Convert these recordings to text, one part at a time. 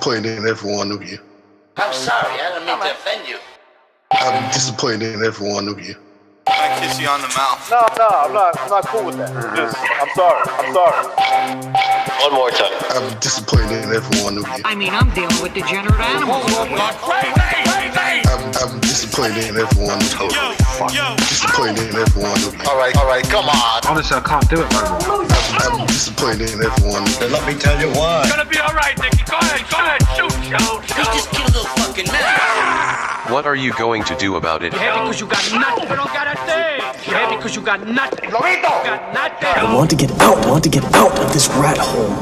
disappointed in every one of you. I'm sorry, I don't mean to offend you. I'm disappointed in every one of you. I kiss you on the mouth. No, I'm not cool with that. Just, I'm sorry. One more time. I'm disappointed in every one of you. I mean, I'm dealing with degenerate animals. I'm disappointed in every one of you. Disappointed in every one of you. All right, come on. Honestly, I can't do it, man. I'm disappointed in every one of you. Let me tell you why. It's gonna be all right, Nicky. Go ahead, shoot. He just killed a little fucking man. What are you going to do about it? You happy because you got nothing? You don't got a thing. You happy because you got nothing? Lobito! You got nothing. I want to get out. I want to get out of this rat hole.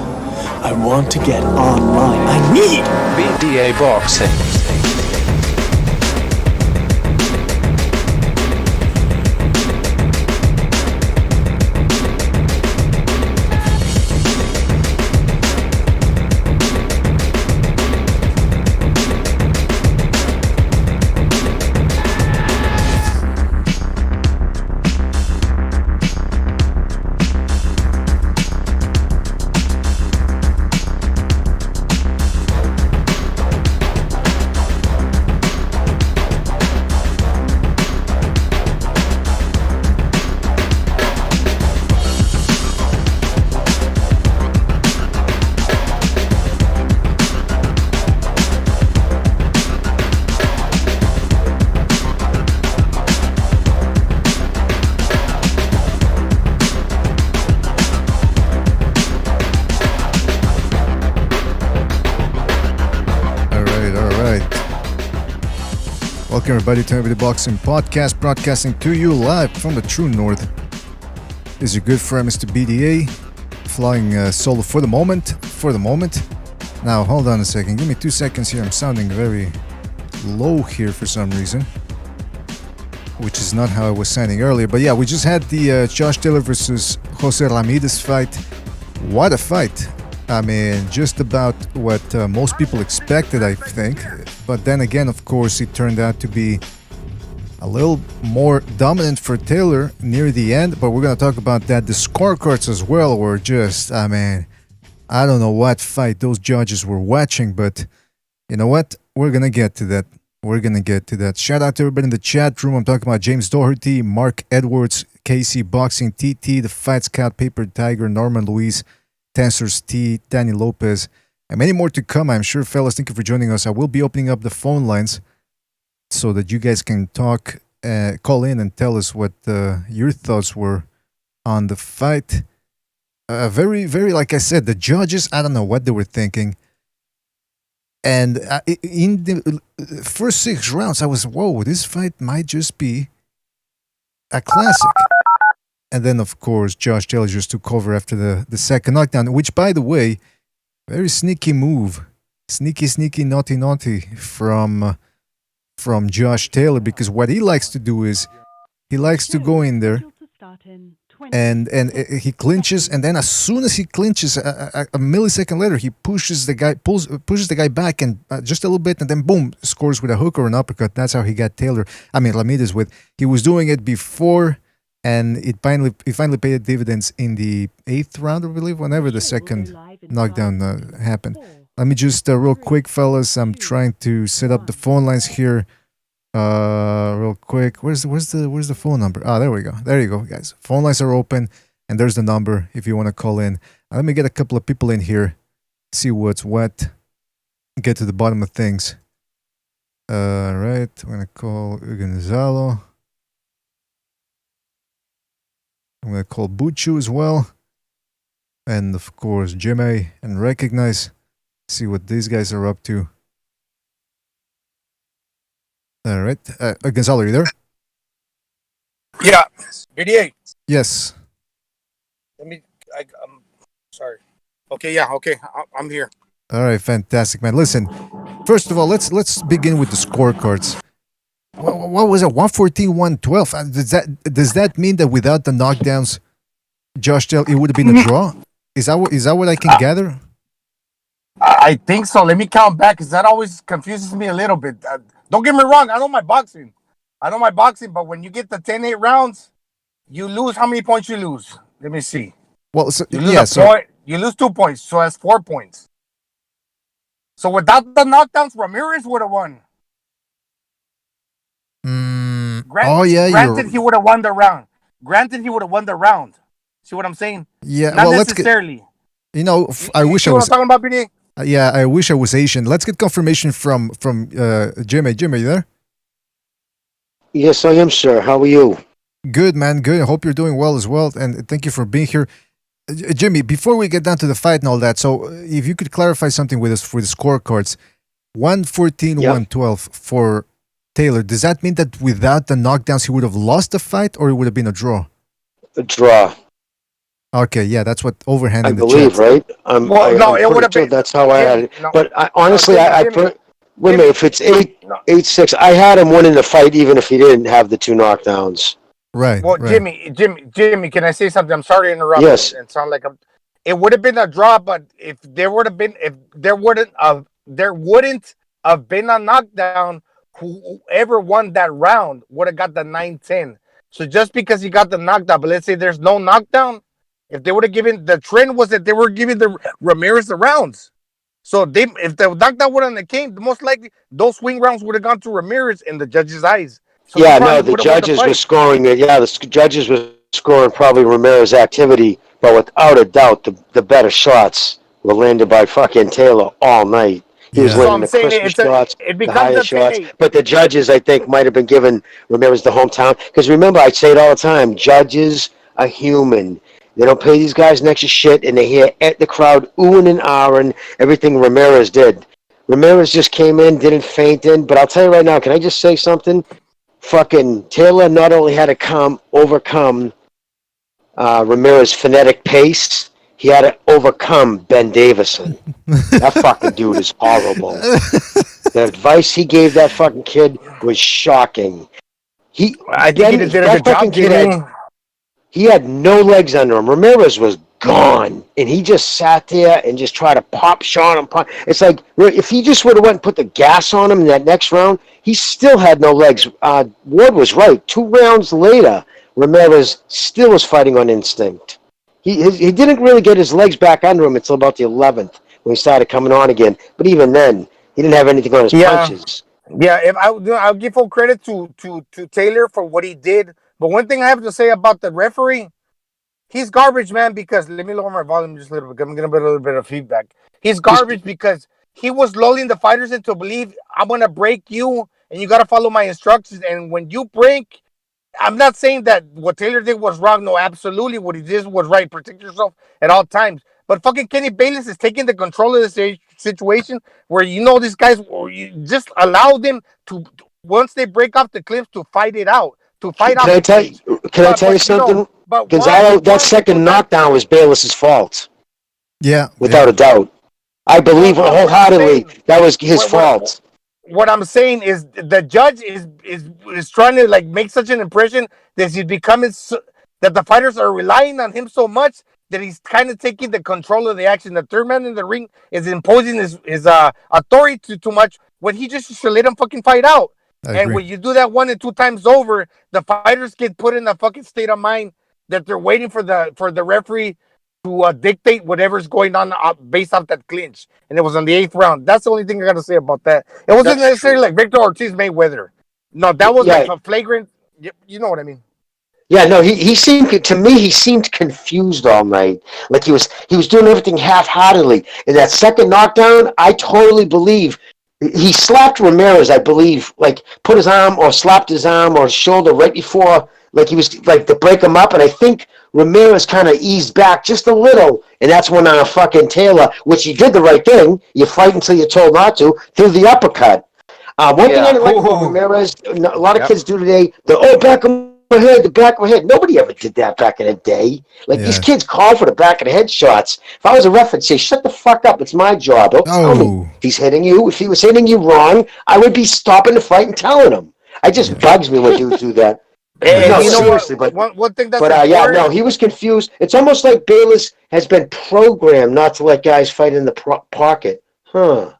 I want to get online. I need BDA boxing. Welcome everybody to the Boxing Podcast, broadcasting to you live from the True North. This is your good friend Mr. BDA, flying solo for the moment. Now hold on a second, give me 2 seconds here. I'm sounding very low here for some reason, which is not how I was sounding earlier. But yeah, we just had the Josh Taylor versus Jose Ramirez fight. What a fight! I mean, just about what most people expected, I think. But then again, of course, it turned out to be a little more dominant for Taylor near the end. But we're going to talk about that. The scorecards as well were just, I mean, I don't know what fight those judges were watching. But you know what? We're going to get to that. Shout out to everybody in the chat room. I'm talking about James Doherty, Mark Edwards, Casey Boxing, TT, The Fight Scout, Paper Tiger, Norman Luis, Tensors T, Danny Lopez, and many more to come, I'm sure. Fellas, thank you for joining us. I will be opening up the phone lines so that you guys can talk, call in and tell us what your thoughts were on the fight. Very, very, like I said, the judges, I don't know what they were thinking. And in the first 6 rounds, I was, whoa, this fight might just be a classic. And then, of course, Josh Taylor just took over after the second knockdown, which, by the way, very sneaky move. Sneaky, naughty from Josh Taylor, because what he likes to do is he likes to go in there and he clinches, and then as soon as he clinches, a millisecond later, he pushes the guy back and just a little bit, and then boom, scores with a hook or an uppercut. That's how he got Ramirez with. He was doing it before. And it finally paid dividends in the 8th round, I believe, whenever the second knockdown happened. Let me just real quick, fellas. I'm trying to set up the phone lines here. Real quick. Where's the phone number? There we go. There you go, guys. Phone lines are open, and there's the number if you want to call in. Let me get a couple of people in here, see what's what, get to the bottom of things. Right. I'm gonna call Gonzalo. I'm going to call Buchu as well. And of course, Jimmy and Recognize. See what these guys are up to. All right. Gonzalo, are you there? Yeah. BDA. Yes. I'm sorry. Okay, yeah, okay. I'm here. All right, fantastic, man. Listen, first of all, let's begin with the scorecards. What was it? 114, 112. Does that mean that without the knockdowns, Josh Taylor, it would have been a draw? Is that what I can gather? I think so. Let me count back, because that always confuses me a little bit. Don't get me wrong. I know my boxing, but when you get the 10-8 rounds, you lose. How many points you lose? Let me see. Well, so, you lose you lose 2 points, so that's 4 points. So without the knockdowns, Ramirez would have won. Oh yeah, Granted, he would have won the round. Granted, he would have won the round. See what I'm saying? yeah. Not Well, let's get. necessarily. You know, I wish See I what was. I'm talking about, BD? Yeah, I wish I was Asian. Let's get confirmation from Jimmy. Jimmy, you there? Yes, I am, sir. How are you? Good, man. Good. I hope you're doing well as well, and thank you for being here. Jimmy, before we get down to the fight and all that, so if you could clarify something with us for the scorecards, 114, Yep. 112 for Taylor. Does that mean that without the knockdowns, he would have lost the fight, or it would have been a draw? A draw, Okay, yeah, that's what overhand I in the believe, chat. right? Well, no, it would have been. That's how I had it. No, But honestly, Jimmy, I Jimmy, put. Wait a Jimmy, minute. If it's no. 8-6, I had him winning the fight even if he didn't have the 2 knockdowns. Right. Well, right. Jimmy, can I say something? I'm sorry to interrupt. Yes. And sound like I'm. It would have been a draw, but if there wouldn't have been a knockdown, whoever won that round would have got the 9-10. So just because he got the knockdown, but let's say there's no knockdown, if they would have given, the trend was that they were giving the Ramirez the rounds. So if the knockdown wouldn't have came, most likely those swing rounds would have gone to Ramirez in the judges' eyes. So Yeah, he probably no, the would've won judges fight. were scoring it. Yeah, the judges were scoring probably Ramirez's activity, but without a doubt, the better shots were landed by fucking Taylor all night. He was Yeah. So landing I'm the saying crisper shots, it the becomes higher a shots. 10-8. But the judges, I think, might have been giving Ramirez the hometown. Because remember, I say it all the time, judges are human. They don't pay these guys an extra shit, and they hear at the crowd oohing and ahhing everything Ramirez did. Ramirez just came in, didn't faint in. But I'll tell you right now, can I just say something? Fucking Taylor not only had to overcome Ramirez's phonetic pace, he had to overcome Ben Davison. That fucking dude is horrible. The advice he gave that fucking kid was shocking. I think he did a good job, Jimmy. He had no legs under him. Ramirez was gone, and he just sat there and just tried to pop shot him. It's like if he just would have went and put the gas on him in that next round, he still had no legs. Ward was right. 2 rounds later, Ramirez still was fighting on instinct. He didn't really get his legs back under him until about the 11th when he started coming on again. But even then, he didn't have anything on his punches. Yeah, if I'll give full credit to Taylor for what he did. But one thing I have to say about the referee, he's garbage, man, because let me lower my volume just a little bit. I'm gonna get a little bit of feedback. He's garbage because he was lulling the fighters into believe I'm gonna break you and you gotta follow my instructions. And when you break, I'm not saying that what Taylor did was wrong. No, absolutely, what he did was right. Protect yourself at all times. But fucking Kenny Bayless is taking the control of the situation where these guys, or you just allow them to once they break off the cliffs to fight it out. Can I tell you something? Gonzalo, that second knockdown was Bayless's fault. Yeah. Without a doubt. I believe wholeheartedly that was his fault. What I'm saying is the judge is trying to like make such an impression that he's becoming that the fighters are relying on him so much that he's kind of taking the control of the action. The third man in the ring is imposing his authority too much when he just should let him fucking fight out. And when you do that 1 and 2 times over, the fighters get put in a fucking state of mind that they're waiting for the referee to dictate whatever's going on based off that clinch. And it was on the 8th round. That's the only thing I got to say about that. It wasn't necessarily like Victor Ortiz Mayweather. No, that was like a flagrant. You know what I mean? Yeah, no, he seemed to me. He seemed confused all night, like he was doing everything half-heartedly. In that second knockdown, I totally believe he slapped Ramirez. I believe, like put his arm or slapped his arm or shoulder right before, like he was like to break him up. And I think Ramirez kind of eased back just a little, and that's when fucking Taylor, which he did the right thing. You fight until you're told not to, through the uppercut. One thing I didn't like about Ramirez, a lot of kids do today, back of my head, the back of my head. Nobody ever did that back in the day. Like, these kids call for the back of the head shots. If I was a ref, I'd say, shut the fuck up. It's my job. Don't tell me if he's hitting you. If he was hitting you wrong, I would be stopping the fight and telling him. It just bugs me when dudes do that. No, seriously, but one thing that's no, he was confused. It's almost like Bayless has been programmed not to let guys fight in the pocket. Huh.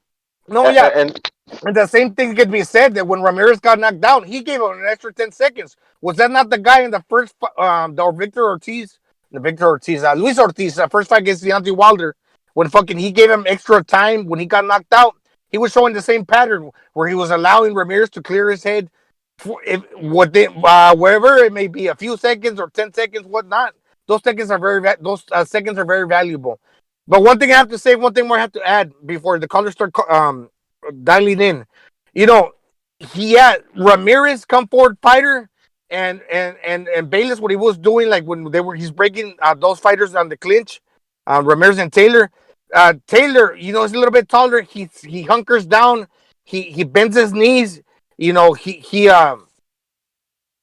No, yeah. And the same thing could be said that when Ramirez got knocked down, he gave him an extra 10 seconds. Was that not the guy in the first, Luis Ortiz, the first fight against Deontay Wilder, when fucking he gave him extra time when he got knocked out? he was showing the same pattern where he was allowing Ramirez to clear his head for wherever it may be, a few seconds or 10 seconds, whatnot. Those seconds are seconds are very valuable. But one thing I have to say, one thing more I have to add before the callers start dialing in. You know, Ramirez come forward fighter and Bayless, what he was doing, like when he's breaking those fighters on the clinch, Ramirez and Taylor. Taylor, you know, he's a little bit taller. He hunkers down. He bends his knees. You know, he's like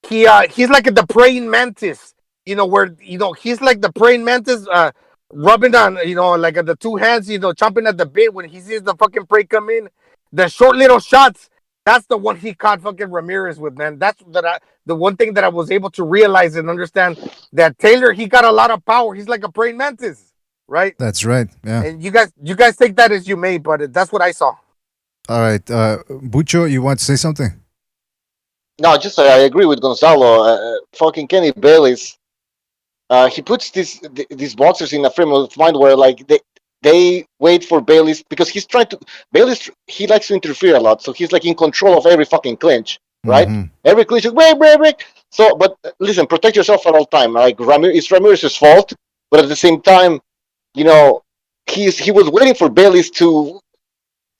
the praying mantis. You know, where he's like the praying mantis, rubbing on, like the two hands, chomping at the bit when he sees the fucking prey come in. The short little shots. That's the one he caught fucking Ramirez with, man. That's the one thing that I was able to realize and understand, that Taylor, he got a lot of power. He's like a praying mantis, right? That's right. Yeah. And you guys take that as you may, but that's what I saw. All right, Bucho, you want to say something? No, just I agree with Gonzalo. Fucking Kenny Bayless. He puts these boxers in a frame of mind where like they wait for Bayless, because he's trying to. Bayless, he likes to interfere a lot, so he's like in control of every fucking clinch, right? Mm-hmm. Every clinch, break. So, but listen, protect yourself at all time. Like it's Ramirez's fault, but at the same time, he was waiting for Bayless to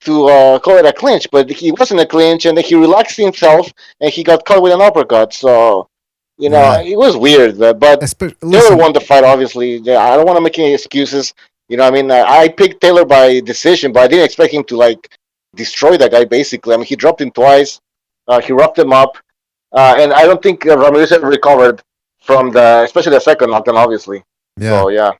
call it a clinch, but he wasn't a clinch, and then he relaxed himself, and he got caught with an uppercut. So, it was weird. But Taylor won the fight, obviously. I don't want to make any excuses. I picked Taylor by decision, but I didn't expect him to, like, destroy that guy, basically. I mean, he dropped him twice. He roughed him up. And I don't think Ramirez ever recovered from especially the second knockdown, obviously. Yeah. So, yeah.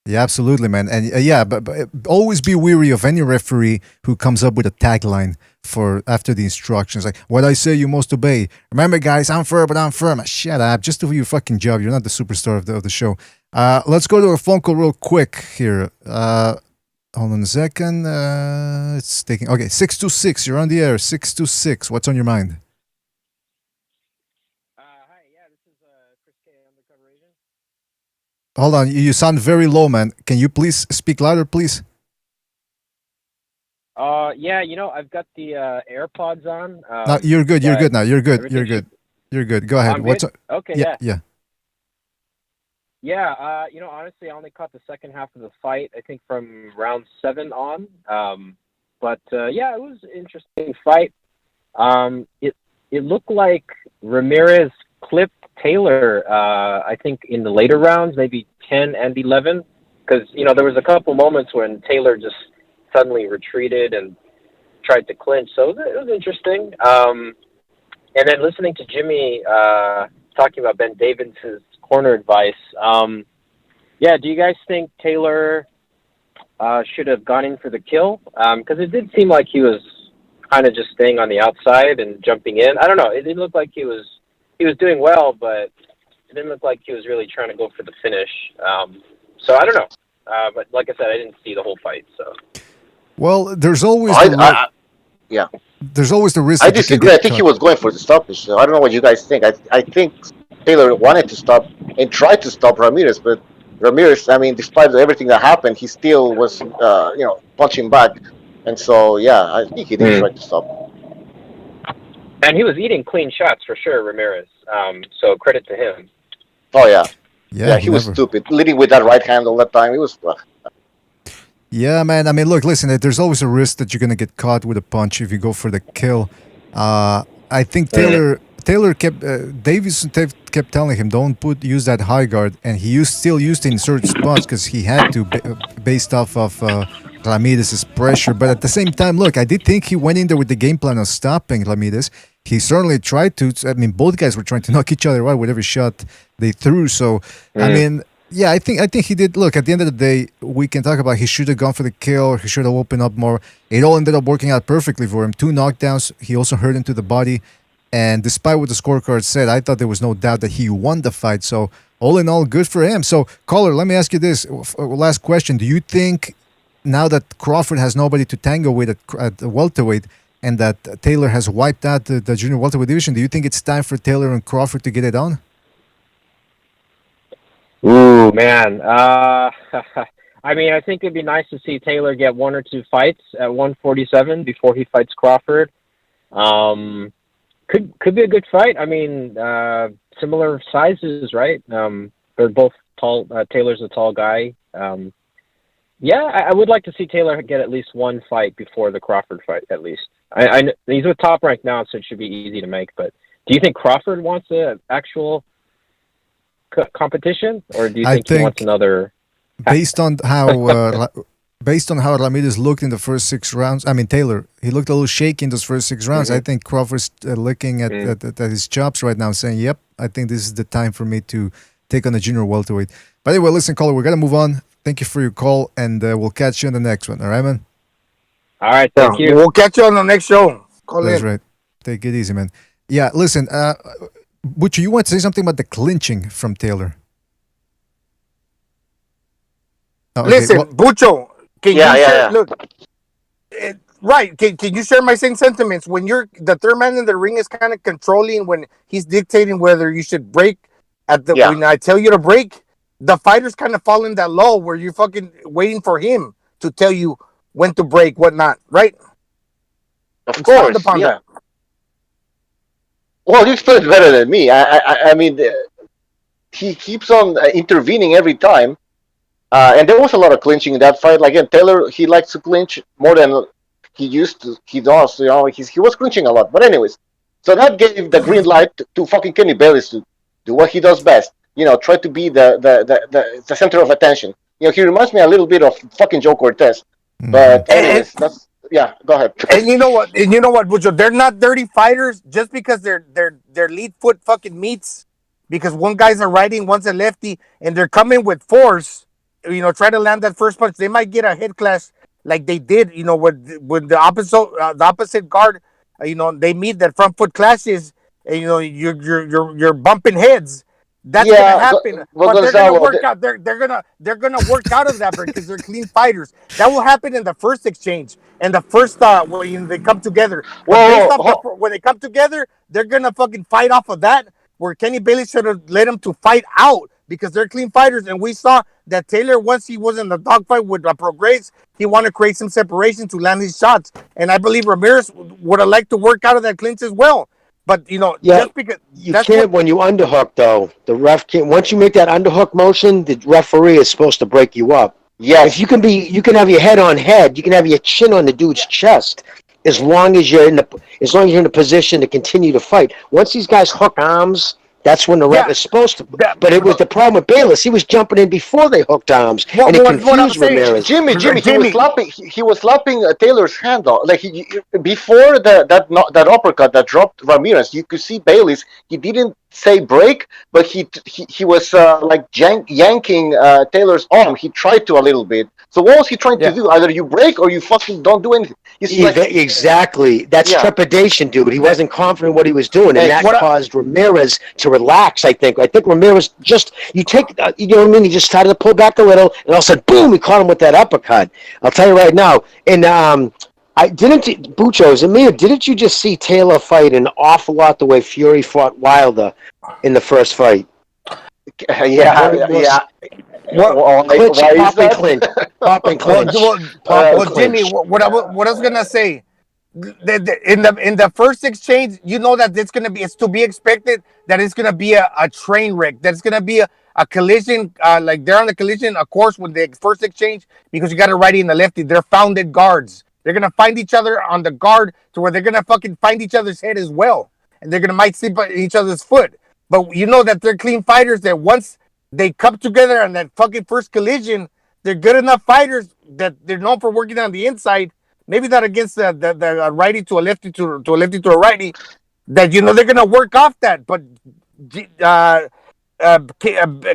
Yeah, absolutely, man. And but always be wary of any referee who comes up with a tagline for after the instructions, like, what I say you must obey. Remember, guys, I'm fair, but I'm firm. Shut up. Just do your fucking job. You're not the superstar of the show. Let's go to a phone call real quick here. Hold on a second. It's taking... Okay, 626. You're on the air. 626. What's on your mind? Hi, yeah, this is Chris K, Undercover Agent. Hold on. You sound very low, man. Can you please speak louder, please? Yeah, I've got the AirPods on. No, you're good. You're good now. You're good. You're good. You're good. Go ahead. I'm What's good? Okay, yeah. Yeah, honestly, I only caught the second half of the fight, I think from round 7 on. But it was an interesting fight. It looked like Ramirez clipped Taylor, I think in the later rounds, maybe 10 and 11, because, there was a couple moments when Taylor just suddenly retreated and tried to clinch. So it was interesting. And then listening to Jimmy talking about Ben Davids's corner advice. Do you guys think Taylor should have gone in for the kill? Because it did seem like he was kind of just staying on the outside and jumping in. I don't know. It didn't look like he was doing well, but it didn't look like he was really trying to go for the finish. So I don't know. But like I said, I didn't see the whole fight. So. Well, there's always yeah. There's always the risk. I disagree. I think he was going for the stoppage. So I don't know what you guys think. I think Taylor wanted to stop and tried to stop Ramirez, but Ramirez, I mean, despite everything that happened, he still was, punching back. And so, I think he did try to stop. And he was eating clean shots for sure, Ramirez. So credit to him. Oh, yeah. Yeah, he was stupid. Leading with that right hand all the time. It was... Yeah, man. I mean, look, listen, there's always a risk that you're going to get caught with a punch if you go for the kill. I think Taylor kept... Davison kept telling him, don't use that high guard. And he still used it in certain spots because he had to, based off of Ramirez's pressure. But at the same time, look, I did think he went in there with the game plan of stopping Ramirez. He certainly tried to. I mean, both guys were trying to knock each other out with every shot they threw. So, I mean... Yeah, I think he did. Look, at the end of the day, we can talk about he should have gone for the kill. He should have opened up more. It all ended up working out perfectly for him. 2 knockdowns. He also hurt into the body. And despite what the scorecard said, I thought there was no doubt that he won the fight. So all in all, good for him. So, caller, let me ask you this. Last question. Do you think now that Crawford has nobody to tango with at the welterweight and that Taylor has wiped out the junior welterweight division, do you think it's time for Taylor and Crawford to get it on? Ooh, man. I mean, I think it'd be nice to see Taylor get 1 or 2 fights at 147 before he fights Crawford. Could be a good fight. I mean, similar sizes, right? They're both tall. Taylor's a tall guy. Yeah, I would like to see Taylor get at least 1 fight before the Crawford fight, at least. He's with Top Rank now, so it should be easy to make. But do you think Crawford wants an actual competition, or do you think he wants another? Based on how Ramirez looked in the first 6 rounds, I mean Taylor, he looked a little shaky in those first 6 rounds. Mm-hmm. I think Crawford's looking at his chops right now, saying, "Yep, I think this is the time for me to take on a junior welterweight." But anyway, listen, caller, we're gonna move on. Thank you for your call, and we'll catch you on the next one. All right, man. All right, thank you. We'll catch you on the next show. Call That's in. right. Take it easy, man. Yeah, listen, Butcher, you want to say something about the clinching from Taylor? Oh, okay. Listen, Bucho, can you share, yeah. look, right, can you share my same sentiments? When you're the third man in the ring is kind of controlling, when he's dictating whether you should break when I tell you to break, the fighters kind of fall in that lull where you're fucking waiting for him to tell you when to break, what not, right? Of course, upon that. Well, you explained it better than me. I mean, he keeps on intervening every time. And there was a lot of clinching in that fight. Like, again, Taylor, he likes to clinch more than he used to. He does, you know. He was clinching a lot. But anyways, so that gave the green light to fucking Kenny Bayless to do what he does best. You know, try to be the center of attention. You know, he reminds me a little bit of fucking Joe Cortez. But anyways, go ahead. And you know what, Bucho, they're not dirty fighters just because their lead foot fucking meets, because one guy's a righty, one's a lefty, and they're coming with force. You know, try to land that first punch. They might get a head clash like they did. You know, with the opposite guard. You know, they meet, that front foot clashes, and you know you're bumping heads. That's gonna happen. But they're gonna work out. They're gonna work out of that because they're clean fighters. That will happen in the first exchange and the first when they come together. When they come together, they're gonna fucking fight off of that. Where Kenny Bailey should have let them to fight out because they're clean fighters, and we saw that Taylor, once he was in the dogfight with Prograis, he wanted to create some separation to land his shots, and I believe Ramirez would have liked to work out of that clinch as well. But you know, just because you can't when you underhook though, the ref can't. Once you make that underhook motion, the referee is supposed to break you up. Yeah, if you can have your head on head, you can have your chin on the dude's chest. As long as you're in the position to continue to fight. Once these guys hook arms, that's when the ref is supposed to. But it was the problem with Bayless. He was jumping in before they hooked arms, and it confused Ramirez. Jimmy, he was slapping Taylor's hand off. Like before that uppercut that dropped Ramirez, you could see Bayless. He didn't say break, but he was like yanking Taylor's arm. He tried to a little bit. So what was he trying to do? Either you break or you fucking don't do anything. Exactly. That's trepidation, dude. He wasn't confident in what he was doing, and that caused Ramirez to relax. I think Ramirez you know what I mean? He just started to pull back a little, and all of a sudden, boom! He caught him with that uppercut. I'll tell you right now. And Bucho, is it me or didn't you just see Taylor fight an awful lot the way Fury fought Wilder in the first fight? Yeah. Clinch. Well, Jimmy, what I was gonna say, in the first exchange, you know that it's to be expected that it's gonna be a train wreck. That it's gonna be a collision, like they're on the collision, of course, with the first exchange, because you got a righty and a lefty. They're founded guards. They're gonna find each other on the guard to where they're gonna fucking find each other's head as well, and they're gonna might sleep on each other's foot. But you know that they're clean fighters. That once they come together on that fucking first collision, they're good enough fighters that they're known for working on the inside. Maybe not against the righty to a lefty to a lefty to a righty. That you know they're gonna work off that. But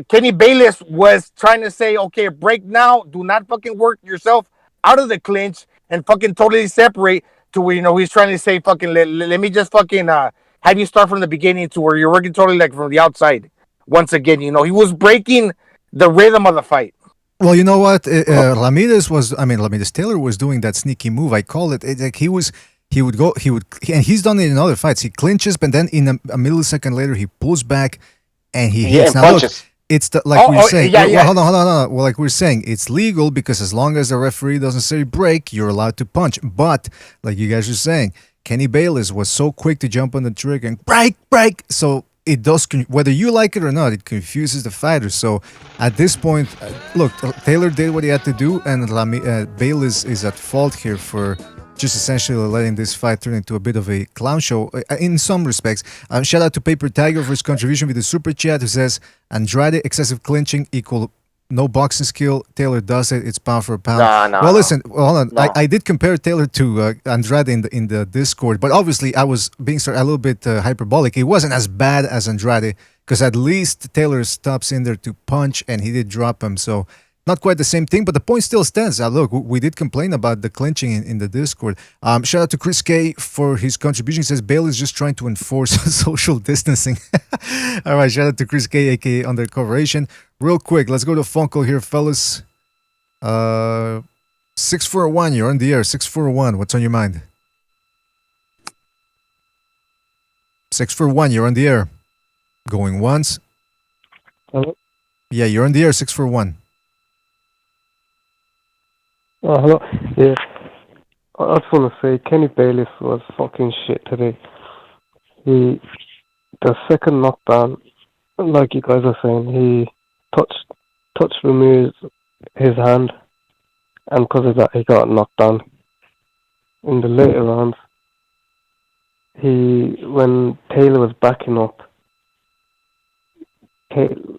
Kenny Bayless was trying to say, okay, break now. Do not fucking work yourself out of the clinch and fucking totally separate to where, you know, he's trying to say fucking let me just fucking have you start from the beginning to where you're working totally like from the outside. Once again, you know, he was breaking the rhythm of the fight. Well, you know what? Ramirez Taylor was doing that sneaky move. I call it. It's like he would, and he's done it in other fights. He clinches, but then in a millisecond later, he pulls back and he hits. Now, look, It's like we're saying. yeah, yeah. Well, hold on. Well, like we're saying, it's legal because as long as the referee doesn't say break, you're allowed to punch. But like you guys are saying, Kenny Bayless was so quick to jump on the trigger and break. So it does, whether you like it or not, it confuses the fighter. So at this point, look, Taylor did what he had to do, and Bayless is at fault here for just essentially letting this fight turn into a bit of a clown show in some respects. Shout out to Paper Tiger for his contribution with the super chat, who says Andrade excessive clinching equal no boxing skill. Taylor does it. It's pound for pound. No, well, listen, hold on. No. I did compare Taylor to Andrade in the Discord, but obviously I was being a little bit hyperbolic. It wasn't as bad as Andrade because at least Taylor stops in there to punch, and he did drop him. So not quite the same thing, but the point still stands. Look, we did complain about the clinching in the Discord. Shout out to Chris K for his contribution. He says Bale is just trying to enforce social distancing. All right, shout out to Chris K, aka Undercover Asian. Real quick, let's go to a phone call here, fellas. 641, you're on the air. 641, what's on your mind? 641, you're on the air. Going once. Hello? Yeah, you're on the air, 641. Oh, hello. Yeah. I just want to say Kenny Bayless was fucking shit today. The second knockdown, like you guys are saying, he touched Ramirez his hand, and because of that he got knocked down. In the later rounds, when Taylor was backing up,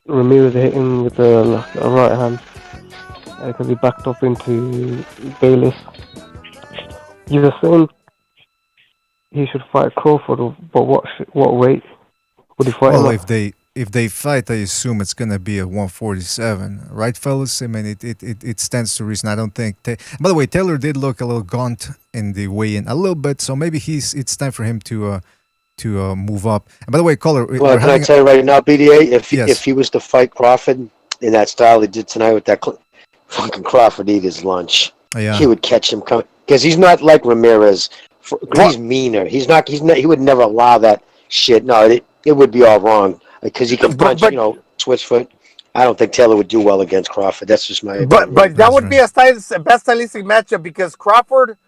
Ramirez hit him with a right hand because he backed up into Bayless. You were saying he should fight Crawford, but what weight would he fight? Well, if they fight, I assume it's gonna be a 147, right, fellas? I mean, it stands to reason. I don't think. By the way, Taylor did look a little gaunt in the weigh-in, a little bit. So maybe it's time for him to move up. And by the way, caller, well, can I tell you right now, BDA, if Yes. he was to fight Crawford in that style he did tonight with that fucking Crawford eat his lunch, Yeah. he would catch him coming because he's not like Ramirez. He's meaner. He would never allow that shit. No, it would be all wrong because he can punch, switch foot. I don't think Taylor would do well against Crawford. That's just my opinion. But that would be a best stylistic matchup because Crawford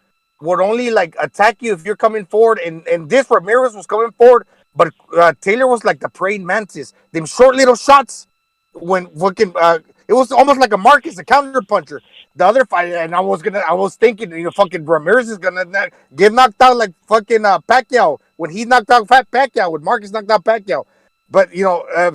would only like attack you if you're coming forward, and this Ramirez was coming forward, but Taylor was like the praying mantis. Them short little shots when fucking it was almost like a Marcus, a counter puncher. The other fight, and I was thinking, fucking Ramirez is gonna get knocked out like fucking Pacquiao when he knocked out Fat Pacquiao, when Marcus knocked out Pacquiao. But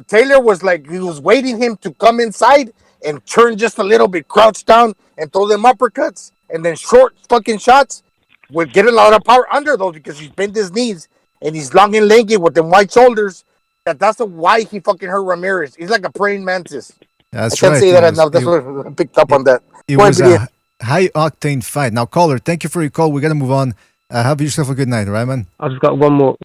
Taylor was like, he was waiting him to come inside and turn just a little bit, crouch down and throw them uppercuts, and then short fucking shots would get a lot of power under those because he's bent his knees and he's long and lanky with them wide shoulders. That's why he fucking hurt Ramirez. He's like a praying mantis. That's I can't right. say that enough. That's what I picked up on that. It was a high octane fight. Now, caller, thank you for your call. We gotta move on. Have yourself a good night, right, man? I just got one more.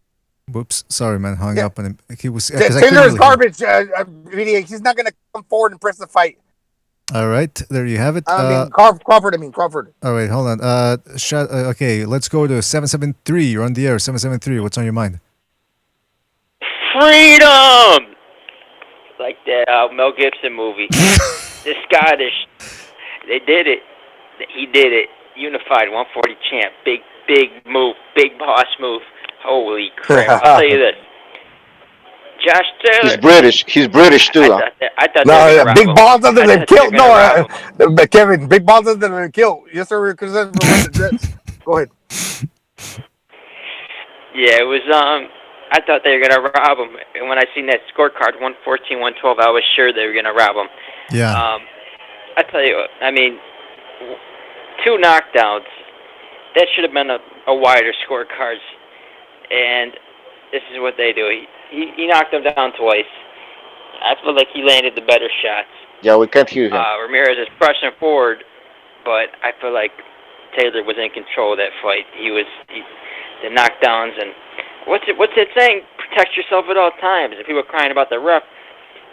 Whoops, sorry, man. Hung up on him. He was. Taylor is garbage. He's not gonna come forward and press the fight. All right, there you have it. Crawford. All right, hold on. Okay, let's go to 773. You're on the air. 773. What's on your mind? Freedom! Like that Mel Gibson movie. The Scottish. They did it. He did it. Unified 140 champ. Big move. Big boss move. Holy crap. I'll tell you this. Josh Taylor. He's British too. I thought no, big balls other than kill. No, Kevin, big balls other than kill. Yes, sir. Go ahead. Yeah, it was. I thought they were gonna rob him, and when I seen that scorecard 114, 112, I was sure they were gonna rob him. Yeah. I tell you what. I mean, 2 knockdowns. That should have been a wider scorecards, and this is what they do. He knocked him down twice. I feel like he landed the better shots. Yeah, we can't hear him. Ramirez is pressing forward, but I feel like Taylor was in control of that fight. The knockdowns, and what's it saying? Protect yourself at all times. And people are crying about the ref.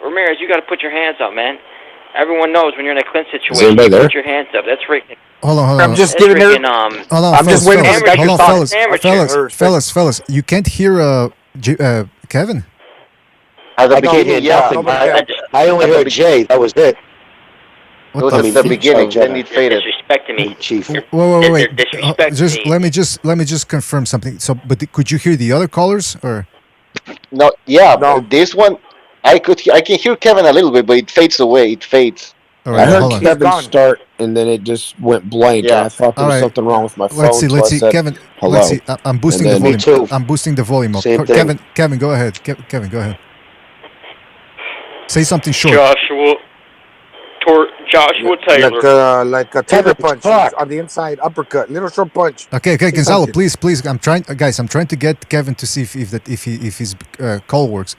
Ramirez, you got to put your hands up, man. Everyone knows when you're in a clinch situation, you put your hands up. That's freaking. Hold on. I'm just giving her. Hold on, I'm just waiting for the guy to talk. Fellas. You can't hear Kevin. I I only heard Jay. That was it. What I mean, The beginning, Jedi. then he faded. Disrespecting me. Chief. Wait. They're disrespecting Just me. let me just confirm something. So, but could you hear the other callers or? No, yeah, No. this one, I can hear Kevin a little bit, but it fades away. It fades. All I right, heard hold on. Kevin gone. start, and then it just went blank, Yeah. and I thought there All was right. something wrong with my phone. Let's see. so I said, Kevin. hello. Let's see. I'm boosting the And then- volume. Me too. I'm boosting the volume up. Same thing. Kevin, go ahead. Kevin, go ahead. Say something short. Joshua Taylor. Like a Taylor Kevin, punch fuck. on the inside, uppercut, little short punch. Okay, Say Gonzalo, something. please. I'm trying to get Kevin to see if his call works.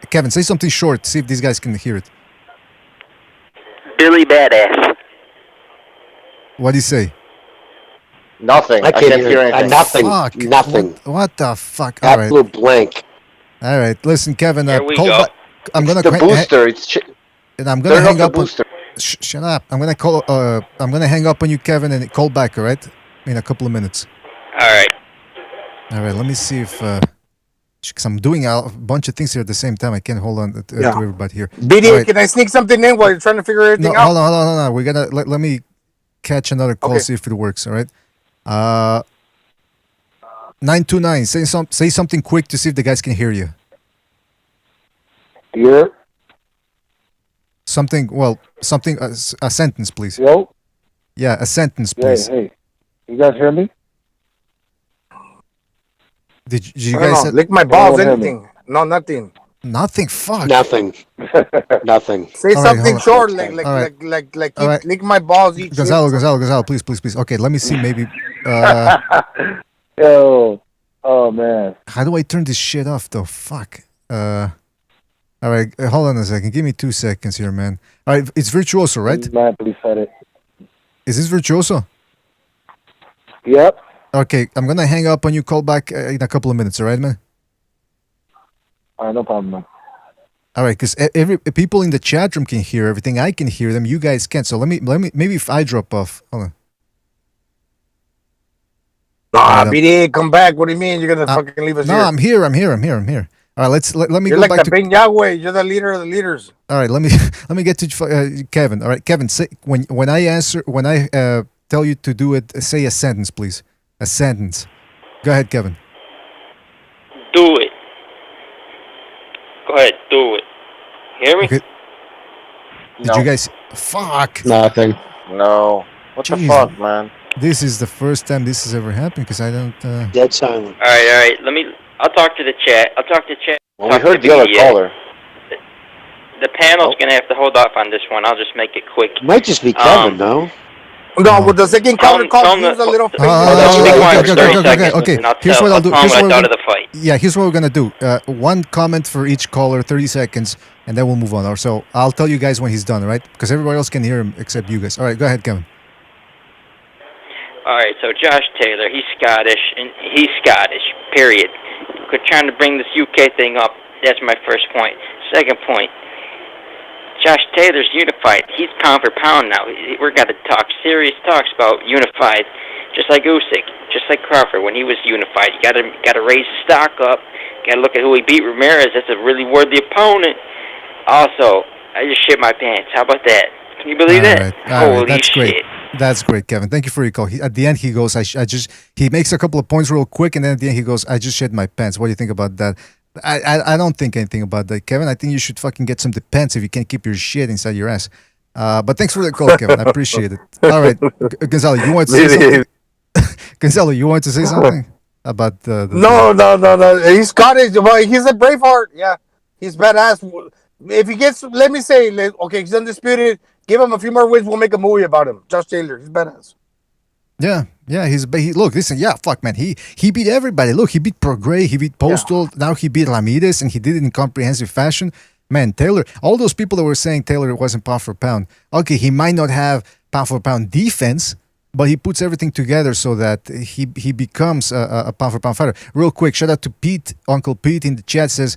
Kevin, say something short. See if these guys can hear it. Billy Badass. What do you say? Nothing. I can't hear anything. nothing. Fuck. Nothing. What the fuck? All right. Absolute blank. All right. Listen, Kevin. Here we call go. back. I'm gonna The booster. and I'm gonna Turn off hang the up on. booster. Shut up. I'm gonna hang up on you, Kevin, and call back. All right. In a couple of minutes. All right. All right. Let me see if. Because I'm doing a bunch of things here at the same time. I can't hold on to everybody here. BD, All right. can I sneak something in while you're trying to figure everything No, out? hold on. We're gonna let me catch another call. Okay. See if it works. All right. 929. Say something quick to see if the guys can hear you. Here. Something. Well, something. A sentence, please. Yo. Yeah, a sentence, Hey, please. hey. You guys hear me? Did you I don't guys? know, lick my balls, Anyone hear anything. No, nothing. Nothing. Fuck. Nothing. Nothing. Say All right, something hold on. short, All right. All right. lick my balls, eat Gonzalo, shit. please. Okay, let me see. Maybe. Yo. Oh, man. How do I turn this shit off though? Fuck. All right, hold on a second. Give me 2 seconds here, man. All right, it's Virtuoso, right? Man, please said it. Is this Virtuoso? Yep. Okay, I'm gonna hang up on you. Call back in a couple of minutes. All right, man. All right, no problem, man. All right, because every people in the chat room can hear everything. I can hear them. You guys can't. So let me. Maybe if I drop off. Hold on. Nah, no. BD, come back. What do you mean? You're gonna fucking leave us No, here? I'm here. All right, let me You're go like back the to. Ben Yahweh. You're the leader of the leaders. All right, let me get to Kevin. All right, Kevin, say, when I tell you to do it, say a sentence, please. A sentence. Go ahead, Kevin. Do it. Go ahead, do it. Hear me? Okay. Did you guys? Fuck. Nothing. No. What the Jeez. fuck, man? This is the first time this has ever happened because I don't. Dead silent. All right. I'll talk to the chat. Well, we Talk to heard the other media. caller. The panel's gonna have to hold off on this one. I'll just make it quick. Might just be Kevin, no? No, with the second caller call, he was a little faint. Okay. And I'll Here's what I'll do. tell him Here's what I what thought we're of the fight. Yeah, here's what we're gonna do. One comment for each caller, 30 seconds, and then we'll move on. Or so I'll tell you guys when he's done, all right? Because everybody else can hear him except you guys. All right, go ahead, Kevin. All right, so Josh Taylor, he's Scottish, period. Quit trying to bring this UK thing up. That's my first point. Second point, Josh Taylor's unified. He's pound for pound now. We're going to talk serious talks about unified, just like Usyk, just like Crawford when he was unified. You got to raise the stock up. Got to look at who he beat. Ramirez, that's a really worthy opponent. Also, I just shit my pants. How about that? Can you believe that? All Holy right, that's shit. great. That's great, Kevin. Thank you for your call. At the end, he goes, he makes a couple of points real quick, and then at the end, he goes, I just shit my pants. What do you think about that? I don't think anything about that, Kevin. I think you should fucking get some depends if you can't keep your shit inside your ass. But thanks for the call, Kevin. I appreciate it. All right, Gonzalo, you want to say something? Gonzalo, you want to say something about the No. He's Scottish. Well, he's a Braveheart. Yeah, he's badass. If he gets, let me say, okay, he's undisputed. Give him a few more wins. We'll make a movie about him. Josh Taylor, he's badass. Yeah. Look, listen, fuck, man. He beat everybody. Look, he beat Prograis, he beat Postal. Now he beat Ramirez, and he did it in comprehensive fashion. Man, Taylor. All those people that were saying Taylor wasn't pound for pound. Okay, he might not have pound for pound defense, but he puts everything together so that he becomes a pound for pound fighter. Real quick, shout out to Pete, Uncle Pete in the chat says.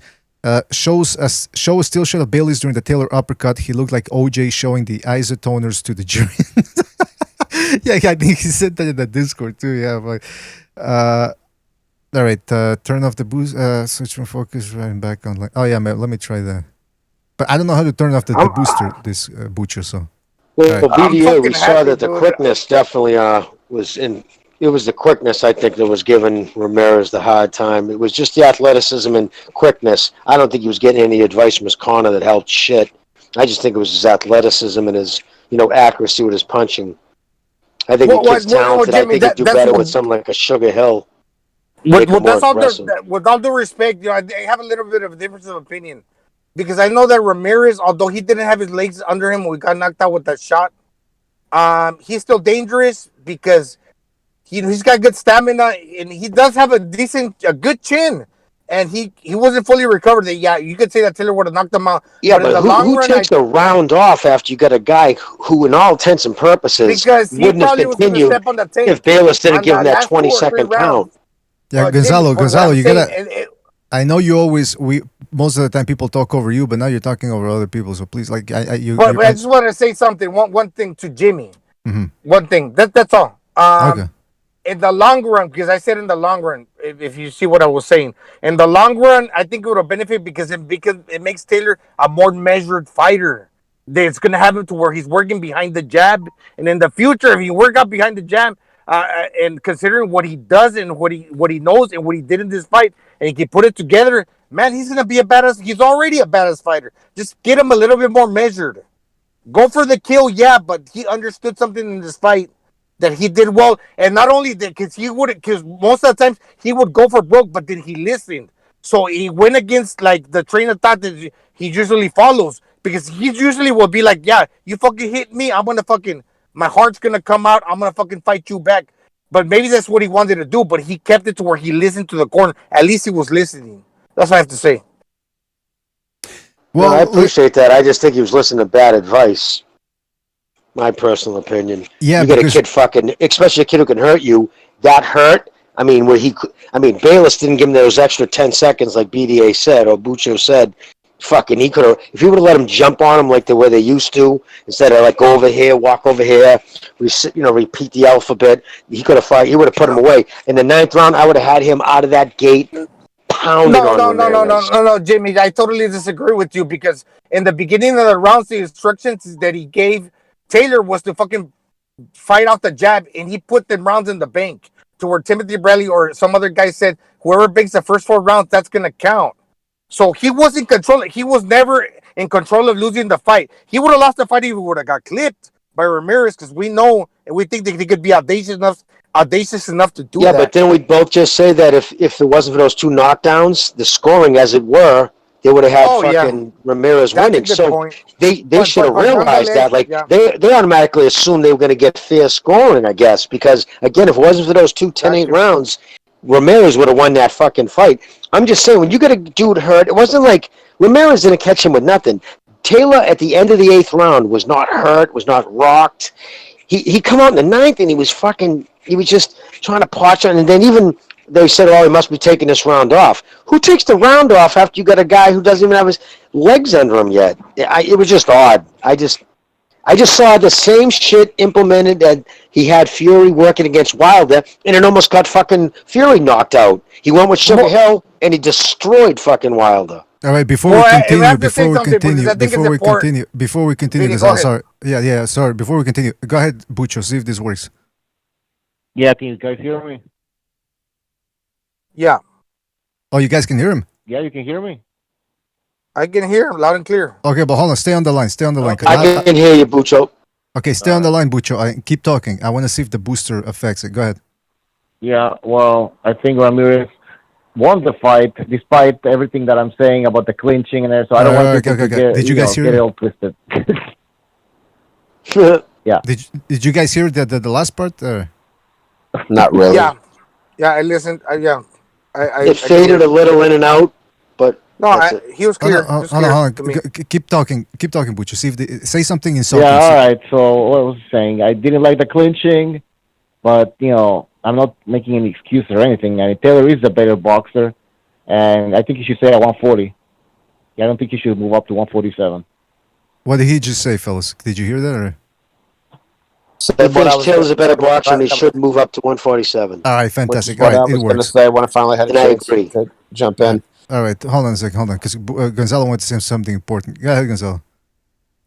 Show a still shot of Bailey's during the Taylor uppercut. He looked like OJ showing the isotoners to the jury. Yeah, I think he said that in the Discord too. Yeah, but all right. Turn off the boost. Switch from focus. Right back on. Oh yeah, man. Let me try that. But I don't know how to turn off the booster, this Butcher, so. Well, Right. BDA, we saw that the quickness definitely was in. It was the quickness, I think, that was giving Ramirez the hard time. It was just the athleticism and quickness. I don't think he was getting any advice from his corner that helped shit. I just think it was his athleticism and his, accuracy with his punching. I think the kid's talented. I think he'd do better with something like a Sugar Hill. That's all. With all due respect, I have a little bit of a difference of opinion because I know that Ramirez, although he didn't have his legs under him when we got knocked out with that shot, he's still dangerous because he's got good stamina and he does have a good chin. And he wasn't fully recovered. Yeah, you could say that Taylor would have knocked him out. Yeah, but in the who run, takes a round off after you got a guy who, in all intents and purposes, wouldn't have continued if Bayless didn't give him that 20-second count? Yeah, Gonzalo, you gotta. I know you always most of the time people talk over you, but now you're talking over other people. So please, like But I just want to say something. One thing to Jimmy. Mm-hmm. One thing. That's all. Okay. In the long run, because I said in the long run, if you see what I was saying, in the long run, I think it would have benefit because it makes Taylor a more measured fighter. It's going to have him to where he's working behind the jab, and in the future, if he work out behind the jab, and considering what he does and what he knows and what he did in this fight, and he can put it together, man, he's going to be a badass. He's already a badass fighter. Just get him a little bit more measured. Go for the kill, yeah, but he understood something in this fight that he did well, and not only that, because most of the times he would go for broke, but then he listened, so he went against like the train of thought that he usually follows, because he usually will be like, yeah, you fucking hit me, I'm gonna fucking, my heart's gonna come out, I'm gonna fucking fight you back, but maybe that's what he wanted to do, but he kept it to where he listened to the corner. At least he was listening. That's what I have to say. Well, I appreciate that. I just think he was listening to bad advice. My personal opinion. Yeah, you get a kid fucking, especially a kid who can hurt you. That hurt. I mean, Bayless didn't give him those extra 10 seconds, like BDA said or Bucho said. Fucking, he could have. If he would have let him jump on him like the way they used to, instead of like go over here, walk over here, repeat the alphabet, he could have fought. He would have put him away. In the 9th round, I would have had him out of that gate. No, Jimmy, I totally disagree with you because in the beginning of the rounds, the instructions that he gave Taylor was to fucking fight off the jab, and he put the rounds in the bank to where Timothy Bradley or some other guy said, whoever banks the first 4 rounds, that's going to count. So he was in control. He was never in control of losing the fight. He would have lost the fight if he would have got clipped by Ramirez because we know and we think that he could be audacious enough to do that. Yeah, but then we'd both just say that if it wasn't for those 2 knockdowns, the scoring, as it were, they would have had Ramirez winning. So they should have realized that. Like they automatically assumed they were going to get fair scoring, I guess, because again, if it wasn't for those 10-8 rounds, Ramirez would have won that fucking fight. I'm just saying, when you get a dude hurt, it wasn't like Ramirez didn't catch him with nothing. Taylor at the end of the 8th round was not hurt, was not rocked. He come out in the 9th and he was just trying to potch on, and then even they said, oh, he must be taking this round off. Who takes the round off after you got a guy who doesn't even have his legs under him yet? It was just odd. I just saw the same shit implemented that he had Fury working against Wilder, and it almost got fucking Fury knocked out. He went with Sugar Hill, and he destroyed fucking Wilder. All right, before we continue, sorry. Yeah, sorry. Before we continue, go ahead, Bucho, see if this works. Yeah, can you guys hear me? Yeah. Oh, you guys can hear him? Yeah, you can hear me? I can hear him loud and clear. Okay, but hold on. Stay on the line. I can hear you, Bucho. Okay, stay on the line, Bucho. Keep talking. I want to see if the booster affects it. Go ahead. Yeah, well, I think Ramirez won the fight, despite everything that I'm saying about the clinching and everything. So I don't want to get, Did you guys hear get it all twisted. Yeah. Did you guys hear the last part? Not really. Yeah, I listened. It faded a little in and out, but no, he was clear. Hold on. Keep talking, Bucho. See if say something insulting. Yeah, all right. So what was I saying? I didn't like the clinching, but I'm not making any excuses or anything. I mean, Taylor is a better boxer, and I think he should stay at 140. Yeah, I don't think he should move up to 147. What did he just say, fellas? Did you hear that? Or? So I think Taylor's a better boxer, and he should move up to 147. All right, fantastic. What All right, I was going to say when I finally had a chance to jump in. All right, hold on a second, because Gonzalo wanted to say something important. Go ahead, Gonzalo.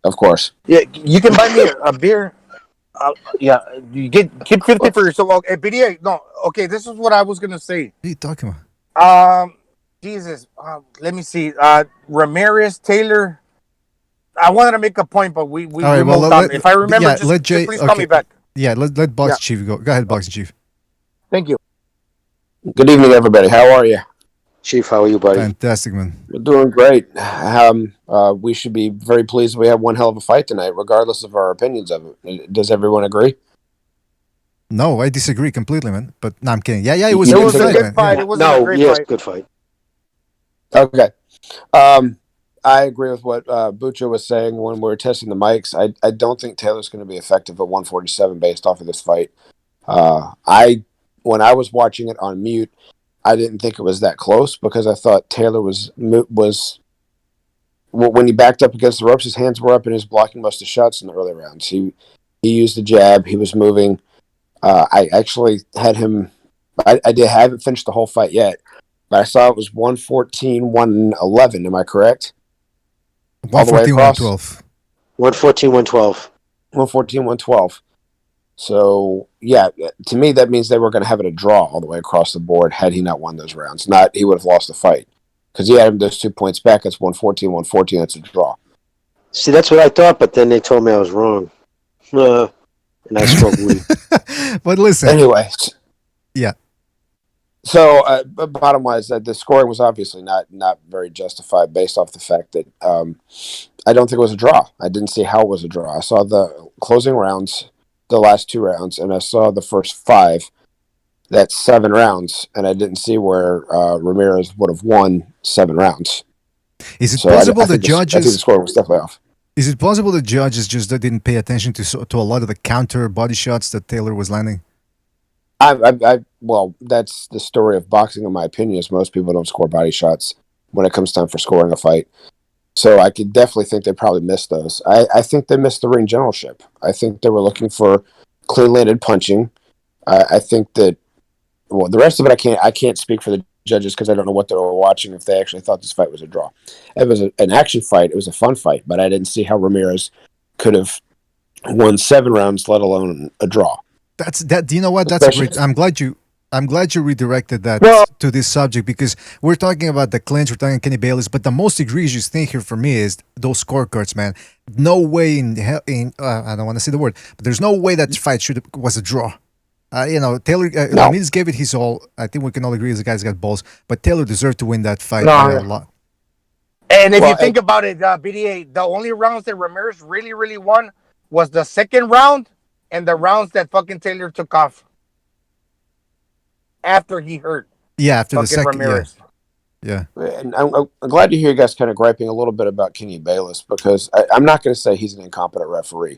Of course. Yeah, you can buy me a beer. Yeah, you keep 50 for yourself. Okay, BDA, no, okay, this is what I was gonna say. What are you talking about? Jesus, let me see. Ramirez, Taylor. I wanted to make a point, but we All right, well, moved on. If I remember, just please call me back. Yeah, let Boxing Yeah. Chief go. Go ahead, Boxing Chief. Thank you. Good evening, everybody. How are you? Chief, how are you, buddy? Fantastic, man. We're doing great. We should be very pleased we have one hell of a fight tonight, regardless of our opinions of it. Does everyone agree? No, I disagree completely, man. But no, I'm kidding. Yeah, it You was a didn't good think fight, that- man. fight. Yeah. It wasn't a great yes, fight. good fight. Okay. I agree with what Bucho was saying when we were testing the mics. I don't think Taylor's going to be effective at 147 based off of this fight. When I was watching it on mute, I didn't think it was that close because I thought Taylor was when he backed up against the ropes, his hands were up and he was blocking most of the shots in the early rounds. He used the jab. He was moving. I actually had him. I haven't finished the whole fight yet, but I saw it was 114, 111. Am I correct? 114, 112. 114, 112. 114, 112. So, yeah, to me, that means they were going to have it a draw all the way across the board had he not won those rounds. Not he would have lost the fight. Because he had him those 2 points back. It's 114, 114. That's a draw. See, that's what I thought, but then they told me I was wrong. And I smoked weed. But listen. Anyway. Yeah. So, bottom line is that the scoring was obviously not very justified based off the fact that I don't think it was a draw. I didn't see how it was a draw. I saw the closing rounds, the last 2 rounds, and I saw the first 5. That's 7 rounds, and I didn't see where Ramirez would have won 7 rounds. Is it possible the I judges? think the score was definitely off. Is it possible the judges just didn't pay attention to a lot of the counter body shots that Taylor was landing? Well, that's the story of boxing, in my opinion. Is most people don't score body shots when it comes time for scoring a fight. So I could definitely think they probably missed those. I think they missed the ring generalship. I think they were looking for clean-landed punching. I think that. Well, the rest of it, I can't speak for the judges because I don't know what they were watching if they actually thought this fight was a draw. It was an action fight. It was a fun fight, but I didn't see how Ramirez could have won 7 rounds, let alone a draw. Do you know what? That's great. I'm glad you redirected that to this subject because we're talking about the clinch, we're talking Kenny Bayless, but the most egregious thing here for me is those scorecards, man. No way in hell, I don't want to say the word, but there's no way that fight was a draw. Taylor Ramirez gave it his all. I think we can all agree the guy's got balls, but Taylor deserved to win that fight by a lot. And if you think about it, BDA, the only rounds that Ramirez really, really won was the second round and the rounds that fucking Taylor took off after he hurt. Yeah, after the second. Ramirez. Yeah. And I'm glad to hear you guys kind of griping a little bit about Kenny Bayless because I'm not going to say he's an incompetent referee.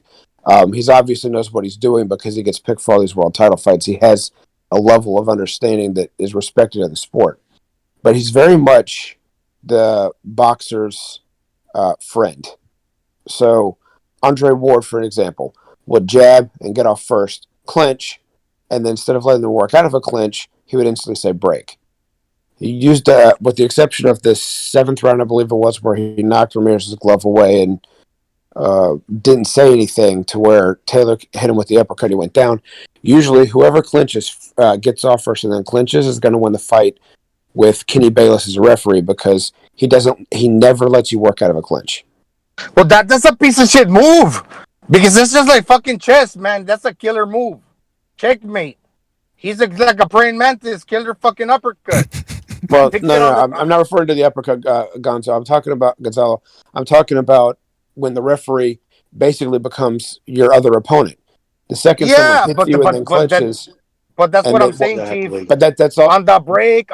He's obviously knows what he's doing because he gets picked for all these world title fights. He has a level of understanding that is respected in the sport. But he's very much the boxer's friend. So Andre Ward, for an example, would jab and get off first, clinch, and then instead of letting them work out of a clinch, he would instantly say break. He used, with the exception of the 7th round, I believe it was, where he knocked Ramirez's glove away and didn't say anything to where Taylor hit him with the uppercut. He went down. Usually, whoever clinches, gets off first and then clinches is going to win the fight with Kenny Bayless as a referee because he never lets you work out of a clinch. Well, that's a piece of shit move because it's just like fucking chess, man. That's a killer move. Checkmate. He's like a praying mantis, killer fucking uppercut. Well, no, I'm not referring to the uppercut, Gonzo. I'm talking about Gonzalo. I'm talking about when the referee basically becomes your other opponent. The second someone hits you and then clinches. But that's what I'm saying, Chief. But that's all. On the break,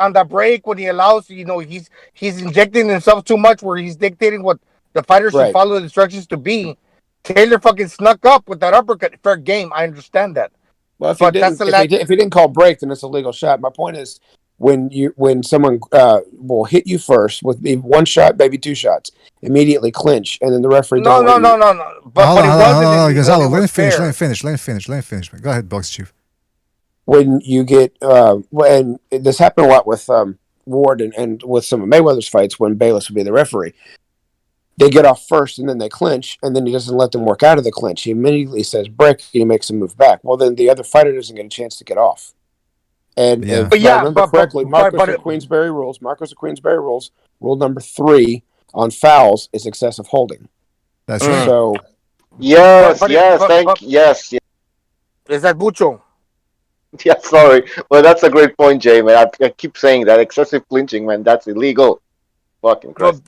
when he allows, he's injecting himself too much where he's dictating what the fighter should follow the instructions to be. Taylor fucking snuck up with that uppercut. Fair game. I understand that. Well, if he didn't call break, then it's a legal shot. My point is, when someone will hit you first with maybe 1 shot, maybe 2 shots, immediately clinch, and then the referee No. But it wasn't. Gonzalo, let me finish. Go ahead, Box Chief. When you get and this happened a lot with Ward and with some of Mayweather's fights when Bayless would be the referee. They get off first and then they clinch, and then he doesn't let them work out of the clinch. He immediately says break, and he makes them move back. Well, then the other fighter doesn't get a chance to get off. And if I remember correctly, Marcos of Queensberry rules, rule number 3 on fouls is excessive holding. That's right. So, yes. Is that mucho? Yeah, sorry. Well, that's a great point, Jay, man. I keep saying that. Excessive clinching, man, that's illegal. Fucking Christ.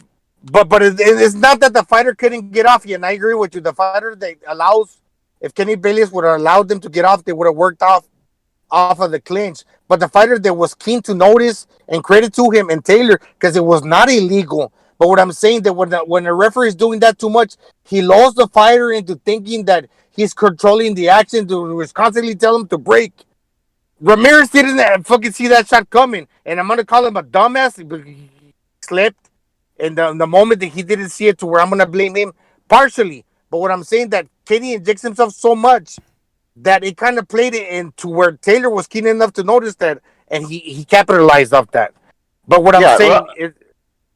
But it's not that the fighter couldn't get off yet, and I agree with you. The fighter that allows, if Kenny Bayless would have allowed them to get off, they would have worked off of the clinch. But the fighter that was keen to notice, and credit to him and Taylor, because it was not illegal. But what I'm saying that when the referee is doing that too much, he lulls the fighter into thinking that he's controlling the action to constantly tell him to break. Ramirez didn't fucking see that shot coming, and I'm gonna call him a dumbass. He slipped, and the moment that he didn't see it, to where I'm gonna blame him partially. But what I'm saying that Kenny injects himself so much that it kind of played it into where Taylor was keen enough to notice that, and he capitalized off that. But what I'm saying is,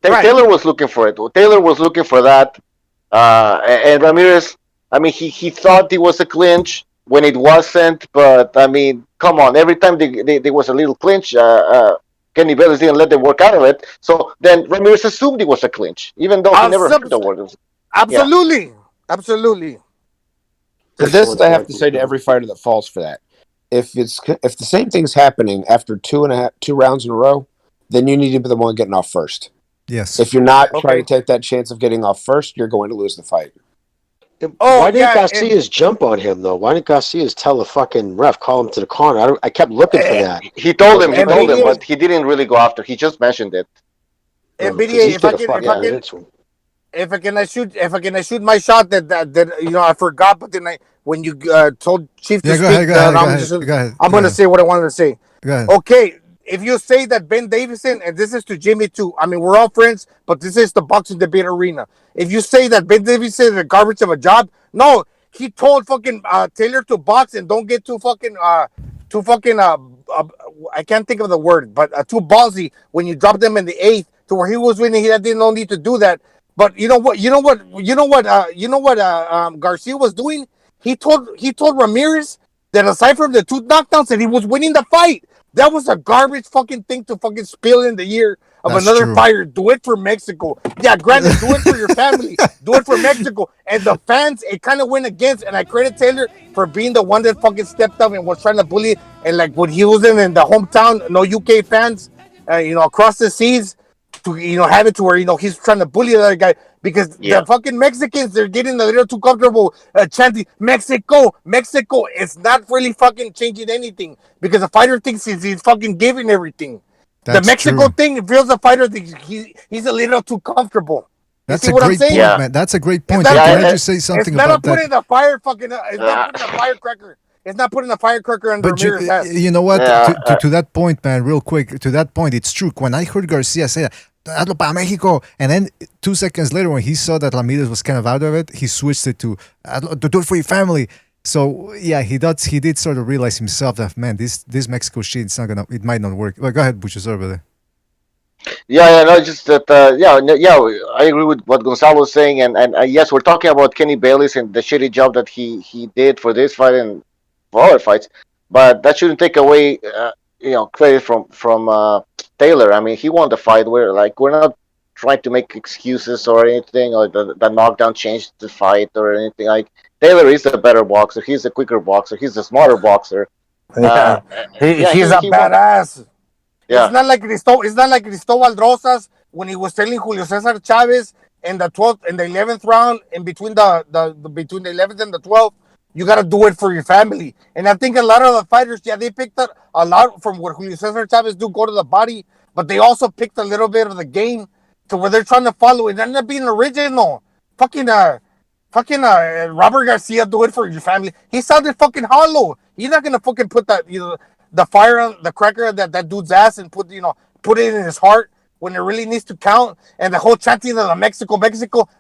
Taylor was looking for it. Taylor was looking for that, and Ramirez. I mean, he thought it was a clinch when it wasn't. But I mean, come on. Every time there was a little clinch, Kenny Bayless didn't let them work out of it. So then Ramirez assumed it was a clinch, even though he never heard the word. Absolutely. For this, I have to say to every fighter that falls for that: if the same thing's happening after two rounds in a row, then you need to be the one getting off first. Yes. If you're not trying to take that chance of getting off first, you're going to lose the fight. Why didn't Garcias jump on him though? Why didn't Garcias tell the fucking ref, call him to the corner? I kept looking for that. He told him, but he didn't really go after. He just mentioned it. And BDA, if I can shoot my shot that I forgot, but then when you told Chief to speak, I'm going to say what I wanted to say. Go ahead. Okay, if you say that Ben Davison, and this is to Jimmy too, I mean, we're all friends, but this is the boxing debate arena. If you say that Ben Davison is a garbage of a job, no, he told fucking Taylor to box and don't get too fucking I can't think of the word, but too ballsy when you drop them in the 8th to where he was winning. He didn't no need to do that. But you know what Garcia was doing? He told Ramirez that aside from the 2 knockdowns, that he was winning the fight. That was a garbage fucking thing to fucking spill in the ear of another fighter. Do it for Mexico. Yeah, granted, do it for your family. Do it for Mexico. And the fans, it kind of went against. And I credit Taylor for being the one that fucking stepped up and was trying to bully. And like what he was in the hometown, no UK fans, across the seas, to have it to where he's trying to bully the other guy, because the fucking Mexicans, they're getting a little too comfortable chanting Mexico. It's not really fucking changing anything, because the fighter thinks he's fucking giving everything. The Mexico thing, it feels the fighter thinks he's a little too comfortable. That's a great point, man. That's a great point. Can I just say something about that? It's not putting a firecracker. It's not putting a firecracker under Ramirez's ass. You know what? To that point, man, real quick. To that point, it's true. When I heard Garcia say that, hazlo para Mexico, and then 2 seconds later, when he saw that Ramirez was kind of out of it, he switched it to do it for your family. So yeah, he did sort of realize himself that, man, this Mexico shit, it might not work. Well, go ahead, Butcher, sorry about that. Just that. I agree with what Gonzalo was saying, and yes, we're talking about Kenny Bayless and the shitty job that he did for this fight and for other fights, but that shouldn't take away credit from Taylor. I mean, he won the fight. We're not trying to make excuses or anything, or the knockdown changed the fight or anything. Like, Taylor is a better boxer. He's a quicker boxer. He's a smarter boxer. He's a badass. Yeah. It's not like Cristobal Rosas when he was telling Julio Cesar Chavez in the 12th and the 11th round, in between between the 11th and the 12th, you got to do it for your family. And I think a lot of the fighters, they picked up a lot from what Julio Cesar Chavez do, go to the body, but they also picked a little bit of the game to where they're trying to follow it. They're not being original. Fucking Robert Garcia, do it for your family. He sounded fucking hollow. He's not gonna fucking put that the fire on the cracker that dude's ass and put it in his heart when it really needs to count. And the whole chanting of the Mexico,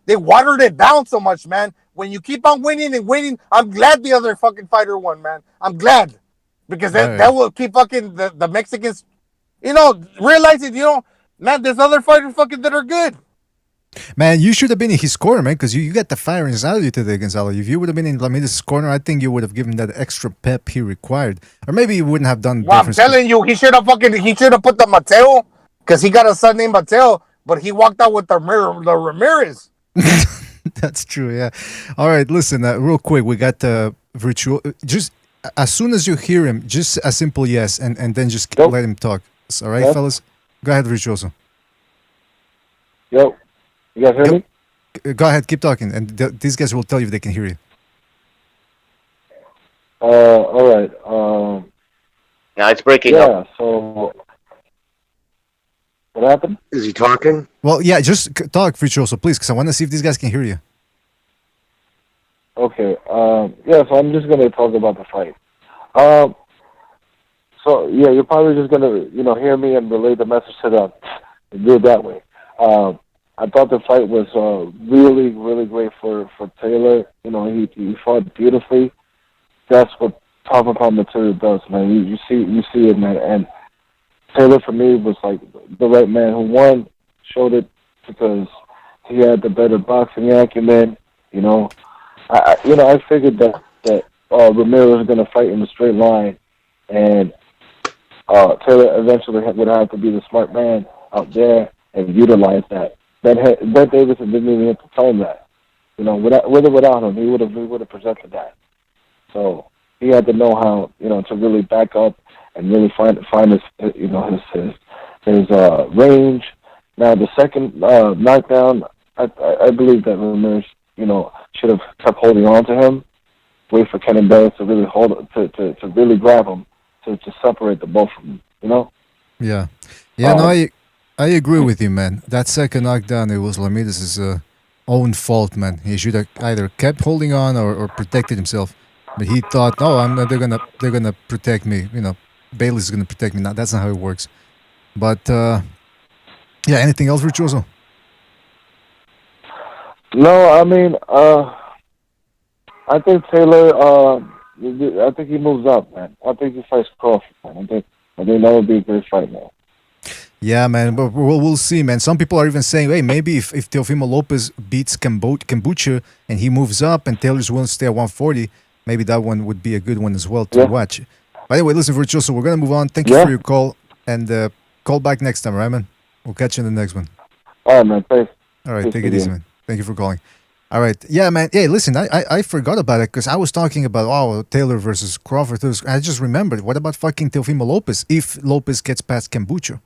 they watered it down so much, man. When you keep on winning and winning, I'm glad the other fucking fighter won, man. I'm glad, because that will keep fucking the Mexicans realizing, man, there's other fighters fucking that are good. Man, you should have been in his corner, man, because you got the fire inside of you today, Gonzalo. If you would have been in Ramirez's corner, I think you would have given that extra pep he required. Or maybe you wouldn't have done Well, I'm telling you, he should have put the Mateo, because he got a son named Mateo, but he walked out with the Ramirez. That's true, yeah. All right, listen, real quick, we got Virtual. Just as soon as you hear him, just a simple yes, and then just let him talk. All right, fellas? Go ahead, Virtuoso. Yo. You guys hear me? Go ahead, keep talking, and these guys will tell you if they can hear you. All right. Yeah, it's breaking up. Yeah, so what happened? Is he talking? Well, yeah, just talk, Virtuoso, please, because I want to see if these guys can hear you. Okay. Yeah, so I'm just gonna talk about the fight. So yeah, you're probably just gonna hear me and relay the message to them. Do it that way. I thought the fight was really, really great for Taylor. He fought beautifully. That's what top of pound material does, man. You see it, man. And Taylor, for me, was like the right man who won. Showed it because he had the better boxing acumen. I figured that Ramirez was going to fight in a straight line, and Taylor eventually would have to be the smart man out there and utilize that. Brett Davison didn't even have to tell him that. With or without him, he would have presented that. So he had to know how, to really back up and really find his range. Now the second knockdown, I believe that Ramirez, should have kept holding on to him, wait for Kenny Bayless to really to really grab him, to separate the both of them. Yeah. No, I agree with you, man. That second knockdown, it was Ramirez's own fault, man. He should have either kept holding on or protected himself. But he thought, they're gonna protect me. Bayless is gonna protect me. Now that's not how it works. But yeah, anything else, Virtuoso? No, I mean, I think Taylor. I think he moves up, man. I think he fights Crawford, man. I think that would be a great fight, man. Yeah, man, but we'll see, man. Some people are even saying, hey, maybe if Teofimo Lopez beats Kombucha and he moves up and Taylor's willing to stay at 140, maybe that one would be a good one as well to watch. By the way, listen, Virtuoso, we're going to move on. Thank you for your call, and call back next time, all right, man? We'll catch you in the next one. All right, man. Thanks. All right, take it easy, man. Thank you for calling. All right. Yeah, man. Hey, listen, I forgot about it because I was talking about, Taylor versus Crawford. I just remembered. What about fucking Teofimo Lopez if Lopez gets past Kombucha?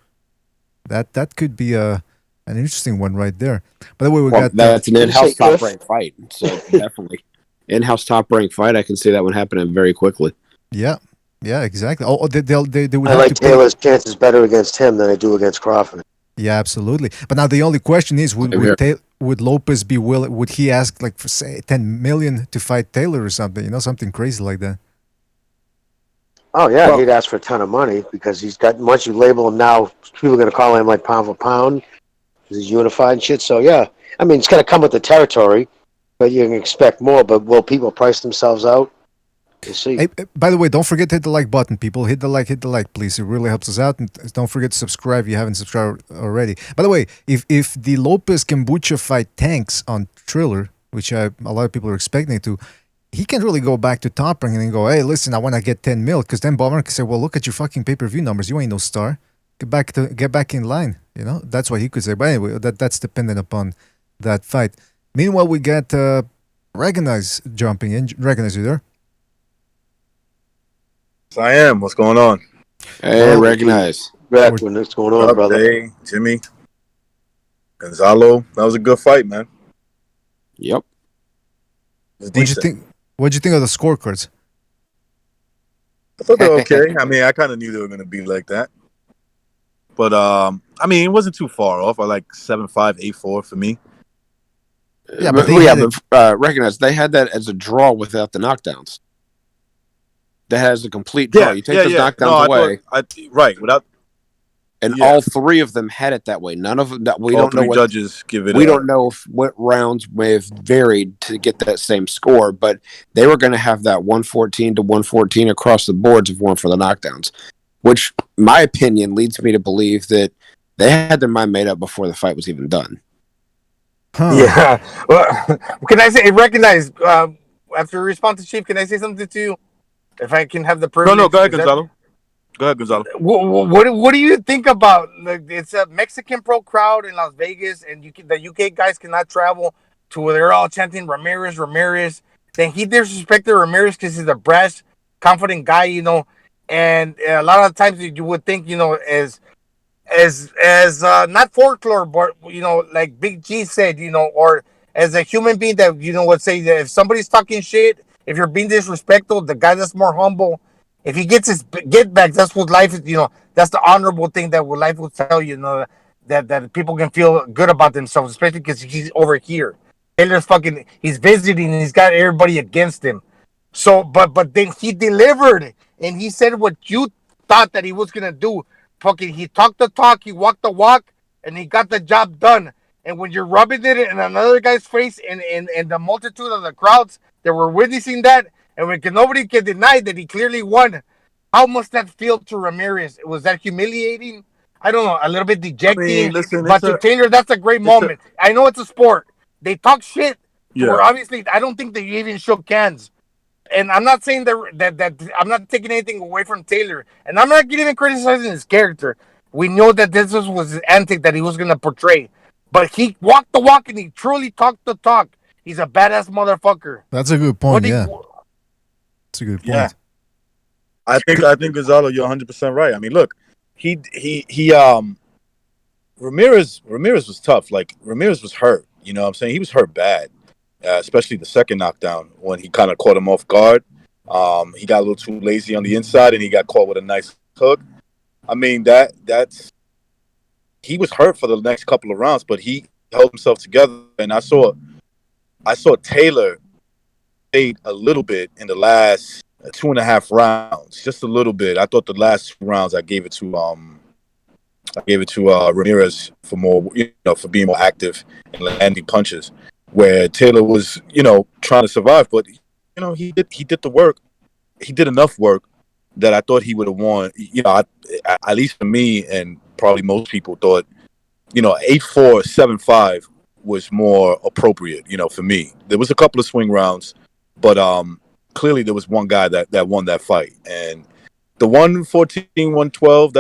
That could be an interesting one right there. By the way, that's an in-house top-ranked fight. So definitely, in-house top-ranked fight. I can see that one happening very quickly. Yeah, exactly. Oh, they would. I like Taylor's chances better against him than I do against Crawford. Yeah, absolutely. But now the only question is, would Lopez be willing? Would he ask for say 10 million to fight Taylor or something? Something crazy like that. Oh, yeah, he'd ask for a ton of money because he's got, once you label him now, people are going to call him like pound for pound because he's unified and shit. So, yeah, I mean, it's going to come with the territory, but you can expect more. But will people price themselves out? We'll see. Hey, by the way, don't forget to hit the like button, people. Hit the like, please. It really helps us out. And don't forget to subscribe if you haven't subscribed already. By the way, if the Lopez Kombucha fight tanks on Triller, which a lot of people are expecting it to, he can really go back to Top Rank and go, hey, listen, I want to get 10 mil. Because then Bob Marley can say, well, look at your fucking pay-per-view numbers. You ain't no star. Get back in line. That's what he could say. But anyway, that's dependent upon that fight. Meanwhile, we got Recognize jumping in. Recognize, you there? Yes, I am. What's going on? Hey, Recognize. What's going on, brother? Hey, Jimmy. Gonzalo. That was a good fight, man. Yep. What'd you think? What'd you think of the scorecards? I thought they were okay. I mean, I kind of knew they were going to be like that. But, I mean, it wasn't too far off. I like 7-5, 8-4 for me. Yeah, but Recognize, they had that as a draw without the knockdowns. That has a complete draw. You take those knockdowns away. Without. And all three of them had it that way. None of them. We all don't know three what judges give it. We don't know what rounds may have varied to get that same score, but they were going to have that 114 to 114 across the boards if it weren't for the knockdowns. which my opinion leads me to believe that they had their mind made up before the fight was even done. Huh. Yeah. Well, can I say recognize after you respond to Chief? Can I say something to you? If I can have the privilege. No, go ahead, Is that- Gonzalo. Go ahead, Gonzalo. What do you think about like it's a Mexican pro crowd in Las Vegas and the UK guys cannot travel to where they're all chanting Ramirez. Then he disrespected Ramirez because he's a brash, confident guy, and a lot of times you would think, as not folklore, but like Big G said, or as a human being that would say that if somebody's talking shit, if you're being disrespectful, the guy that's more humble, if he gets his get back, that's what life is. That's the honorable thing that what life will tell you. That people can feel good about themselves, especially because he's over here. Taylor's he's visiting and he's got everybody against him. So, but then he delivered and he said what you thought that he was gonna do. He talked the talk, he walked the walk, and he got the job done. And when you're rubbing it in another guy's face and the multitude of the crowds that were witnessing that, and when nobody can deny that he clearly won, how must that feel to Ramirez? Was that humiliating? I don't know, a little bit dejecting. Listen, but to Taylor, that's a great moment. I know it's a sport. They talk shit. Yeah. Where obviously, I don't think they even shook hands. And I'm not saying that I'm not taking anything away from Taylor, and I'm not even criticizing his character. We know that this was his antic that he was going to portray, but he walked the walk and he truly talked the talk. He's a badass motherfucker. That's a good point. Yeah, that's a good point. Yeah. I think Gonzalo, you're 100% right. I mean, look, Ramirez was tough. Like Ramirez was hurt. You know what I'm saying? He was hurt bad. Especially the second knockdown when he kind of caught him off guard. He got a little too lazy on the inside and he got caught with a nice hook. I mean, he was hurt for the next couple of rounds, but he held himself together. And I saw Taylor fade a little bit in the last 2.5 rounds, just a little bit. I thought the last 2 rounds I gave it to Ramirez for being more active and landing punches, where Taylor was, trying to survive, but he did the work. He did enough work that I thought he would have won. At least for me, and probably most people thought, 8-4, 7-5 was more appropriate. For me, there was a couple of swing rounds, but clearly there was one guy that won that fight, and the 114, 112.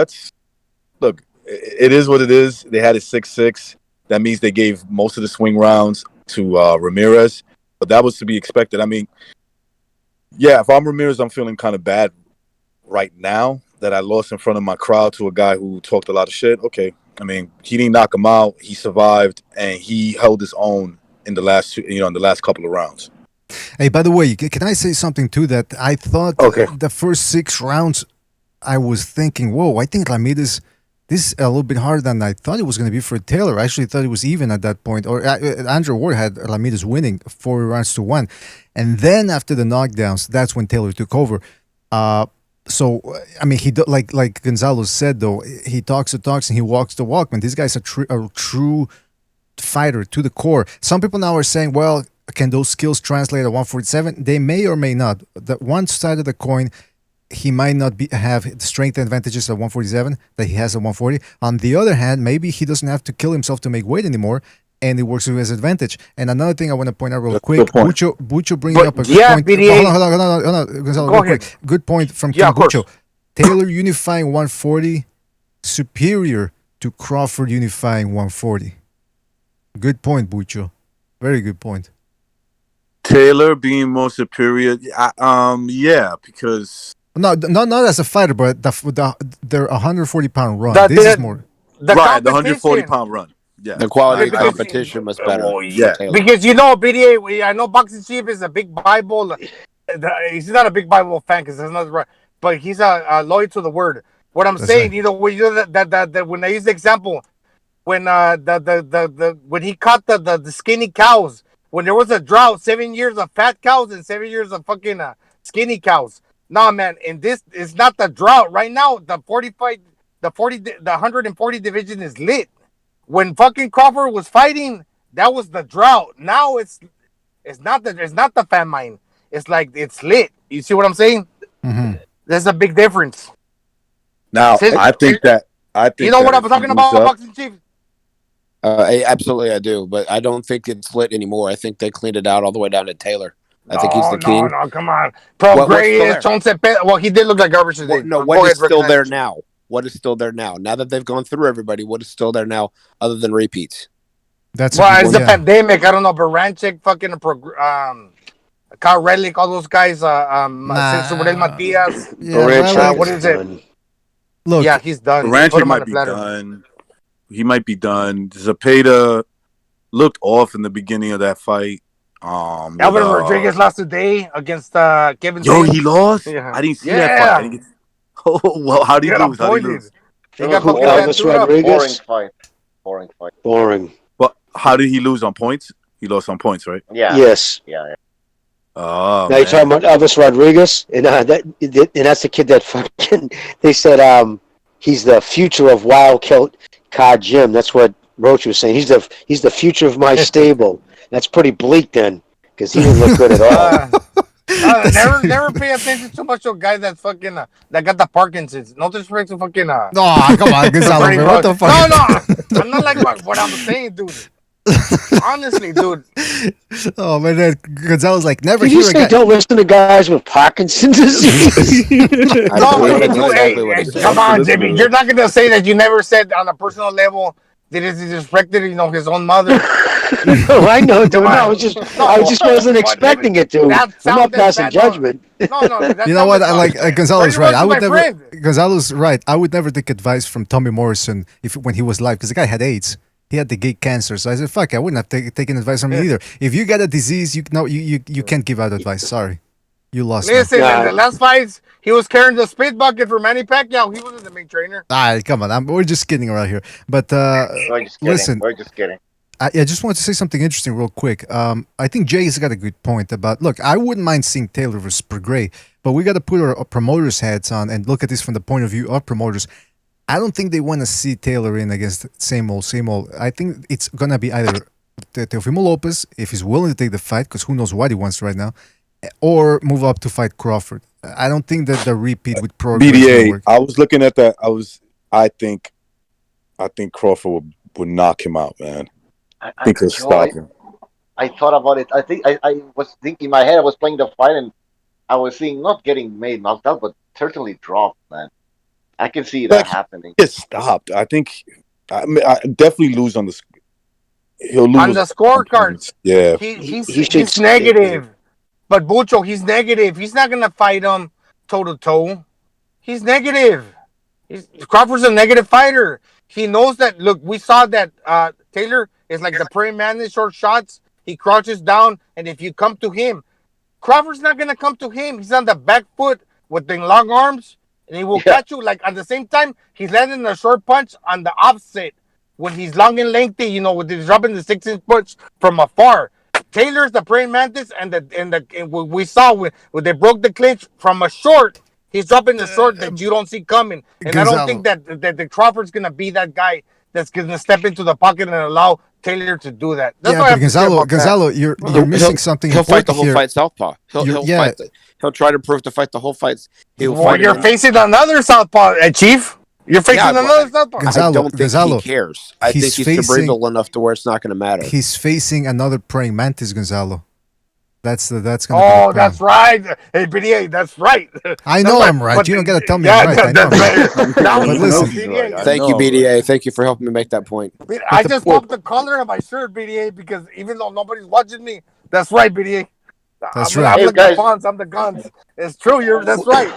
Look, it is what it is. They had it 6-6. That means they gave most of the swing rounds to Ramirez, but that was to be expected. I mean, yeah, if I'm Ramirez, I'm feeling kind of bad right now that I lost in front of my crowd to a guy who talked a lot of shit. Okay, I mean, he didn't knock him out. He survived, and he held his own in the last couple of rounds. Hey, by the way, can I say something too? That I thought the first 6 rounds, I was thinking, whoa, I think Ramirez. This is a little bit harder than I thought it was going to be for Taylor. I actually thought it was even at that point. Or Andrew Ward had Ramirez winning 4 rounds to 1. And then after the knockdowns, that's when Taylor took over. So, I mean, like Gonzalo said, though, he talks the talks and he walks the walk. Man, this guy's a true fighter to the core. Some people now are saying, well, can those skills translate at 147? They may or may not. The one side of the coin, he might not have the strength advantages at 147 that he has at 140. On the other hand, maybe he doesn't have to kill himself to make weight anymore, and it works to his advantage. And another thing I want to point out real quick, Bucho bringing up a good point. Hold on, Gonzalo, real quick. Good point from King Bucho. Taylor unifying 140 superior to Crawford unifying 140. Good point, Bucho. Very good point. Taylor being more superior, yeah, because. No, not as a fighter, but their 140-pound run. This is more the 140-pound run. Yeah, the quality of competition was better. Yeah, because BDA, I know Boxing Chief is a big Bible. He's not a big Bible fan because that's not right, but he's a loyal to the word. What I'm saying, right. That when I use the example, when when he caught the skinny cows, when there was a drought, 7 years of fat cows and 7 years of fucking skinny cows. Nah, man, and this is not the drought. Right now, the 140 division is lit. When fucking Crawford was fighting, that was the drought. Now it's not the famine. It's like it's lit. You see what I'm saying? Mm-hmm. There's a big difference. Now, Since- I think that You know that what if I'm talking he about, moves up- Boxing Chief? Absolutely, I do, but I don't think it's split anymore. I think they cleaned it out all the way down to Taylor. I think he's the king. No, come on. Pro What's Gray still is there? Chonce Well, he did look like garbage today. No, Go what ahead, is still recognize there it. now? What is still there now? Now that they've gone through everybody, what is still there now other than repeats? That's Well, it's the pandemic. I don't know, Baranchik, fucking Kyle Redlick, all those guys. Superel Matias. Yeah, what is it? Look, yeah, he's done. Put Baranchik him on might the be platter. done. He might be done. Zapata looked off in the beginning of that fight. Alvin Rodriguez lost today against Kevin. Yo, James. he lost. Yeah. I didn't see that fight. I didn't get... Oh well, how do you He got lose? How do you appointed. lose? He got Who, fucking Elvis tattooed up. Rodriguez? Boring fight. Boring. But how did he lose on points? He lost on points, right? Yeah. Yes. Yeah. Oh, Now you're talking about Elvis Rodriguez, and that's the kid that fucking. They said he's the future of Wild Card Jim. That's what Roach was saying. He's the future of my stable. That's pretty bleak then, because he didn't look good at all. Never pay attention too much to a guy that's fucking that got the Parkinson's. No disrespect to fucking No, come on, Gonzalo, man, what the fuck? No, I'm not like what I'm saying, dude. Honestly, dude. Oh man, Gonzalo's like never Did hear you a say guy. don't listen to guys with Parkinson's disease? Come on, Jimmy. You're not gonna say that you never said on a personal level that he disrespected, his own mother. No, I know, dude. No, I just wasn't expecting it to. I'm not passing judgment. No. You know what? I like Gonzalo's right. I would never. Gonzalo's right. I would never take advice from Tommy Morrison when he was live because the guy had AIDS. He had the gay cancer. So I said, "Fuck, I wouldn't have taken advice from him either." If you got a disease, you can't give out advice. Sorry, you lost. Listen, in the last fights, he was carrying the spit bucket for Manny Pacquiao. He wasn't the main trainer. Come on, we're just kidding around here. But listen, we're just kidding. I just wanted to say something interesting real quick. I think Jay's got a good point about, look, I wouldn't mind seeing Taylor versus Gray, but we got to put our promoters' hats on and look at this from the point of view of promoters. I don't think they want to see Taylor in against same old. I think it's going to be either Teofimo Lopez, if he's willing to take the fight, because who knows what he wants right now, or move up to fight Crawford. I don't think that the repeat with BDA. I was looking at that. I think Crawford would knock him out, man. I think he'll stop him. I thought about it. I think I was thinking in my head. I was playing the fight and I was seeing not getting made knocked out, but certainly dropped, man. I can see that happening. It stopped. I think I definitely lose on the. He'll lose on the scorecard. Yeah, he's negative. But Bucho, he's negative. He's not gonna fight him toe to toe. He's negative. Crawford's a negative fighter. He knows that. Look, we saw that Taylor is like the praying mantis, short shots. He crouches down, and if you come to him, Crawford's not gonna come to him. He's on the back foot with the long arms, and he will catch you. Like at the same time, he's landing a short punch on the opposite when he's long and lengthy. With he's dropping the 6-inch punch from afar. Taylor's the praying mantis, and we saw when they broke the clinch from a short. He's dropping the short that you don't see coming, and I don't think that the Crawford's gonna be that guy that's gonna step into the pocket and allow Taylor to do that. That's but Gonzalo, you're missing something. He'll fight the whole here. fight southpaw. He'll fight. He'll try to prove to fight the whole fights. You're facing another southpaw, Chief. You're facing another southpaw. I don't think he cares. I think he's cerebral enough to where it's not going to matter. He's facing another praying mantis, Gonzalo. That's going to be Oh, that's right. Hey, BDA, that's right. I know I'm right. You don't got to tell me I'm right. I know. But listen, thank you, BDA. Thank you for helping me make that point. I just popped the collar of my shirt, BDA, because even though nobody's watching me, that's right, BDA. That's right. I'm the guns. I'm the guns. It's true. That's right.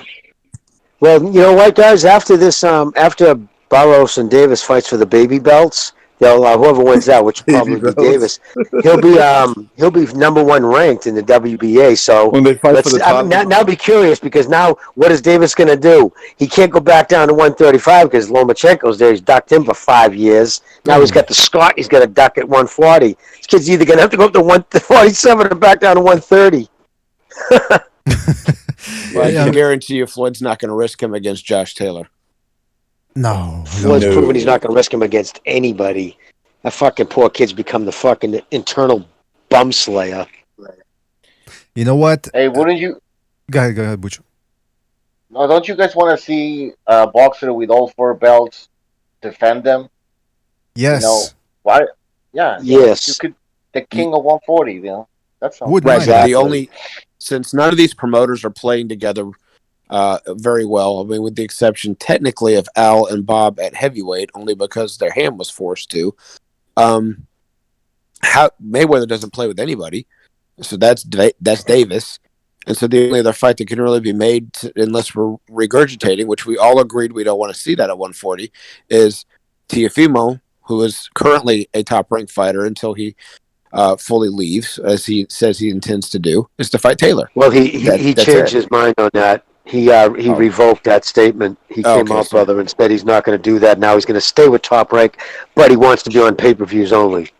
Well, you know what, guys? After this, after Barros and Davis fights for the baby belts, they'll whoever wins that, which will probably be Davis, he'll be #1 ranked in the WBA. So when they fight for the top, now be curious, because now what is Davis going to do? He can't go back down to 135 because Lomachenko's there. He's ducked him for 5 years. Now he's got the Scott. He's got to duck at 140. This kid's either going to have to go up to 147 or back down to 130. I can guarantee you Floyd's not going to risk him against Josh Taylor. No. Floyd's proven he's not going to risk him against anybody. That fucking poor kid's become the fucking internal bum slayer. You know what? Hey, wouldn't you? Go ahead, Bucho. No, don't you guys want to see a boxer with all 4 belts defend them? You know Yes. why? Yeah, you Yes. could the king of 140. That sounds Wouldn't Right, mind but that. the only since none of these promoters are playing together very well. I mean, with the exception technically of Al and Bob at heavyweight, only because their hand was forced to. How Mayweather doesn't play with anybody, so that's Davis, and so the only other fight that can really be made, unless we're regurgitating, which we all agreed we don't want to see that at 140, is Teofimo, who is currently a top ranked fighter until he fully leaves, as he says he intends to do, is to fight Taylor. Well, he That's changed it. his mind on that. He revoked that statement. He came Okay, out, so brother, and said he's not going to do that. Now he's going to stay with Top Rank, but he wants to be on pay-per-views only.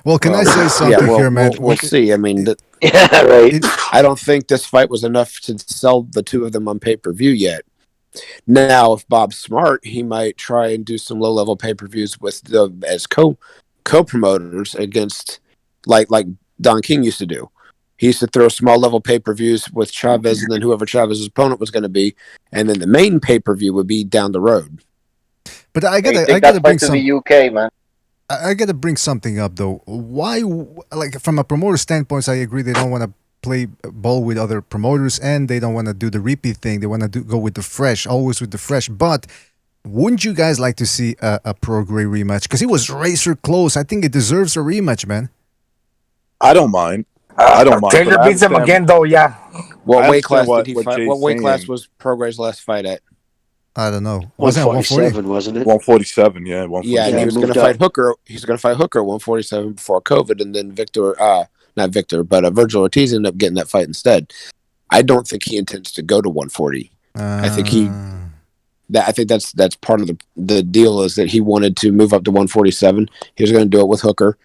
Well, can I say something here, man? We'll see. I mean, Yeah, right. I don't think this fight was enough to sell the two of them on pay-per-view yet. Now, if Bob's smart, he might try and do some low-level pay-per-views with as co-promoters against, like Don King used to do. He used to throw small-level pay-per-views with Chavez, and then whoever Chavez's opponent was going to be, and then the main pay-per-view would be down the road. But I take gotta that bring fight to some. the UK, man. I gotta bring something up though. Why, like from a promoter standpoint, I agree they don't want to play ball with other promoters and they don't want to do the repeat thing. They want to go with the fresh, always with the fresh. But wouldn't you guys like to see a Pro Grey rematch? Because it was razor close. I think it deserves a rematch, man. I don't mind. I don't mind. Taylor but I beats him understand- again, though. Yeah. What I weight class understand did he what fight? Jay's What weight class saying. was Progray's last fight at? I don't know. Wasn't it 140? 147, wasn't it? 147, yeah. 147. Yeah, and he was going to moved fight up. Hooker. He's going to fight Hooker at 147 before COVID, and then not Victor, but Virgil Ortiz ended up getting that fight instead. I don't think he intends to go to 140. I think that's part of the deal is that he wanted to move up to 147. He was going to do it with Hooker,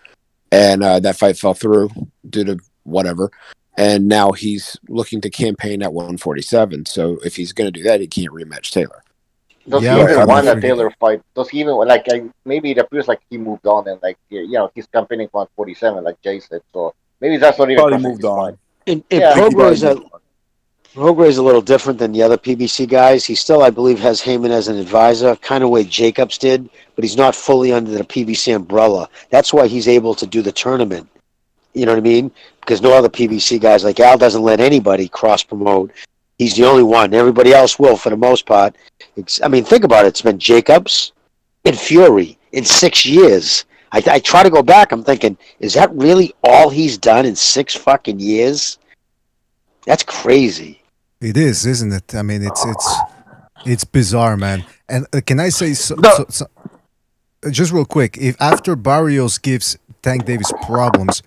and that fight fell through due to whatever. And now he's looking to campaign at 147. So if he's going to do that, he can't rematch Taylor. Does Yeah, he I'm even want a afraid- Taylor fight? Does he even maybe it appears like he moved on and he's campaigning for 147 like Jay said. So maybe that's not even Probably crossing moved his on. mind. And Yeah, Progray's a little different than the other PBC guys. He still, I believe, has Heyman as an advisor, kind of way Jacobs did, but he's not fully under the PBC umbrella. That's why he's able to do the tournament. You know what I mean? Because no other PBC guys, like Al, doesn't let anybody cross-promote. He's the only one. Everybody else will, for the most part. Think about it. It's been Jacobs and Fury in 6 years. I try to go back. I'm thinking, is that really all he's done in 6 fucking years? That's crazy. It is, isn't it? I mean, it's bizarre, man. And can I say just real quick? If after Barrios gives Tank Davis problems,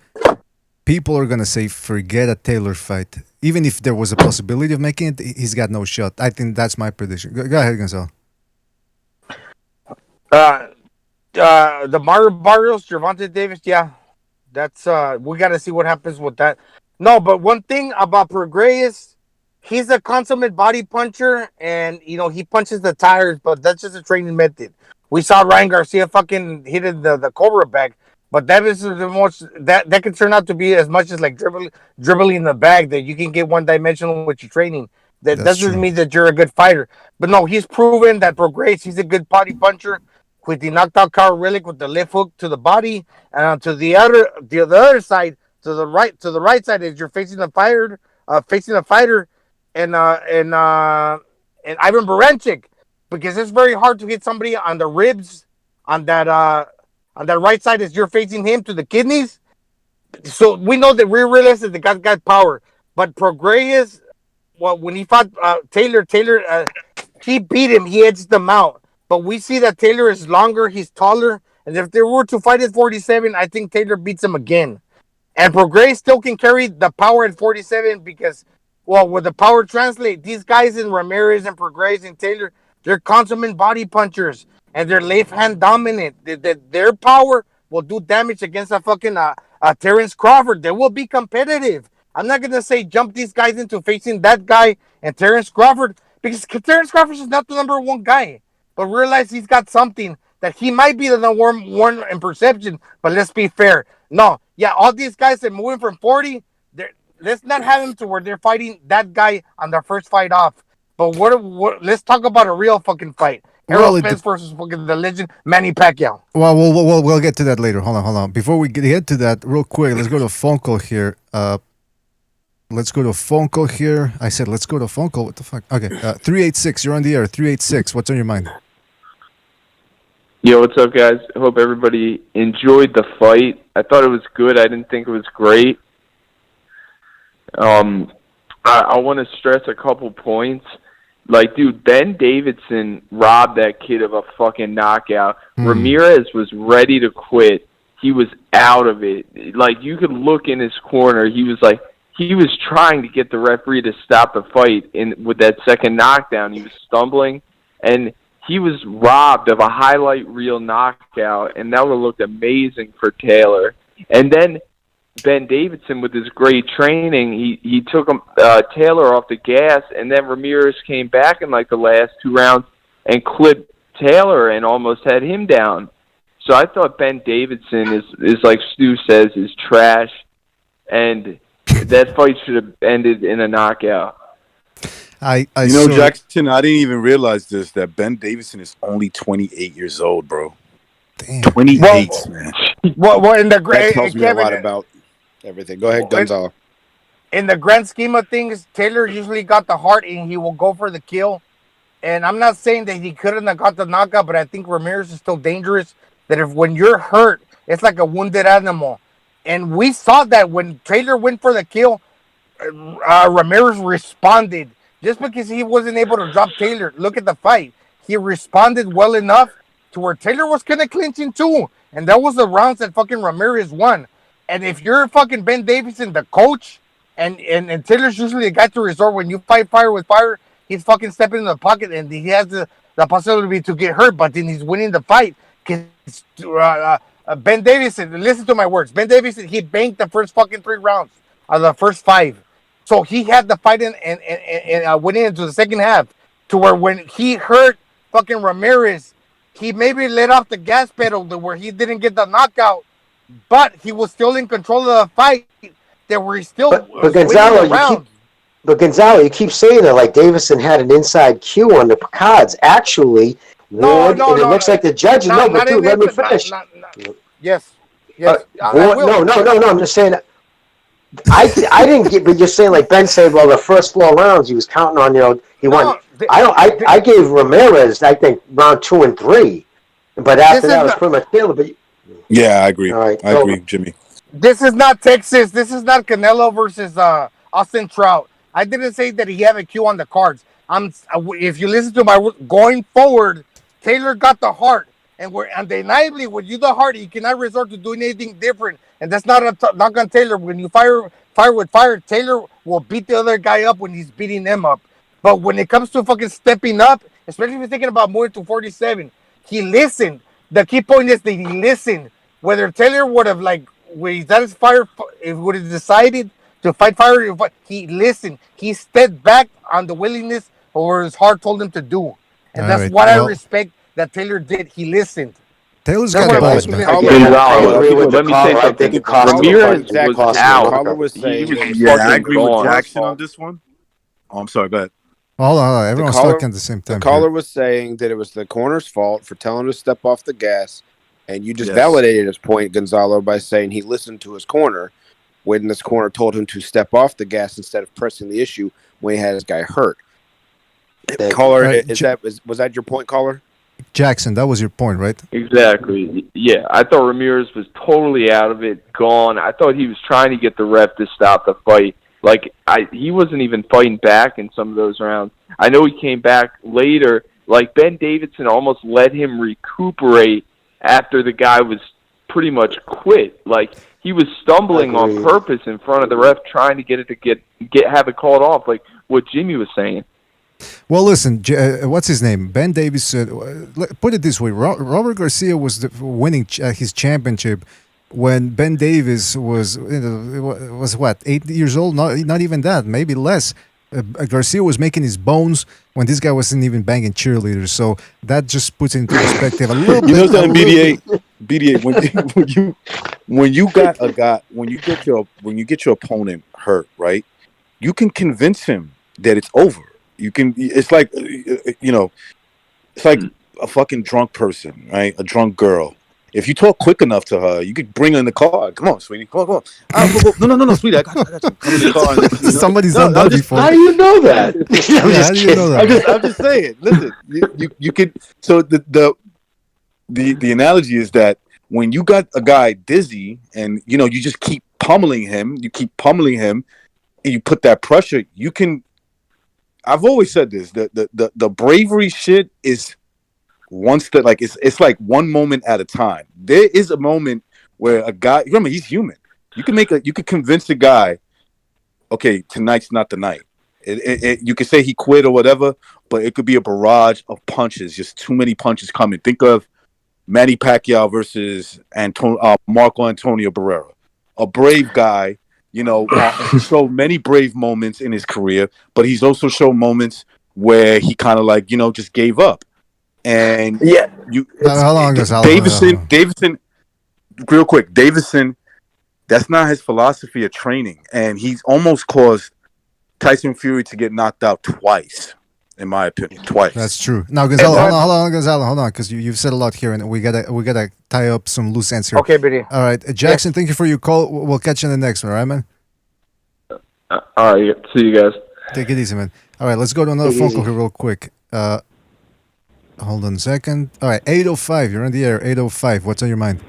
people are gonna say forget a Taylor fight. Even if there was a possibility of making it, he's got no shot. I think that's my prediction. Go ahead, Gonzalo. The Mario Barrios, Gervonta Davis, yeah. That's we gotta see what happens with that. No, but one thing about Prograis is he's a consummate body puncher and he punches the tires, but that's just a training method. We saw Ryan Garcia fucking hitting the Cobra back, but that is the most that can turn out to be as much as like dribbling in the bag that you can get one dimensional with your training. That doesn't mean that you're a good fighter. But no, he's proven that Prograis, he's a good body puncher. With the knocked out Carl Relic with the left hook to the body, and to the other side, to the right side as you're facing a fighter, and Ivan Baranchyk, because it's very hard to hit somebody on the ribs on that right side as you're facing him to the kidneys. So we know that we realize that the guy's got power, but Prograis, when he fought Taylor, he beat him. He edged them out. But we see that Taylor is longer, he's taller, and if they were to fight at 47, I think Taylor beats him again. And Prograis still can carry the power at 47 because, with the power translate, these guys in Ramirez and Prograis and Taylor, they're consummate body punchers, and they're left hand dominant. Their power will do damage against a fucking Terrence Crawford. They will be competitive. I'm not going to say jump these guys into facing that guy and Terrence Crawford, because Terrence Crawford is not the number one guy. But realize he's got something that he might be the number one in perception. But let's be fair. No, all these guys are moving from 40. Let's not have them to where they're fighting that guy on their first fight off. But what? Let's talk about a real fucking fight. Well, Errol Spence versus fucking the legend Manny Pacquiao. Well, we'll get to that later. Hold on. Before we get to that, real quick, let's go to a phone call here. Let's go to a phone call here. I said let's go to a phone call. What the fuck? Okay, 386. You're on the air. 386. What's on your mind? Yo, what's up, guys? I hope everybody enjoyed the fight. I thought it was good. I didn't think it was great. I want to stress a couple points. Like, dude, Ben Davidson robbed that kid of a fucking knockout. Ramirez was ready to quit. He was out of it. Like, you could look in his corner. He was trying to get the referee to stop the fight. And with that second knockdown, he was stumbling. And he was robbed of a highlight reel knockout. And that would have looked amazing for Taylor. And then Ben Davidson, with his great training, he took Taylor off the gas, and then Ramirez came back in like the last 2 rounds and clipped Taylor and almost had him down. So I thought Ben Davidson is like Stu says, is trash, and that fight should have ended in a knockout. Jackson, I didn't even realize this, that Ben Davidson is only 28 years old, bro. Damn. 28, man. Well, in the That tells me a lot about everything. Go ahead, Gonzalo. In the grand scheme of things, Taylor usually got the heart and he will go for the kill. And I'm not saying that he couldn't have got the knockout, but I think Ramirez is still dangerous. That when you're hurt, it's like a wounded animal. And we saw that when Taylor went for the kill, Ramirez responded. Just because he wasn't able to drop Taylor, look at the fight. He responded well enough to where Taylor was kind of clinching too. And that was the rounds that fucking Ramirez won. And if you're fucking Ben Davidson, the coach, and Taylor's usually the guy to resort when you fight fire with fire, he's fucking stepping in the pocket and he has the possibility to get hurt, but then he's winning the fight. Because Ben Davidson, listen to my words, Ben Davidson, he banked the first fucking 3 rounds of the first 5. So he had the fight and went into the second half to where when he hurt fucking Ramirez, he maybe let off the gas pedal to where he didn't get the knockout, but he was still in control of the fight. That were still but Gonzalo, you keep saying that like Davison had an inside cue on the cards. Actually, it looks like the judge. Let me finish. Yes. No. I'm just saying. I didn't get, but you're saying like Ben said. Well, the first 4 rounds he was counting on. He won. I gave Ramirez, I think, round 2 and 3, but after that it was pretty much Taylor. But yeah, I agree. All right, I agree, Jimmy. This is not Texas. This is not Canelo versus Austin Trout. I didn't say that he had a cue on the cards. If you listen to my going forward, Taylor got the heart, and we're undeniably with you the heart. You cannot resort to doing anything different, and that's not knock on Taylor. When you fire with fire, Taylor will beat the other guy up when he's beating them up. But when it comes to fucking stepping up, especially if you're thinking about moving to 47, he listened. The key point is that he listened. Whether Taylor would have would have decided to fight fire, he listened. He stepped back on the willingness or his heart told him to do. And that's what I respect that Taylor did. He listened. Taylor's got balls, man. Let me say something. Ramirez was out. I agree with Jackson on this one. Oh, I'm sorry, go ahead. Hold on. Everyone's talking at the same time. The caller was saying that it was the corner's fault for telling him to step off the gas. And you just validated his point, Gonzalo, by saying he listened to his corner when this corner told him to step off the gas instead of pressing the issue when he had his guy hurt. Caller, was that your point, caller? Jackson, that was your point, right? Exactly. Yeah, I thought Ramirez was totally out of it, gone. I thought he was trying to get the ref to stop the fight. Like, he wasn't even fighting back in some of those rounds. I know he came back later. Like, Ben Davidson almost let him recuperate after the guy was pretty much quit. Like, he was stumbling on purpose in front of the ref, trying to get it to have it called off, like what Jimmy was saying. Well, listen, what's his name? Ben Davis. Put it this way: Robert Garcia was winning his championship when Ben Davis was what, 8 years old? Not even that, maybe less. Garcia was making his bones when this guy wasn't even banging cheerleaders. So that just puts it into perspective a little bit. You know something, BDA, when you got a guy, when you get your opponent hurt, right? You can convince him that it's over. You can. It's like it's like a fucking drunk person, right? A drunk girl. If you talk quick enough to her, you could bring her in the car. Come on, sweetie. Come on. No, sweetie. I got you. Come in the car. And, Somebody's done that before. How do you know that? I'm just how do you kidding. know that? I'm just saying. Listen, you could. So the analogy is that when you got a guy dizzy and you just keep pummeling him, and you put that pressure, you can. I've always said this: the bravery shit is once that it's like one moment at a time. There is a moment where a guy, remember, he's human. You can convince a guy, okay, tonight's not the night. You could say he quit or whatever, but it could be a barrage of punches, just too many punches coming. Think of Manny Pacquiao versus Marco Antonio Barrera, a brave guy. Showed many brave moments in his career, but he's also shown moments where he kind of just gave up. And how long is Davison, real quick, Davison, that's not his philosophy of training, and he's almost caused Tyson Fury to get knocked out twice, in my opinion, twice. That's true. Now, Gonzalo, hold on, because you've said a lot here, and we gotta tie up some loose ends here. Okay, Billy. All right, Jackson, thank you for your call. We'll catch you in the next one, all right, man? All right, see you guys. Take it easy, man. All right, let's go to another phone call here real quick. Hold on a second. All right, 805, you're on the air, 805. What's on your mind?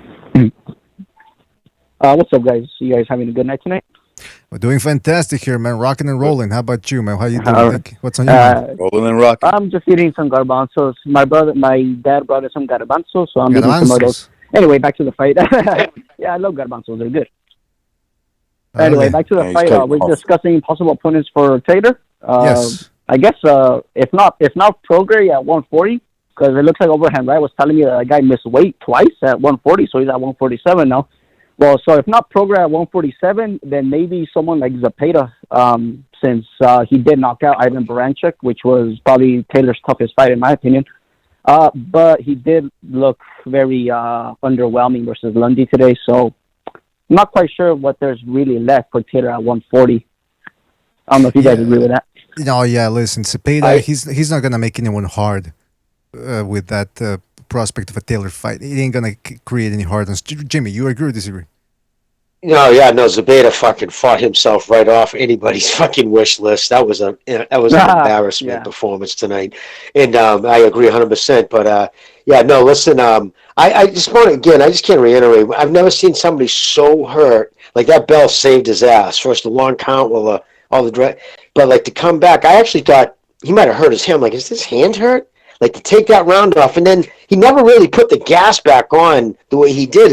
What's up, guys? You guys having a good night tonight? We're doing fantastic here, man. Rocking and rolling. How about you, man? How you doing, Nick? What's on your mind? Rolling and rocking. I'm just eating some garbanzos. My dad brought us some garbanzos, so I'm eating some of those. Anyway, back to the fight. Yeah, I love garbanzos. They're good. Anyway, back to the fight. We're discussing possible opponents for Taylor. Yes. I guess if not Prograis at 140, because it looks like Overhand Right was telling me that a guy missed weight twice at 140, so he's at 147 now. Well, so if not Prograis at 147, then maybe someone like Zepeda, since he did knock out Ivan Baranchyk, which was probably Taylor's toughest fight in my opinion. But he did look very underwhelming versus Lundy today, so I'm not quite sure what there's really left for Taylor at 140. I don't know if you guys agree with that. No, yeah, listen, Zepeda, he's not going to make anyone hard with that prospect of a Taylor fight. He ain't going to create any hardness. Jimmy, you agree or disagree? No, Zepeda fucking fought himself right off anybody's fucking wish list. That was an embarrassment performance tonight, and I agree 100%. But listen, I just want to again, I just can't reiterate. I've never seen somebody so hurt. Like that bell saved his ass. First the long count, well, all the dread, but like to come back, I actually thought he might have hurt his hand. Like, is his hand hurt? Like to take that round off, and then he never really put the gas back on the way he did.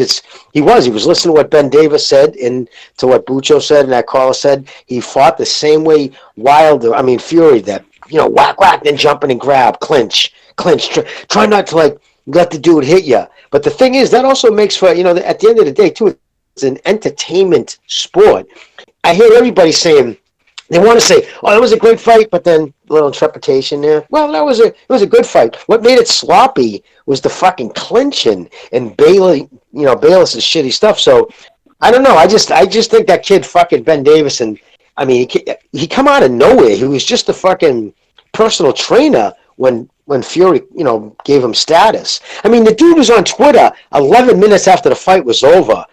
He was listening to what Ben Davis said and to what Bucho said and that caller said. He fought the same way Fury, that whack, then jumping and grab, clinch. Try not to like let the dude hit you. But the thing is, that also makes for at the end of the day too, it's an entertainment sport. I hear everybody saying. They want to say, "Oh, that was a great fight," but then a little trepidation there. Well, it was a good fight. What made it sloppy was the fucking clinching and Bayless's shitty stuff. So I don't know. I just think that kid fucking Ben Davison. I mean, he come out of nowhere. He was just a fucking personal trainer when Fury gave him status. I mean, the dude was on Twitter 11 minutes after the fight was over,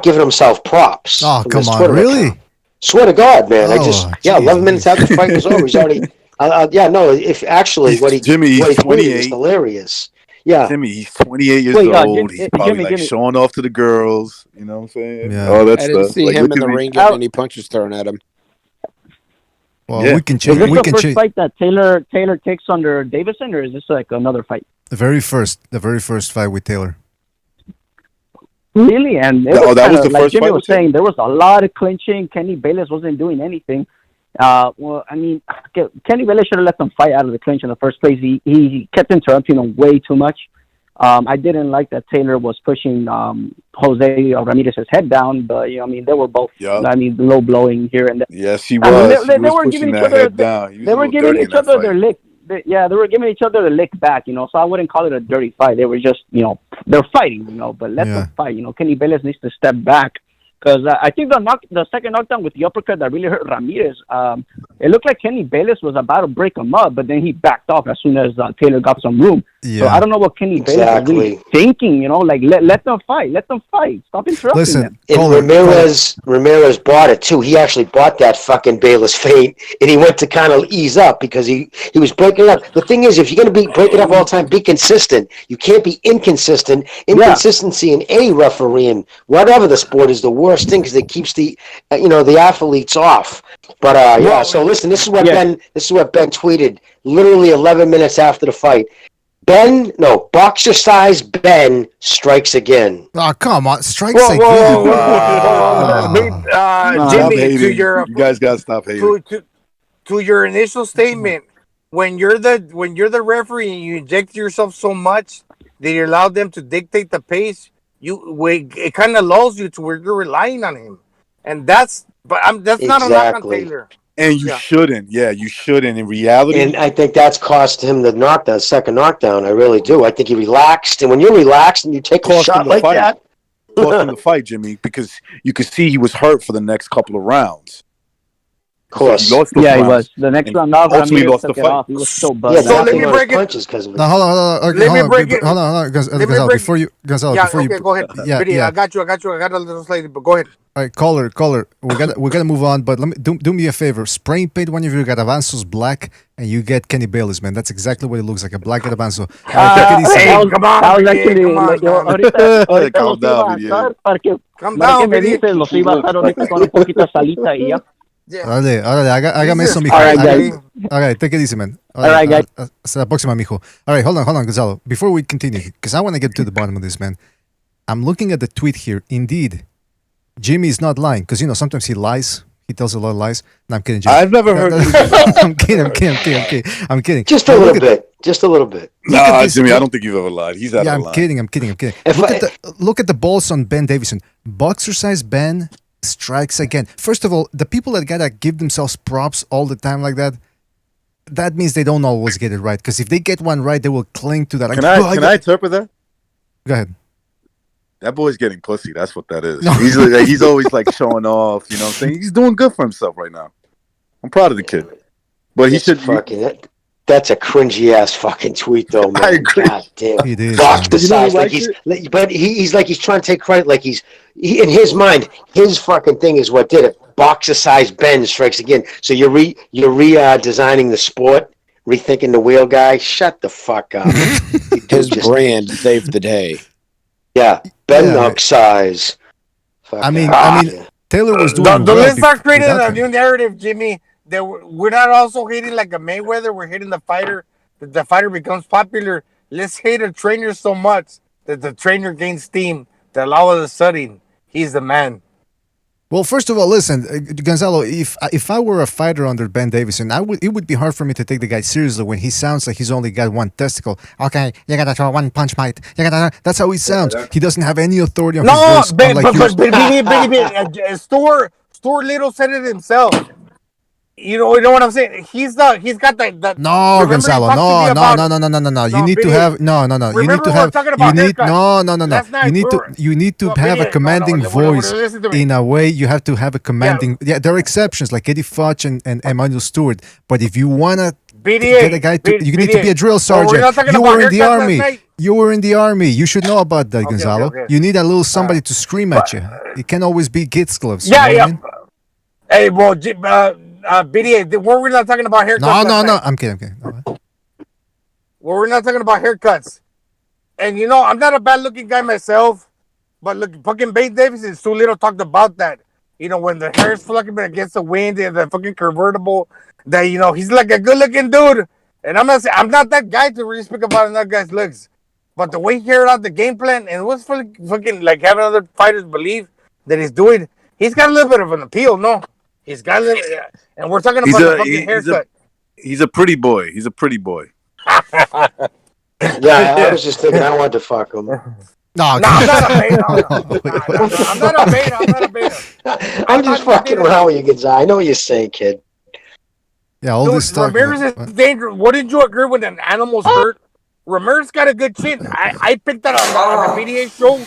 giving himself props. Oh, come on, really? Account. Swear to God, man! 11 minutes after the fight was over, he's already. He's 28 is hilarious. Yeah, Jimmy, he's 28 years old. He's probably showing off to the girls. You know what I'm saying? Yeah. All that I stuff. didn't see him in the ring getting any punches thrown at him. Well, we can change. Is this the first fight that Taylor takes under Davison, or is this like another fight? The very first fight with Taylor. Really? And it that was the like first Jimmy fight was saying, there was a lot of clinching. Kenny Bayless wasn't doing anything. Well, I mean, Kenny Bayless should have let them fight out of the clinch in the first place. He kept interrupting them way too much. I didn't like that Taylor was pushing Jose Ramirez's head down, but they were both. Yep. Low blowing here and there. Yes, he was. They were giving each other. They were giving each other their lick. They were giving each other the lick back, so I wouldn't call it a dirty fight. They were just, they're fighting, but let them fight. Kenny Bayless needs to step back Because I think the second knockdown with the uppercut that really hurt Ramirez, it looked like Kenny Bayless was about to break him up, but then he backed off as soon as Taylor got some room. Yeah. So I don't know what Kenny Bayless was really thinking. Like let them fight, Stop interrupting them. And Ramirez bought it too. He actually bought that fucking Bayless feint, and he went to kind of ease up because he was breaking it up. The thing is, if you're going to be breaking up all the time, be consistent. You can't be inconsistent. Inconsistency in any refereeing, whatever the sport, is the worst thing because it keeps the the athletes off. But so listen, this is what Ben tweeted literally 11 minutes after the fight. Boxer size Ben strikes again. Oh, come on, strikes again. Jimmy, to you guys gotta stop hating. To your initial statement, when you're the referee and you inject yourself so much that you allow them to dictate the pace, it kind of lulls you to where you're relying on him, and that's not a knock on Taylor. And you shouldn't. Yeah, you shouldn't. In reality, and I think that's cost him the second knockdown. I really do. I think he relaxed, and when you're relaxed and you take a shot like that, cost him the fight, Jimmy, because you could see he was hurt for the next couple of rounds. Of course, he was. The next round, ultimately lost the fight. He was so buzzed. So let me break it. No, hold on, Gonzalo. Before you, go ahead. I got you. I got a little lady, but go ahead. All right, caller. We gotta move on, but let me do me a favor. Spray paint one of your garbanzos black, and you get Kenny Bayless, man. That's exactly what it looks like—a black garbanzo. Come on, I was actually calm down, los iba a estar ahorita con un poquito de salita y ya. Órale, hágame eso, mijo. All right, guys. All right, take it easy, man. All right, guys. Hasta la próxima, mijo. All right, hold on, Gonzalo. Before we continue, because I want to get to the bottom of this, man. I'm looking at the tweet here. Indeed, Jimmy is not lying, because sometimes he lies. He tells a lot of lies. No, I'm kidding, Jimmy. I've never heard. I'm kidding. Just a little bit. Nah, Jimmy, I don't think you've ever lied. He's out of line. I'm kidding. Look at the balls on Ben Davison. Boxer size Ben strikes again. First of all, the people that gotta give themselves props all the time like that means they don't always get it right. Because if they get one right, they will cling to that. Can I interpret that? Go ahead. That boy's getting pussy. That's what that is. He's always like showing off. You know what I'm saying? He's doing good for himself right now. I'm proud of the kid. But he should fucking. That's a cringy ass fucking tweet, though, man. I agree. God damn. It is. Box the size, he's like he's trying to take credit, like he, in his mind, his fucking thing is what did it. Boxer size Ben strikes again. So you're designing the sport, rethinking the wheel guy. Shut the fuck up. His brand saved the day. Yeah, Ben size. I mean, Taylor was doing. Let's start creating a new narrative, Jimmy. That we're not also hating like a Mayweather. We're hating the fighter. That the fighter becomes popular. Let's hate a trainer so much that the trainer gains steam. That all of a sudden he's the man. Well, first of all, listen, Gonzalo. If I were a fighter under Ben Davison, it would be hard for me to take the guy seriously when he sounds like he's only got one testicle. Okay, you gotta throw one punch, mate. That's how he sounds. He doesn't have any authority on his voice. Stuart Little said it himself. You know what I'm saying? He's got that. No, Gonzalo. No. You need to have You need to have a commanding voice. In a way, you have to have a commanding. Yeah, there are exceptions like Eddie Futch and Emmanuel Stewart. But if you wanna get a guy you need to be a drill sergeant. You were in the army. You were in the army. You should know about that, Gonzalo. You need a little somebody to scream at you. It can't always be kids' gloves. Yeah. Hey, well, BDA, we're not talking about haircuts. No. I'm kidding. Well, we're not talking about haircuts. And I'm not a bad-looking guy myself, but look, fucking Ben Davis and Stu Little talked about that. When the hair's fucking against the wind and the fucking convertible, that he's like a good-looking dude. And I'm not that guy to really speak about another guy's looks, but the way he carried out the game plan and what's fucking like having other fighters believe that he's got a little bit of an appeal, no? He's got a little, and we're talking about the fucking haircut. He's a pretty boy. He's a pretty boy. Yeah, I was just thinking I wanted to fuck him. No, I'm not a beta. I'm not a beta. I'm just fucking around with you, Gonzalo. I know what you're saying, kid. Yeah, all this stuff. Ramirez is dangerous. What did you agree when an animal's hurt? Ramirez got a good chin. I picked that on the BDA show.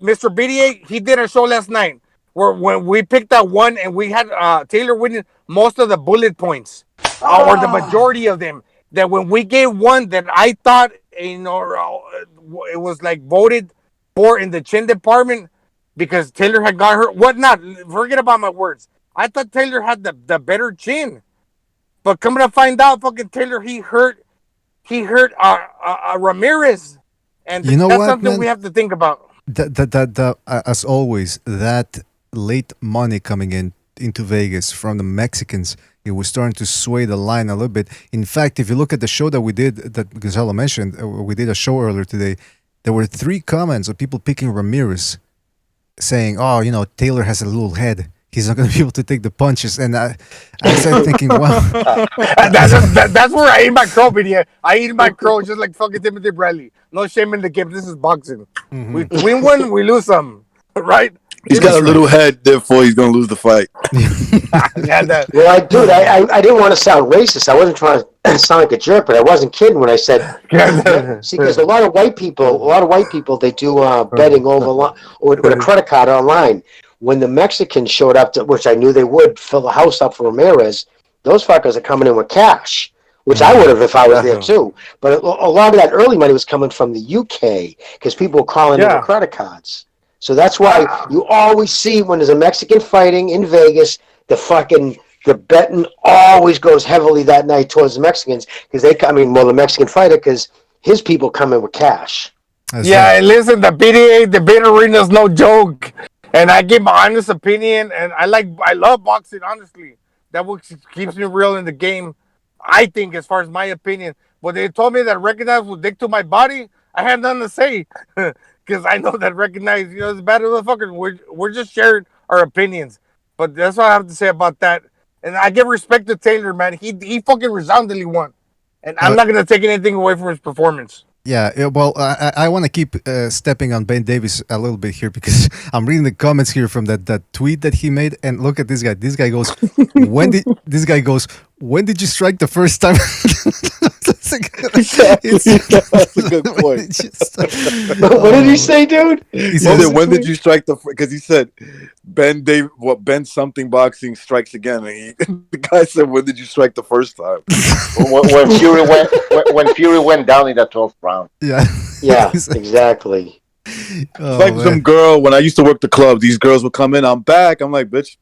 Mr. BDA, he did a show last night. when we picked that one and we had Taylor winning most of the bullet points, or the majority of them. That when we gave one that I thought, it was like voted for in the chin department because Taylor had got hurt. Whatnot? Forget about my words. I thought Taylor had the better chin, but coming to find out, fucking Taylor, he hurt Ramirez, and You know that's what, something man? we have to think about. As always, that late money coming into Vegas from the Mexicans, it was starting to sway the line a little bit. In fact, if you look at the show that we did, that Gonzalo mentioned, we did a show earlier today, there were 3 comments of people picking Ramirez, saying, "Oh, Taylor has a little head. He's not going to be able to take the punches." And I started thinking, wow. That's where I eat my crow, video. I eat my crow just like fucking Timothy Bradley. No shame in the game. This is boxing. We win one, we lose some, right? He's got a little head, therefore he's gonna lose the fight. Well, I didn't want to sound racist. I wasn't trying to sound like a jerk, but I wasn't kidding when I said. See, because a lot of white people, they do betting over or with a credit card online. When the Mexicans showed up, which I knew they would fill the house up for Ramirez, those fuckers are coming in with cash, which I would have if I was there too. But a lot of that early money was coming from the UK because people were calling in with credit cards. So that's why you always see when there's a Mexican fighting in Vegas, the betting always goes heavily that night towards the Mexicans because the Mexican fighter because his people come in with cash. And listen, the bid arena is no joke, and I give my honest opinion, and I love boxing. Honestly, that what keeps me real in the game. I think, as far as my opinion, but they told me that Recognize would dick to my body. I had nothing to say. Because I know that Recognize, it's bad motherfuckers. We're just sharing our opinions. But that's what I have to say about that. And I give respect to Taylor, man. He fucking resoundingly won. And I'm not going to take anything away from his performance. Yeah, well, I want to keep stepping on Ben Davis a little bit here because I'm reading the comments here from that tweet that he made, and look at this guy. This guy goes, when did you strike the first time? That's a good point. What did he say, dude? He said, when did you strike because he said Ben something boxing strikes again, and the guy said, when did you strike the first time? when Fury went down in that 12th round. Yeah, exactly. Like some girl, when I used to work the club, these girls would come in, I'm back. I'm like, bitch,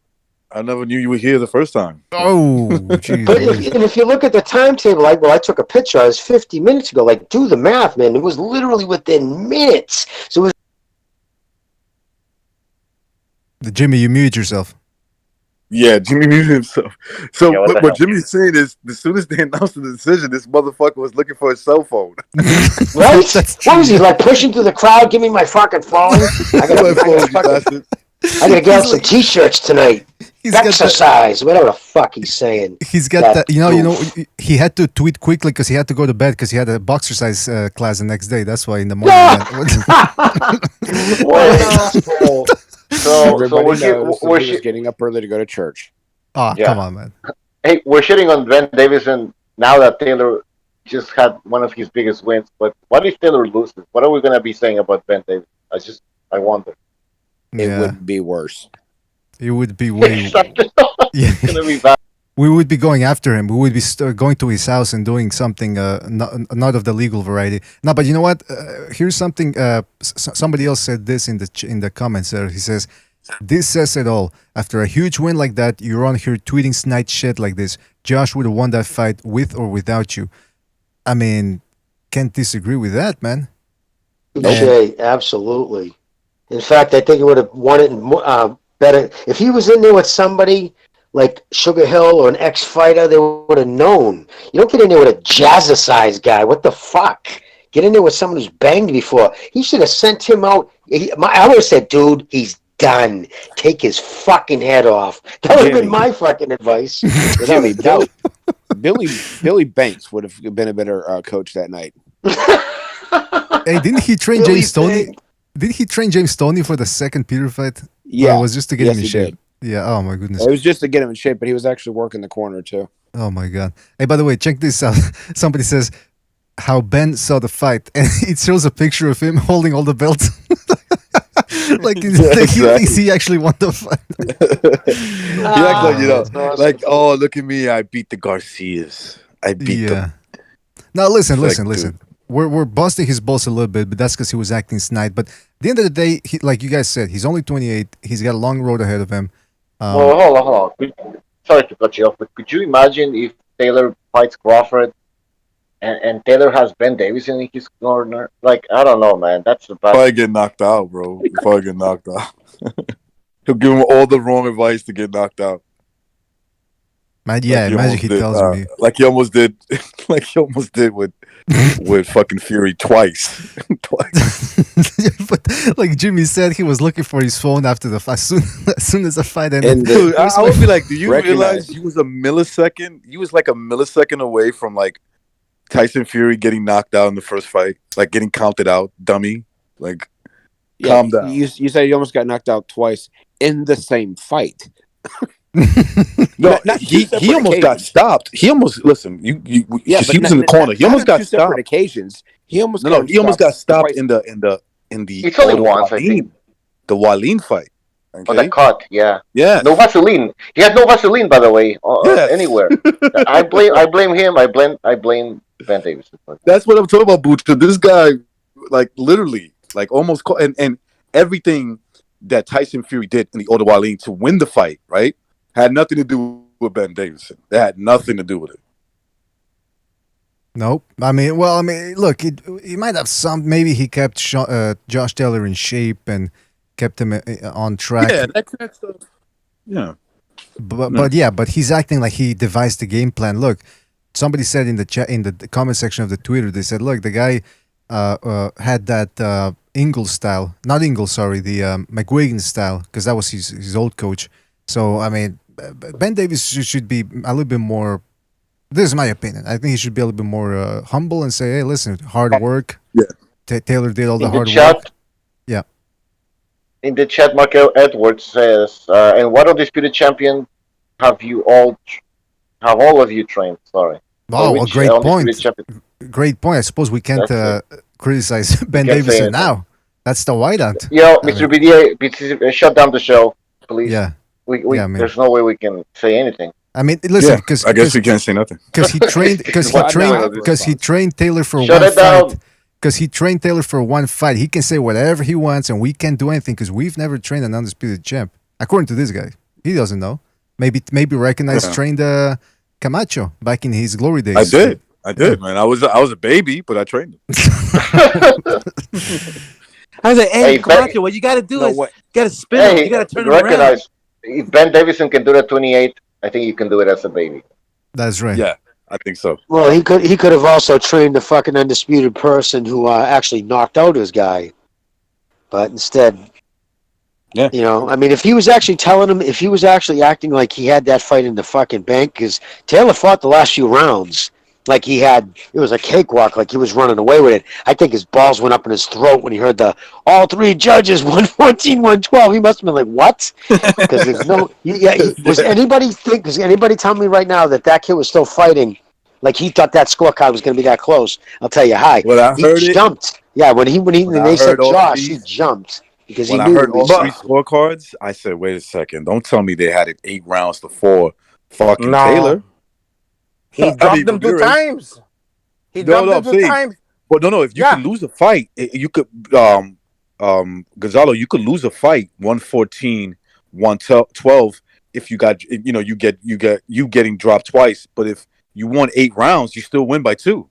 I never knew you were here the first time. Oh, geez. But if you look at the timetable, I took a picture. I was 50 minutes ago. Like, do the math, man. It was literally within minutes. So it was. Jimmy, you muted yourself. Yeah, Jimmy muted himself. So what Jimmy's saying is, as soon as they announced the decision, this motherfucker was looking for his cell phone. Right? What was he, like, pushing through the crowd? Give me my fucking phone. I gotta get out some T-shirts tonight. Exercise, whatever the fuck he's saying. He's got that. He had to tweet quickly because he had to go to bed because he had a boxercise class the next day. That's why in the morning. So everybody knows he was getting up early to go to church. Oh, come on, man. Hey, we're shitting on Ben Davison now that Taylor just had one of his biggest wins. But what if Taylor loses? What are we going to be saying about Ben Davison? I wonder. It would be worse. It would be way. It's gonna be bad. We would be going after him. We would be going to his house and doing something not of the legal variety. No, but you know what? Here's something. Somebody else said this in the comments there. He says, "This says it all. After a huge win like that, you're on here tweeting snide shit like this. Josh would have won that fight with or without you." I mean, can't disagree with that, man. Okay, absolutely. In fact, I think he would have won it better if he was in there with somebody like Sugar Hill or an ex-fighter. They would have known. You don't get in there with a jazzercise guy. What the fuck? Get in there with someone who's banged before. He should have sent him out. I would have said, dude, he's done. Take his fucking head off. That would have been my fucking advice. Jimmy, Billy Banks would have been a better coach that night. Hey, didn't he train James Stoney? Did he train James Stoney for the second Peter fight? Yeah. Or it was just to get him in shape? Did. Yeah, oh my goodness. It was just to get him in shape, but he was actually working the corner too. Oh my God. Hey, by the way, check this out. Somebody says how Ben saw the fight, and it shows a picture of him holding all the belts. like he exactly. thinks he actually won the fight. He acts like, like, oh, look at me, I beat the Garcias. I beat them. Now listen, It's like, listen. We're busting his balls a little bit, but that's because he was acting snide. But at the end of the day, like you guys said, he's only 28. He's got a long road ahead of him. Well, hold on. Sorry to cut you off, but could you imagine if Taylor fights Crawford and Taylor has Ben Davison in his corner? Like, I don't know, man. That's the bad. If I get knocked out, bro. If I get knocked out. He'll give him all the wrong advice to get knocked out. Man, yeah, imagine he tells me. Like he almost did with fucking Fury twice. But like Jimmy said, he was looking for his phone after the fight. As soon as the fight ended. Dude, I would be like, do you realize he was a millisecond? He was like a millisecond away from like Tyson Fury getting knocked out in the first fight, like getting counted out, dummy. Like, calm down. You said he almost got knocked out twice in the same fight. No, he almost got stopped. He almost listen. He was in the corner. He almost got stopped. Occasions. He almost he almost got stopped in the It's only once, I think. The Wallin fight. Okay? Oh, the cut, yeah. Yeah. No Vaseline. He had no Vaseline, by the way, anywhere. I blame him. I blame Ben Davis. That's what I'm talking about, Boots. This guy, like literally, like almost and everything that Tyson Fury did in the Otto Wallin to win the fight, right, had nothing to do with Ben Davison. It had nothing to do with it. Nope. I mean, look, he might have some. Maybe he kept Josh Taylor in shape and kept him on track. Yeah, that kind of stuff. Yeah. But he's acting like he devised the game plan. Look, somebody said in the chat, in the comment section of the Twitter, they said, look, the guy had that Ingle style, not Ingle, sorry, the McGuigan style, because that was his old coach. So I mean, Ben Davis should be a little bit more. This is my opinion. I think he should be a little bit more humble and say, "Hey, listen, hard work." Yeah. Taylor did all the hard chat, work. Yeah. In the chat, Markel Edwards says, "And what undisputed champion have all of you trained?" Sorry. Oh, well, great point. Great point. I suppose we can't criticize Ben Davison now. That's the whiteout. Yo, Mr. BDA, shut down the show, please. Yeah. There's no way we can say anything. I mean, listen, because I guess we can't say nothing. Because he trained Taylor for Shut one it down. fight. Because he trained Taylor for one fight. He can say whatever he wants, and we can't do anything because we've never trained an undisputed champ. According to this guy, he doesn't know. Maybe recognize trained Camacho back in his glory days. I did, man. I was a baby, but I trained him. I was like, hey Camacho, what you got to do is you got to spin him. You got to turn him around. If Ben Davison can do it at 28, I think you can do it as a baby. That's right. Yeah, I think so. Well, he could have also trained the fucking undisputed person who actually knocked out his guy, but instead, yeah, I mean, if he was actually acting like he had that fight in the fucking bank, because Taylor fought the last few rounds like it was a cakewalk, like he was running away with it. I think his balls went up in his throat when he heard all three judges 114, 112. He must have been like, what? Because there's no, does anybody tell me right now that kid was still fighting? Like he thought that scorecard was going to be that close. I'll tell you, he jumped. Yeah, when they said Josh, he jumped because he knew. When I heard all three scorecards, I said, wait a second, don't tell me they had it 8 rounds to 4 fucking Taylor. He dropped them 2 times. He dropped them 2 times. But no, if you could lose a fight, you could Gonzalo, you could lose a fight 114, 112 if you got you getting dropped twice. But if you won 8 rounds, you still win by 2.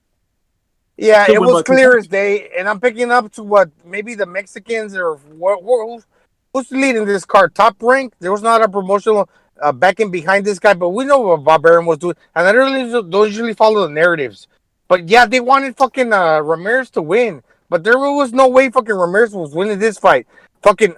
Yeah, it was clear as day, and I'm picking up to what maybe the Mexicans or who's leading this card. Top Rank. There was not a promotional backing behind this guy, but we know what Barbarian was doing, and I really don't usually follow the narratives. But yeah, they wanted fucking Ramirez to win, but there was no way fucking Ramirez was winning this fight. Fucking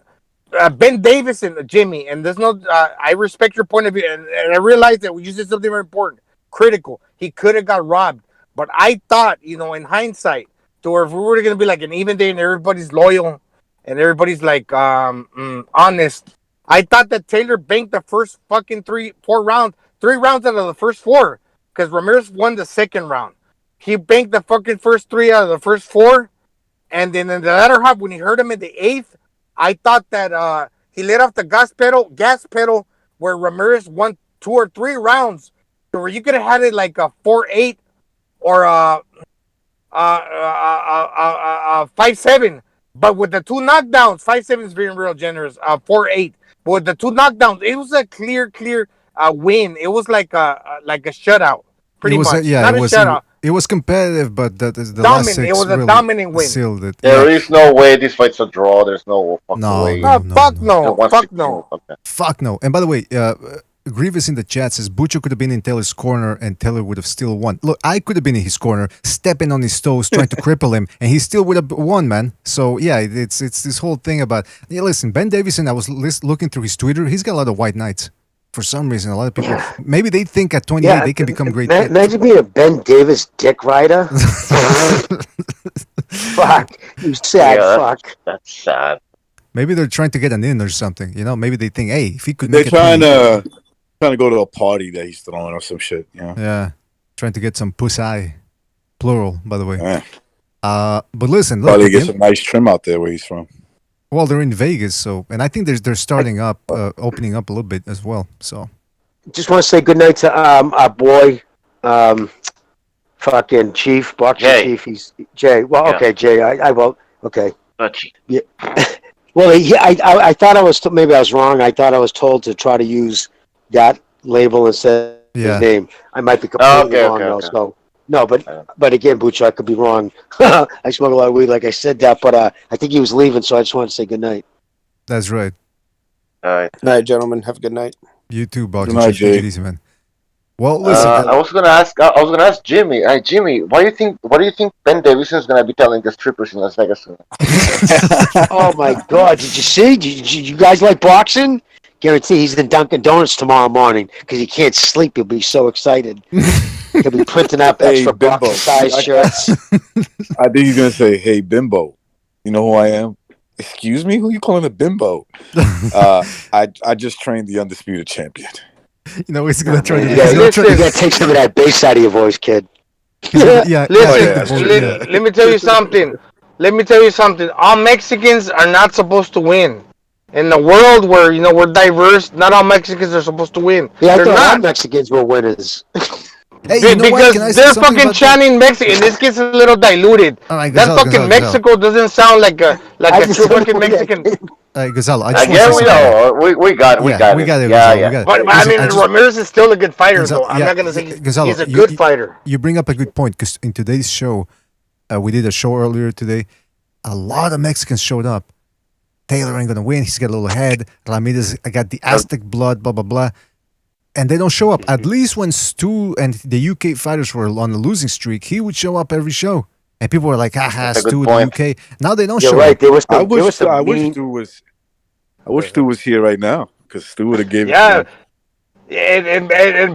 Ben Davis and Jimmy, and there's no. I respect your point of view, and I realize that you said something very important, critical. He could have got robbed, but I thought, in hindsight, to where if we were going to be like an even day and everybody's loyal and everybody's like honest. I thought that Taylor banked the first fucking 3 rounds out of the first 4, because Ramirez won the second round. He banked the fucking first 3 out of the first 4, and then in the latter half, when he hurt him in the 8th, I thought that he let off the gas pedal where Ramirez won 2 or 3 rounds, where you could have had it like a 4-8 or a 5-7. But with the 2 knockdowns, 5-7 is being real generous. 4-8, but with the 2 knockdowns, it was a clear win. It was like a shutout, pretty much. Not a shutout. It was competitive, but the last Dominant. 6 It was a really dominant win. sealed it. There is no way this fight's a draw. There's no fucking way. Fuck no. Okay. Fuck no. And by the way, Grievous in the chat says Bucho could have been in Taylor's corner and Taylor would have still won. Look, I could have been in his corner, stepping on his toes, trying to cripple him, and he still would have won, man. So yeah, it's this whole thing about. Yeah, listen, Ben Davison. I was looking through his Twitter. He's got a lot of white knights. For some reason, a lot of people maybe they think at 28 they can become great. Imagine being a Ben Davis dick rider. Fuck, you sad fuck. That's sad. Maybe they're trying to get an in or something. You know, maybe they think, hey, if he could. They're make trying to go to a party that he's throwing or some shit. You know? Yeah, trying to get some pussy, plural, by the way. Yeah. But listen, look, probably get some nice trim out there where he's from. Well, they're in Vegas, so and I think they're starting up, opening up a little bit as well. So, just want to say good night to our boy, fucking Chief, boxing Chief. He's Jay. Well, okay, Jay. I will. Okay. Yeah. Well, I thought I was maybe I was wrong. I thought I was told to try to use that label instead of his name. I might be completely wrong though. So. No, but again, Bucho, I could be wrong. I smoke a lot of weed, like I said that, but I think he was leaving, so I just wanted to say good night. That's right. All right. Good night, gentlemen. Have a good night. You too, boxing. Take it easy, man. Well, listen. I was gonna ask Jimmy. Hey, Jimmy, what do you think Ben Davison is gonna be telling the strippers in Las Vegas soon? Oh my God! Did you see? Did you guys like boxing? Guarantee he's in Dunkin' Donuts tomorrow morning because he can't sleep. He'll be so excited. He'll be printing up extra boxing size shirts. I think he's gonna say, "Hey, Bimbo, you know who I am? Excuse me, who you calling a bimbo? I just trained the undisputed champion." You know, he's gonna try to. You gotta take some of that bass out of your voice, kid. Listen, let me tell you something. All Mexicans are not supposed to win. In the world where we're diverse, not all Mexicans are supposed to win. Yeah, I they're thought all not. Mexicans were winners. Hey, because they're fucking chanting Mexican. This gets a little diluted. Right, that fucking Mexico doesn't sound like a true fucking Mexican. Gazelle, I guess we got it. Yeah. But I mean, Ramirez is still a good fighter, though. I'm not gonna say he's a good fighter. You bring up a good point because in today's show, we did a show earlier today. A lot of Mexicans showed up. Taylor ain't gonna win. He's got a little head. Ramirez got the Aztec blood. Blah blah blah. And they don't show up. At least when Stu and the UK fighters were on a losing streak, he would show up every show. And people were like, haha, Stu in the UK. Now they don't show up. I wish Stu was here right now because Stu would have gave it. And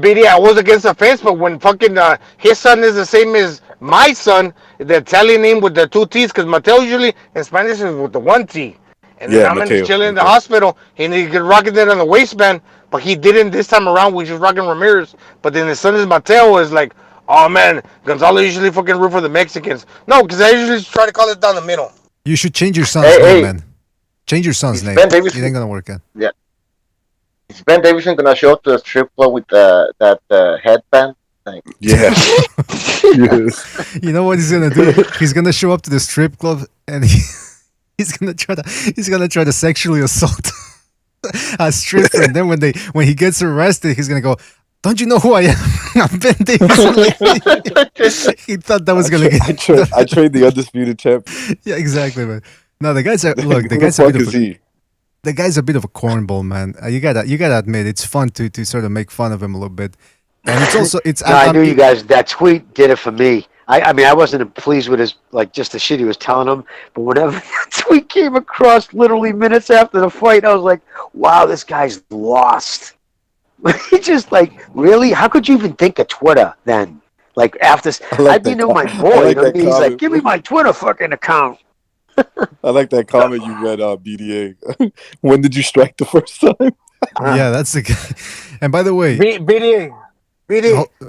BD, I was against the fence, but when fucking his son is the same as my son, the Italian name with the 2 T's, because Mateo usually in Spanish is with the 1 T. And then I'm chilling in the hospital, and he could rocking it on the waistband, but he didn't this time around. We just rocking Ramirez. But then his son is Mateo is like, oh man, Gonzalo usually fucking root for the Mexicans. No, because I usually try to call it down the middle. You should change your son's name, man. Change your son's name. It ain't gonna work out. Yeah. Is Ben Davison gonna show up to a strip club with that headband? Like, yeah. Yes. You know what he's gonna do? He's gonna show up to the strip club and he's gonna try to sexually assault a stripper, and then when he gets arrested, he's gonna go, "Don't you know who I am? I'm Ben Davison." He thought that was gonna get. I trade the undisputed champ. Yeah, exactly, man. No, the guy's a bit of a cornball, man. You gotta admit, it's fun to sort of make fun of him a little bit, and it's also I knew you guys. That tweet did it for me. I mean, I wasn't pleased with his just the shit he was telling him, but whenever that tweet came across, literally minutes after the fight, I was like, "Wow, this guy's lost." He just really? How could you even think of Twitter then? Like after I didn't know my boy. He's like, "Give me my Twitter fucking account." I like that comment you read, BDA. When did you strike the first time? Yeah, that's the guy. And by the way, BDA,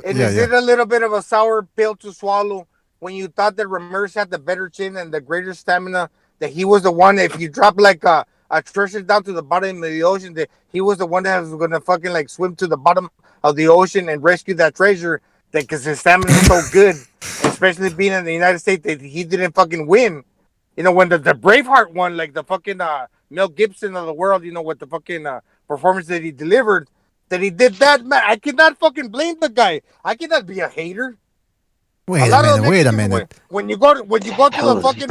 is it a little bit of a sour pill to swallow when you thought that Ramirez had the better chin and the greater stamina? That he was the one. If you drop like a treasure down to the bottom of the ocean, that he was the one that was gonna fucking like swim to the bottom of the ocean and rescue that treasure. That because his stamina is so good, especially being in the United States, that he didn't fucking win. You know, when the Braveheart won, like the fucking Mel Gibson of the world, you know, with the fucking performance that he delivered, that he did that, man. I cannot fucking blame the guy. I cannot be a hater. Wait a minute. Wait a minute. When you go to the fucking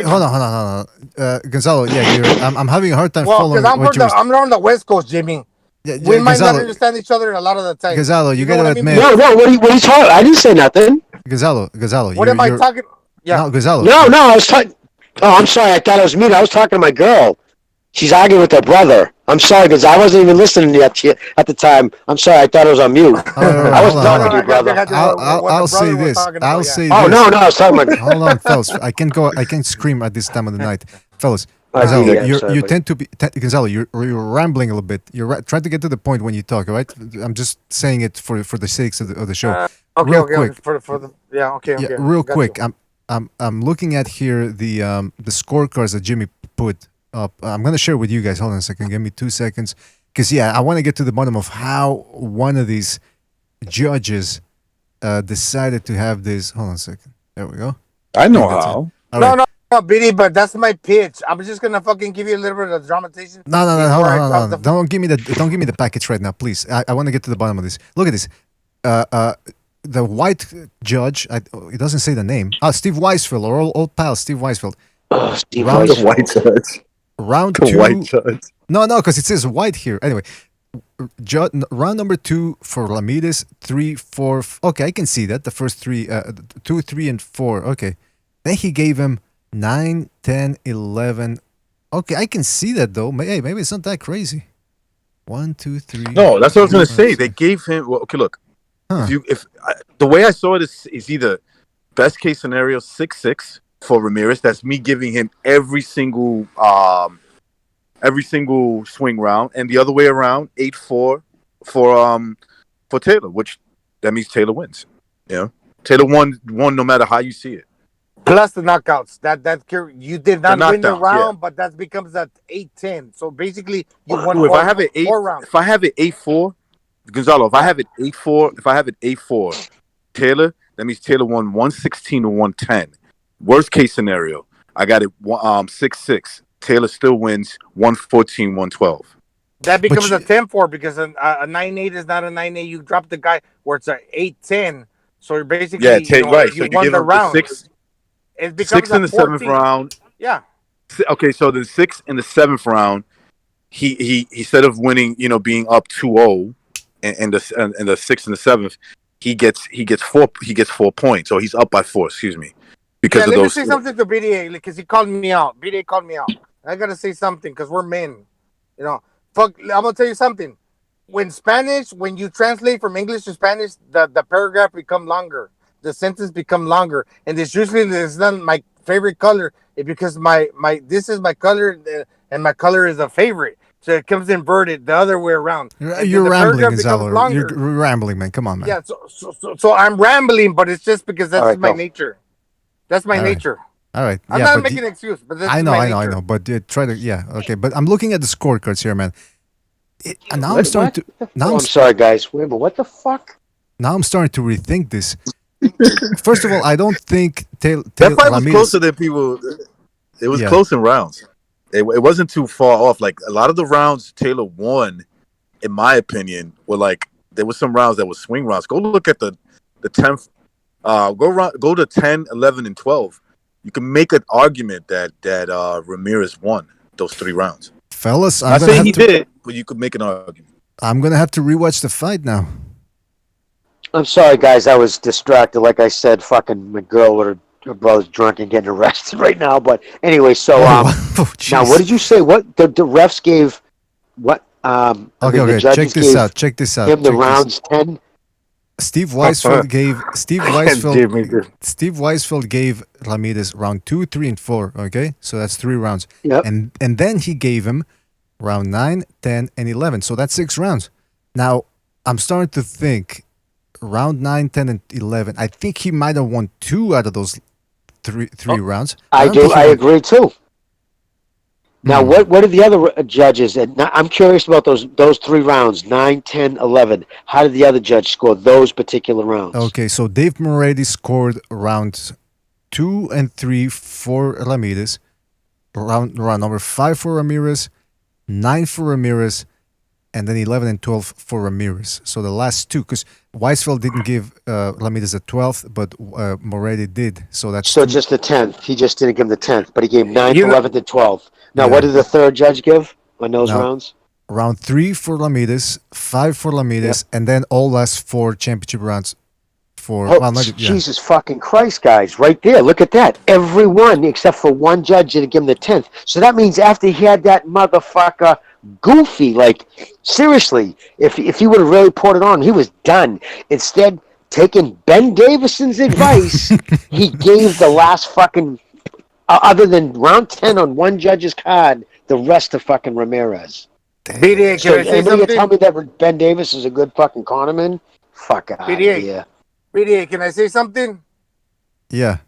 Hold on. Gonzalo, yeah, I'm having a hard time well, following because what you're. I'm on the West Coast, Jimmy. Yeah, We might Gonzalo, not understand each other a lot of the time. Gonzalo, you know gotta what I mean? admit. No, what are you talking? I didn't say nothing. Gonzalo, What am I talking? Yeah. No, Gonzalo. No, I was talking. Oh, I'm sorry. I thought I was muted. I was talking to my girl. She's arguing with her brother. I'm sorry, because I wasn't even listening yet at the time. I'm sorry. I thought I was on mute. I wasn't talking to your brother. I'll say this. I'll say Oh, this. no, I was talking about. Hold on, fellas. I can't scream at this time of the night, fellas. Yeah, Gonzalo, you buddy. tend to be Gonzalo. You're rambling a little bit. You're trying to get to the point when you talk. All right, I'm just saying it for the sakes of the show. Real quick. Real quick. I'm looking at here the scorecards that Jimmy put up. I'm gonna share with you guys. Hold on a second. Give me 2 seconds. Because I want to get to the bottom of how one of these judges decided to have this. Hold on a second. There we go. I know how. No, Biddy, but that's my pitch. I'm just gonna fucking give you a little bit of dramatization. No. Hold on. Don't give me the package right now, please. I want to get to the bottom of this. Look at this. The white judge. It doesn't say the name. Steve Weisfeld, our old pal, Steve Weisfeld. Steve Round- Weisfeld. The white judge. Round The 2. white judge. No, because it says white here. Anyway, round number 2 for Ramirez, 3, 4. Okay, I can see that. The first 3, 2, 3, and 4. Okay. Then he gave him 9, 10, 11. Okay, I can see that though. Hey, maybe it's not that crazy. 1, 2, 3. No, that's what I was gonna 4, say. 5, They gave him. Well, okay, look. Huh. The way I saw it is either best case scenario 6-6 for Ramirez. That's me giving him every single swing round, and the other way around 8-4 for Taylor, which that means Taylor wins. You know, Taylor won no matter how you see it. Plus the knockouts. That you did not win the knockdowns, round, but that becomes that 8-10. So basically, you won If I have it 4 rounds. if I have it 8-4, Gonzalo, if I have it 8-4, Taylor, that means Taylor won 116 to 110. Worst case scenario, I got it 6-6. Taylor still wins 114, 112. That becomes a 10-4 because a 9-8 is not a 9-8. You drop the guy where it's a 8-10. So you're basically Right. you So you won give the him round. It becomes 6 in the 7th round. Yeah. Okay, so the 6th and the 7th round, he instead of winning, being up 2-0, and the 6th and the 7th, he gets 4 points. So he's up by 4. Excuse me, because of let those. me say something to BDA because he called me out. BDA called me out. I gotta say something because we're men. Fuck. I'm gonna tell you something. When you translate from English to Spanish, the paragraph become longer. The sentence become longer, and this usually is not my favorite color. It's because this is my color, and my color is a favorite. So it comes inverted the other way around. You're rambling, Gonzalo. You're rambling, man. Come on, man. Yeah, so I'm rambling, but it's just because that's right, my go. nature. That's my nature. All right. I'm not making an excuse, but that's I know. my nature. But try to, okay. But I'm looking at the scorecards here, man. And now I'm starting to. I'm sorry, guys. Wait, but what the fuck? Now I'm starting to rethink this. First of all, I don't think That fight was closer than people. It was close in rounds. It wasn't too far off. Like a lot of the rounds Taylor won, in my opinion, were like there were some rounds that were swing rounds. Go look at the 10th. Go to 10, 11, and 12. You can make an argument that Ramirez won those 3 rounds. Fellas, I'm not saying he did, but you could make an argument. I'm gonna have to rewatch the fight now. I'm sorry, guys. I was distracted. Like I said, fucking my girl with her brother's drunk and getting arrested right now. But anyway, so now what did you say? What the refs gave? What? Okay. Check this out. Give the rounds 10. Steve Weisfeld gave Ramirez round 2, 3, and 4. Okay, so that's 3 rounds. Yep. And then he gave him round 9, 10, and 11. So that's 6 rounds. Now I'm starting to think round 9, 10, and 11. I think he might have won 2 out of those three rounds. I agree too. Now, what did the other judges? And I'm curious about those 3 rounds, 9, 10, 11. How did the other judge score those particular rounds? Okay, so Dave Moretti scored rounds 2 and 3 for Ramirez, round number 5 for Ramirez, 9 for Ramirez, and then 11 and 12 for Ramirez. So the last 2, because Weisfeld didn't give Ramirez a 12th, but Moretti did. So that's just the 10th. He just didn't give him the 10th, but he gave 9th, You know- 11th, and 12th. Now, Yeah. what did the third judge give on those Now- rounds? round 3 for Ramirez, 5 for Ramirez, and then all last 4 championship rounds for. Oh, well, not, yeah. Jesus fucking Christ, guys. Right there. Look at that. Everyone except for one judge didn't give him the 10th. So that means after he had that motherfucker goofy, like, seriously, if he would have really poured it on, he was done. Instead, taking Ben Davison's advice, he gave the last fucking, other than round 10 on one judge's card, the rest to fucking Ramirez. BDA, So can I say anybody something? tell me that Ben Davis is a good fucking cornerman? Fuck out of BDA. here. BDA, can I say something? Yeah.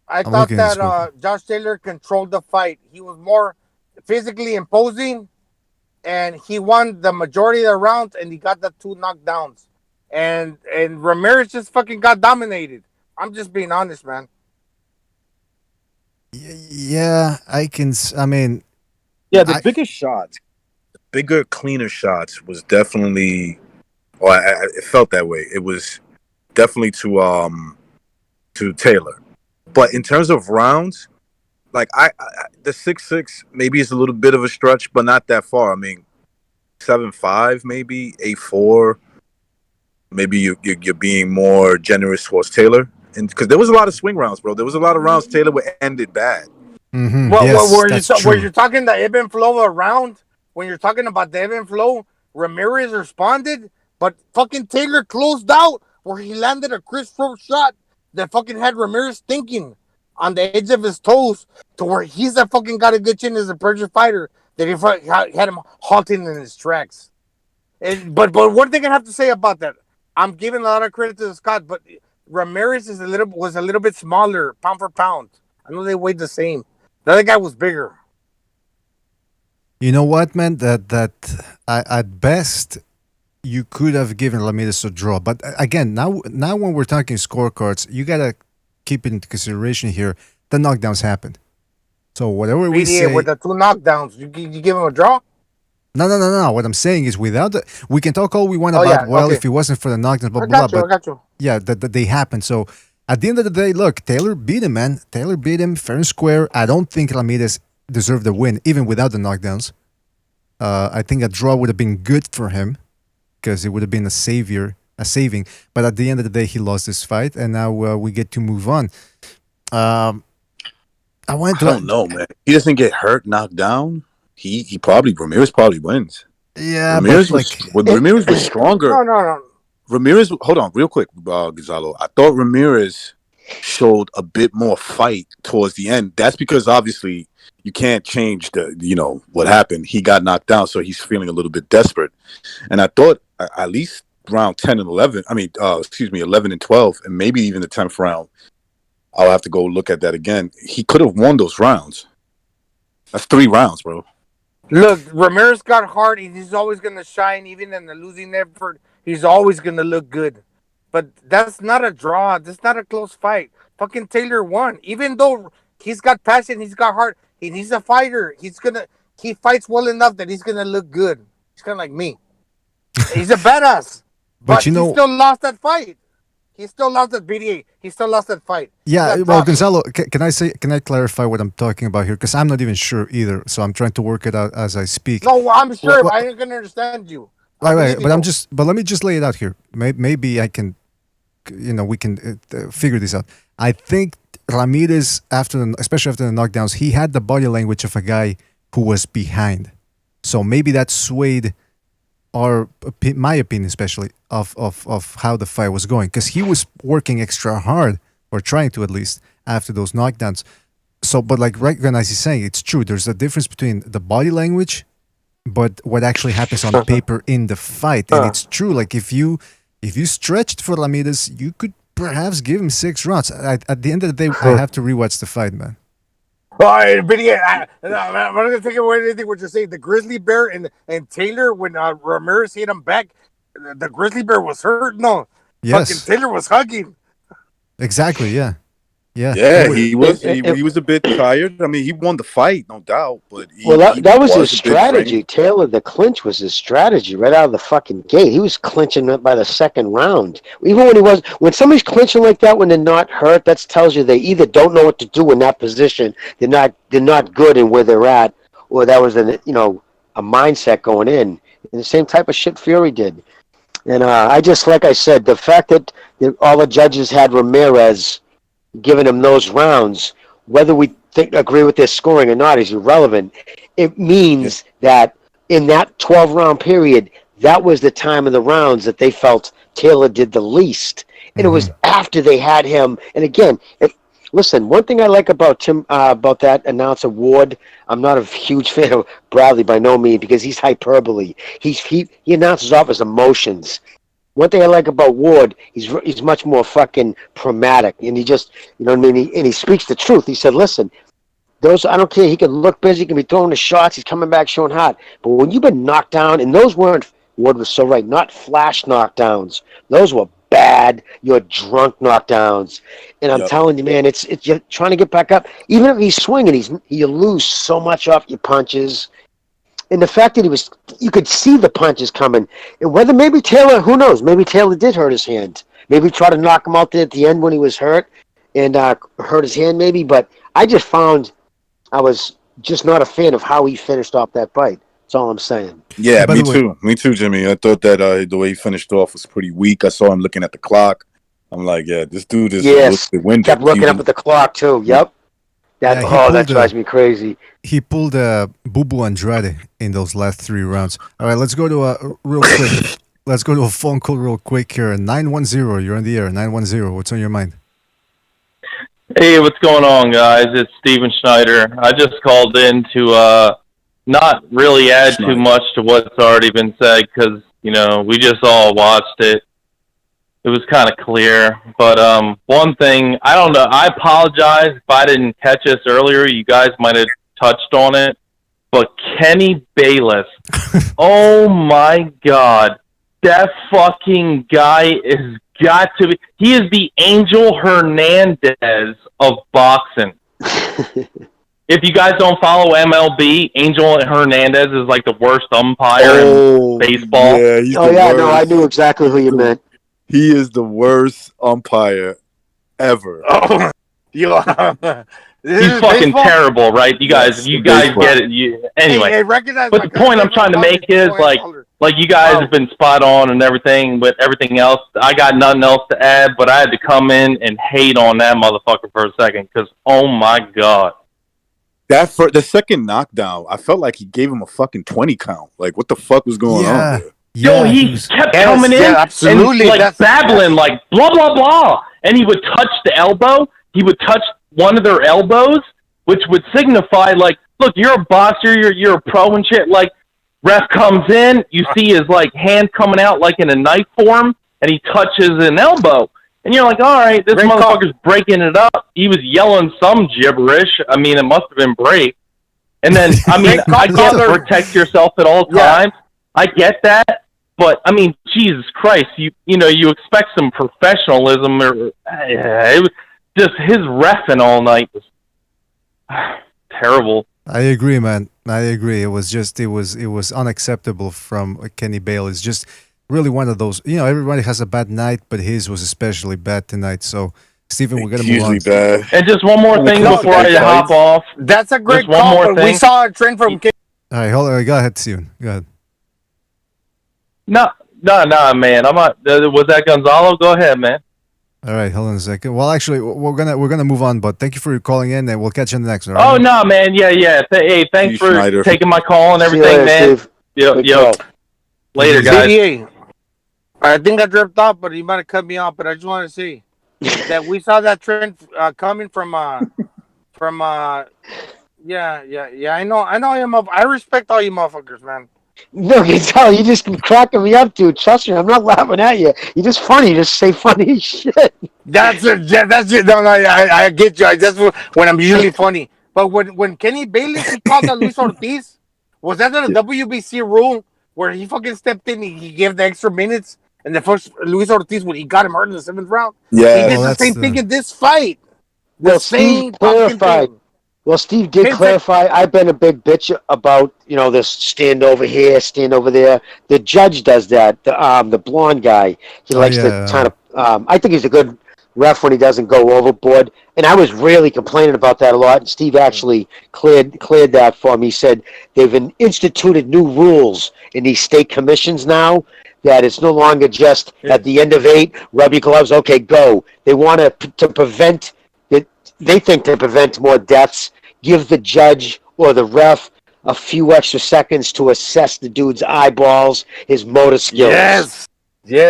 I I'm thought looking at that the Josh Taylor controlled the fight. He was more physically imposing, and he won the majority of the rounds, and he got the 2 knockdowns. And Ramirez just fucking got dominated. I'm just being honest, man. Yeah, I mean, Yeah, the biggest shots, the bigger, cleaner shots was definitely, or it felt that way. It was definitely to Taylor. But in terms of rounds, like the 6-6 maybe is a little bit of a stretch, but not that far. I mean, 7-5 maybe 8-4. Maybe you're being more generous towards Taylor, and because there was a lot of swing rounds, bro. There was a lot of rounds Taylor would ended bad. Mm-hmm. Well, Yes, where that's where true. you're talking the ebb and flow around, when you're talking about the ebb and flow, Ramirez responded, but fucking Taylor closed out where he landed a crisp throat shot that fucking had Ramirez thinking on the edge of his toes to where he's that fucking got a good chin as a Persian fighter that he had him halting in his tracks. But one thing I have to say about that, I'm giving a lot of credit to Scott, but Ramirez was a little bit smaller, pound for pound. I know they weighed the same. The other guy was bigger. You know what, man? That at best you could have given Ramirez a draw, but again, now when we're talking scorecards, you gotta keep into consideration here the knockdowns happened. So whatever we say, with the 2 knockdowns, you give him a draw. no. What I'm saying is, without the, we can talk all we want Oh, about. yeah, Well, okay. if it wasn't for the knockdowns, blah I blah got you. blah. I got you. Yeah, that they happen. So at the end of the day, look, Taylor beat him, man. Taylor beat him fair and square. I don't think Ramirez deserved the win, even without the knockdowns. I think a draw would have been good for him because it would have been a saving. But at the end of the day, he lost this fight, and now we get to move on. I don't know, man. He doesn't get hurt, knocked down. Ramirez probably wins. Yeah, Ramirez but Ramirez was stronger. No. Ramirez, hold on, real quick, Gonzalo. I thought Ramirez showed a bit more fight towards the end. That's because obviously you can't change what happened. He got knocked down, so he's feeling a little bit desperate. And I thought at least round 10 and 11. 11 and 12, and maybe even the 10th round. I'll have to go look at that again. He could have won those rounds. That's 3 rounds, bro. Look, Ramirez got hard. He's always going to shine, even in the losing effort. He's always going to look good. But that's not a draw. That's not a close fight. Fucking Taylor won. Even though he's got passion, he's got heart. He's a fighter. He fights well enough that he's going to look good. He's kind of like me. He's a badass. But he still lost that fight. He still lost that BDA. He still lost that fight. yeah, well, Gonzalo, can I clarify what I'm talking about here? Because I'm not even sure either. So I'm trying to work it out as I speak. No, I'm sure. I ain't going to understand you. Right. But let me just lay it out here. Maybe I can, we can figure this out. I think Ramirez, especially after the knockdowns, he had the body language of a guy who was behind. So maybe that swayed my opinion, especially of how the fight was going, because he was working extra hard, or trying to at least, after those knockdowns. So, but like Recognize is saying, it's true. There's a difference between the body language, but what actually happens on paper in the fight. And it's true. Like if you stretched for Ramirez, you could perhaps give him 6 rounds. At the end of the day, I have to rewatch the fight, man. All right, but yeah, I'm not gonna take away anything what you're saying. The grizzly bear and Taylor, when Ramirez hit him back, the grizzly bear was hurt. No, fucking Yes, Taylor was hugging. exactly. Yeah, yeah. Yeah, It was, he was a bit tired. I mean, he won the fight, no doubt, but Well, he that was his was a bit strategy. drained. Taylor, the clinch was his strategy right out of the fucking gate. He was clinching by the second round. Even when somebody's clinching like that when they're not hurt, that tells you they either don't know what to do in that position, they're not good in where they're at, or that was a mindset going in. And the same type of shit Fury did. And like I said, the fact that all the judges had Ramirez giving him those rounds, whether we agree with their scoring or not is irrelevant. It means that in that 12-round period, that was the time of the rounds that they felt Taylor did the least. And it was after they had him. And again, listen, one thing I like about about that announcer Ward, I'm not a huge fan of Bradley by no means because he's hyperbole. He announces off his emotions. One thing I like about Ward, he's much more fucking pragmatic, and he just, you know what I mean? And he speaks the truth. He said, listen, I don't care. He can look busy, he can be throwing the shots, he's coming back showing hot. But when you've been knocked down, and those weren't, Ward was so right, not flash knockdowns. Those were bad, you're drunk knockdowns. And I'm telling you, man, it's you're trying to get back up. Even if he's swinging, you lose so much off your punches. And the fact that you could see the punches coming. And whether maybe Taylor, who knows, maybe Taylor did hurt his hand. Maybe he tried to knock him out there at the end when he was hurt and hurt his hand maybe. But I just found I was just not a fan of how he finished off that fight. That's all I'm saying. Yeah, me too. Me too, Jimmy. I thought that the way he finished off was pretty weak. I saw him looking at the clock. I'm like, yeah, this dude is a little bit winded. Kept looking up at the clock too. Yep. That drives me crazy. He pulled Bubu Andrade in those last 3 rounds. All right, let's go to real quick. Let's go to a phone call real quick here. 910, you're on the air. 910, what's on your mind? Hey, what's going on, guys? It's Steven Schneider. I just called in to not really add too much to what's already been said because, we just all watched it. It was kind of clear. But one thing, I don't know, I apologize if I didn't catch this earlier. You guys might have touched on it. But Kenny Bayless, oh my God, that fucking guy is got to be, he is the Angel Hernandez of boxing. If you guys don't follow MLB, Angel Hernandez is like the worst umpire in baseball. Yeah, he's the worst. No, I knew exactly who you meant. He is the worst umpire ever. Oh, he's fucking terrible, right? You guys get it. Anyway, but the point I'm trying to make is like you guys have been spot on and everything, but everything else, I got nothing else to add. But I had to come in and hate on that motherfucker for a second because oh my God. That for the second knockdown, I felt like he gave him a fucking 20 count. Like, what the fuck was going on there? Yo, he kept coming in and babbling, like blah blah blah, and he would touch the elbow. He would touch one of their elbows, which would signify like, look, you're a boxer, you're a pro and shit. Like, ref comes in, you see his like hand coming out like in a knife form, and he touches an elbow. And you're like, all right, this motherfucker's breaking it up. He was yelling some gibberish. I mean, it must have been break. And then, I mean, I get protect yourself at all times. I get that. But, I mean, Jesus Christ, you expect some professionalism. Or it was just his reffing all night was terrible. I agree, man. I agree. It was unacceptable from Kenny Bayless. Just really one of those, everybody has a bad night, but his was especially bad tonight. So, Stephen, we're going to move on. Bad. And just one more thing before I hop off. That's a great call, but we saw a trend from Kenny. All right, hold on. Go ahead, Stephen. Go ahead. No, man. I'm not. Was that Gonzalo? Go ahead, man. All right, hold on a second. Well, actually, we're gonna move on, but thank you for calling in, and we'll catch you in the next one. Right? Oh no, man. Yeah. Hey, thanks for Schneider. taking my call and everything, man. Yo. Later, guys. CDA, I think I dripped off, but you might have cut me off. But I just want to say that we saw that trend coming from. Yeah. I know. I respect all you motherfuckers, man. No, you tell you just cracking me up, dude. Trust me, I'm not laughing at you. You're just funny. You just say funny shit. That's it. No, I get you. That's when I'm usually funny. But when Kenny Bayless he called out Luis Ortiz, was that the WBC rule where he fucking stepped in? He gave the extra minutes, and the first Luis Ortiz when he got him hurt in the 7th round. Yeah, he did the same thing in this fight. The Well, same Steve fucking clarified. thing. Well, Steve did clarify. I've been a big bitch about this stand over here, stand over there. The judge does that. The blonde guy. He likes to kind of. I think he's a good ref when he doesn't go overboard. And I was really complaining about that a lot. And Steve actually cleared that for me. He said they've instituted new rules in these state commissions now. That it's no longer just at the end of 8, rub your gloves, okay, go. They want to prevent. They think to prevent more deaths, give the judge or the ref a few extra seconds to assess the dude's eyeballs, his motor skills. Yes.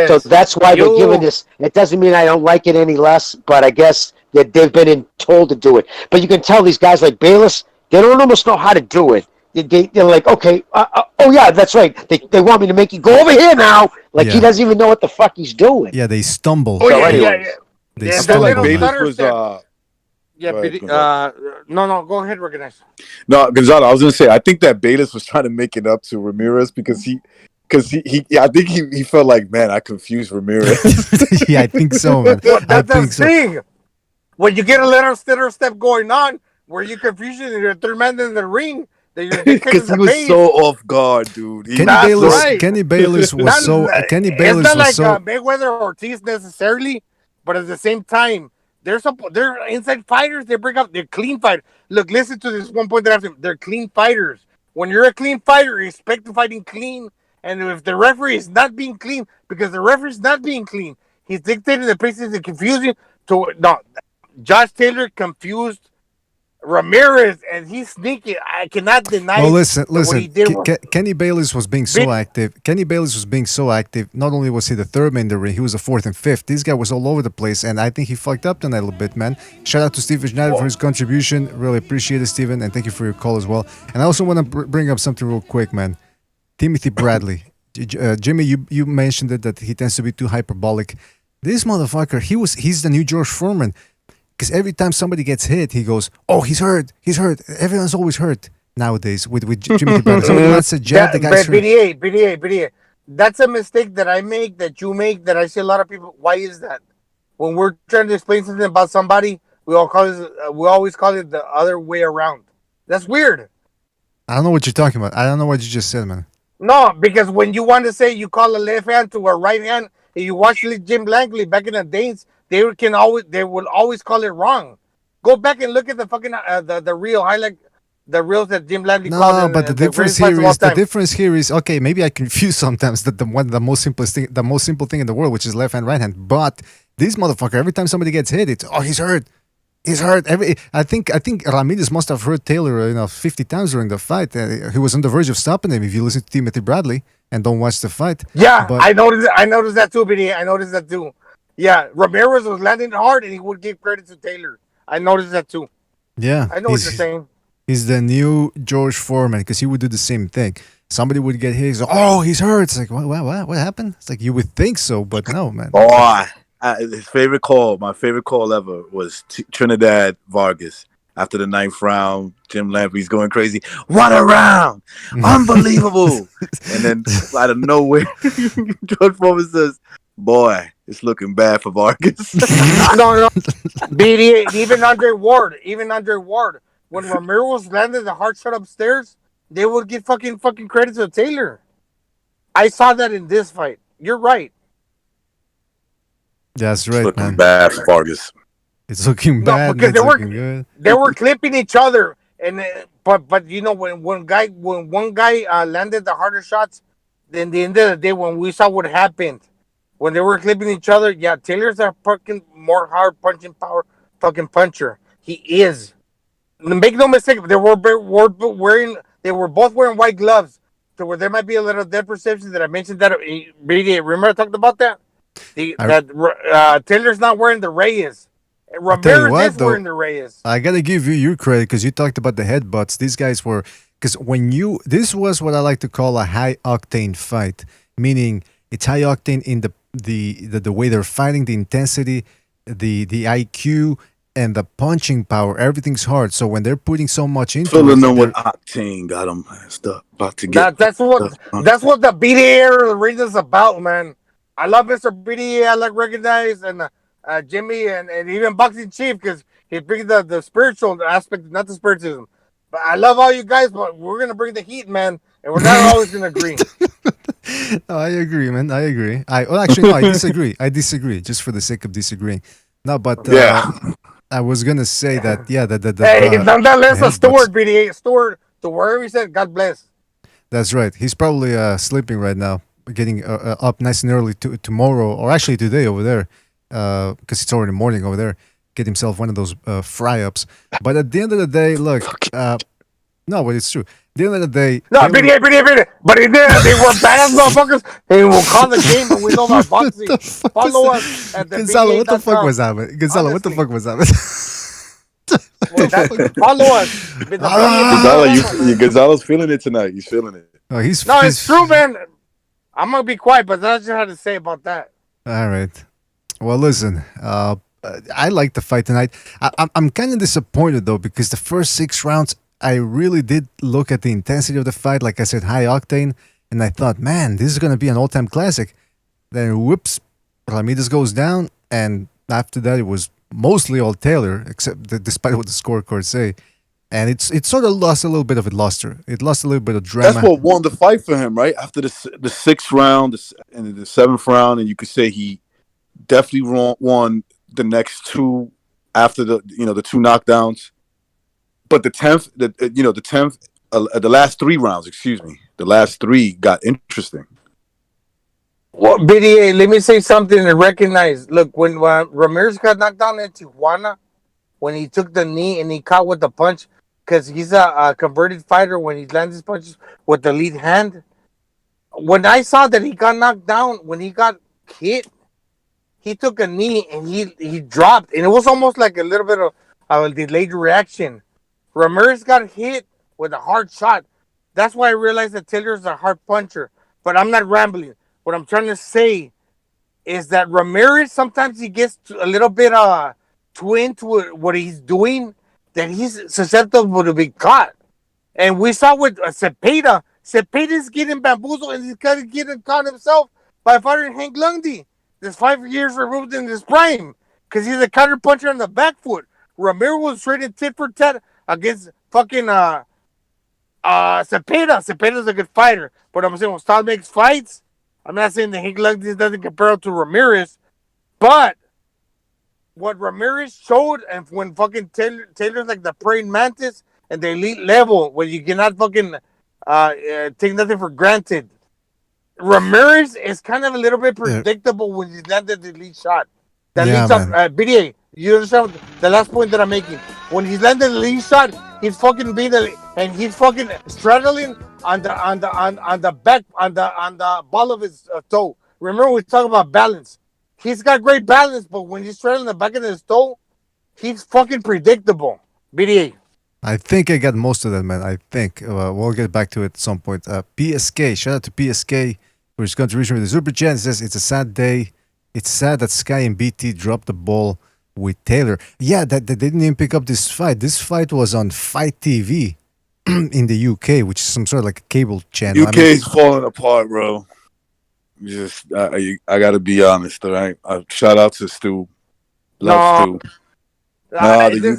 So that's why they're giving this. It doesn't mean I don't like it any less, but I guess that they've been told to do it. But you can tell these guys like Bayless, they don't almost know how to do it. They're like, okay, oh yeah, that's right. They want me to make you go over here now. Like he doesn't even know what the fuck he's doing. Yeah, they stumble. Oh, They I feel like stumble. Bayless was. Yeah, Go ahead, no, go ahead, recognize. No, Gonzalo, I was gonna say I think that Bayless was trying to make it up to Ramirez because he I think he felt like, man, I confused Ramirez. Yeah, I think so, man. That's the thing. When you get a little stutter step going on, where you confusion and you're third man in the ring, that you're Because he was so off guard, dude. Kenny Bayless was so. Kenny Bayless it's not was like so. Mayweather or Ortiz necessarily, but at the same time, they're inside fighters. They bring up they're clean fighters. Look, listen to this one point that I have. They're clean fighters. When you're a clean fighter, you expect to fighting clean. And if the referee is not being clean, because the referee is not being clean, he's dictating the paces and confusing. Josh Taylor confused Ramirez, and he's sneaky. I cannot deny. Well, listen. What he did Kenny Bayless was being so active. Kenny Bayless was being so active. Not only was he the third man in the ring, he was the 4th and 5th. This guy was all over the place, and I think he fucked up tonight a little bit, man. Shout out to Steven Schneider for his contribution. Really appreciate it, Steven, and thank you for your call as well. And I also want to bring up something real quick, man. Timothy Bradley. Jimmy, you mentioned it that he tends to be too hyperbolic. This motherfucker, he's the new George Foreman. Because every time somebody gets hit, he goes, "Oh, he's hurt. He's hurt." Everyone's always hurt nowadays with Jimmy Bradley. Somebody wants to jab, the guy's hurt. BDA. That's a mistake that I make, that you make, that I see a lot of people. Why is that? When we're trying to explain something about somebody, we always call it the other way around. That's weird. I don't know what you're talking about. I don't know what you just said, man. No, because when you want to say you call a left hand to a right hand, if you watch Jim Langley back in the days, they will always call it wrong. Go back and look at the fucking the real highlight, the reels that Jim Langley called. No, but the difference here is okay. Maybe I confuse sometimes the most simple thing in the world, which is left hand, right hand. But this motherfucker, every time somebody gets hit, it's he's hurt. He's hurt. I think Ramirez must have hurt Taylor 50 times during the fight. He was on the verge of stopping him. If you listen to Timothy Bradley and don't watch the fight. Yeah, but I noticed that too, BD. I noticed that too. Yeah, Ramirez was landing hard, and he would give credit to Taylor. I noticed that too. Yeah, I know what you're saying. He's the new George Foreman because he would do the same thing. Somebody would get hit. He's like, he's hurt. It's like, what happened? It's like you would think so, but no, man. His favorite call, my favorite call ever, was Trinidad Vargas. After the 9th round, Jim Lampley's going crazy. What a round! Unbelievable! And then out of nowhere, George Foreman says, "Boy, it's looking bad for Vargas." No. BD, even Andre Ward, when Ramirez landed the hard shot upstairs, they would give fucking credit to Taylor. I saw that in this fight. You're right. That's right, looking man. bad for Vargas. It's looking bad. Because looking good. They were clipping each other, and but you know when one guy landed the harder shots, then the end of the day when we saw what happened, when they were clipping each other, yeah, Taylor's a fucking more hard punching power fucking puncher. He is. Make no mistake, they were both wearing white gloves, so where there might be a little dead perception that I mentioned that. Remember I talked about that. Taylor's not wearing the Reyes. Ramirez is wearing the Reyes. I gotta give you your credit because you talked about the headbutts. These guys were this was what I like to call a high octane fight, meaning it's high octane in the way they're fighting, the intensity, the IQ, and the punching power, everything's hard. So when they're putting so much into Filling it, them with octane, got them stuff about to get. That's what the BDA arena's about, man. I love Mr. BDA. I like Recognize and Jimmy and even Boxing Chief because he brings the spiritual aspect, not the spiritism. But I love all you guys, but we're gonna bring the heat, man, and we're not always gonna agree. No, I agree, man. I agree. Actually, no, I disagree. I disagree, just for the sake of disagreeing. No, but I was gonna say that Hey, nonetheless, a headbutts. Stewart BDA Stewart to wherever he said, God bless. That's right. He's probably sleeping right now, getting up nice and early tomorrow, or actually today over there, because it's already morning over there. Get himself one of those fry ups. But at the end of the day, look, no, but it's true. At the end of the day, No, BDA. But they were badass motherfuckers. They will call the game, and we know about boxing. Follow us at the Gonzalo, what the fuck BDA.com. was that, man? Gonzalo, what the fuck was that, man? Follow us. Gonzalo's feeling it tonight. He's feeling it. Oh, it's true, man. I'm gonna be quiet, but that's just how to say about that. All right. Well, listen. I like the fight tonight. I'm kind of disappointed though because the first 6 rounds, I really did look at the intensity of the fight. Like I said, high octane, and I thought, man, this is gonna be an all-time classic. Then whoops, Ramirez goes down, and after that, it was mostly all Taylor, except despite what the scorecards say. And it sort of lost a little bit of it luster. It lost a little bit of drama. That's what won the fight for him, right? After the 6th round and the 7th round, and you could say he definitely won the next 2 after the 2 knockdowns. But the 10th, the last 3 rounds, the last 3 got interesting. Well, BDA, let me say something to recognize. Look, when Ramirez got knocked down in Tijuana, when he took the knee and he caught with the punch, because he's a converted fighter when he lands his punches with the lead hand. When I saw that he got knocked down, when he got hit, he took a knee and he dropped. And it was almost like a little bit of a delayed reaction. Ramirez got hit with a hard shot. That's why I realized that Taylor's a hard puncher. But I'm not rambling. What I'm trying to say is that Ramirez, sometimes he gets a little bit too into what he's doing, that he's susceptible to be caught. And we saw with Cepeda. Cepeda's getting bamboozled and he's kind of getting caught himself by a fighter Hank Lundy. That's 5 years removed in his prime because he's a counter puncher on the back foot. Ramirez was trading tit for tat against fucking Cepeda. Cepeda's a good fighter. But I'm saying when Style makes fights, I'm not saying that Hank Lundy doesn't compare to Ramirez, but what Ramirez showed, and when fucking Taylor's like the praying mantis and the elite level, where you cannot fucking take nothing for granted. Ramirez is kind of a little bit predictable when he landed the elite shot. The elite shot, BDA, you understand the last point that I'm making? When he's landed the elite shot, he's fucking and he's fucking straddling on the back on the ball of his toe. Remember we talk about balance. He's got great balance, but when he's straddling the back of his toe, he's fucking predictable. BDA. I think I got most of that, man. I think we'll get back to it at some point. PSK, shout out to PSK for his contribution with the super chat. It says it's a sad day. It's sad that Sky and BT dropped the ball with Taylor. Yeah, that they didn't even pick up this fight. This fight was on Fight TV in the UK, which is some sort of like a cable channel. UK's falling apart, bro. Just I gotta be honest, all right. Shout out to Stu. Love Stu. No, the UK,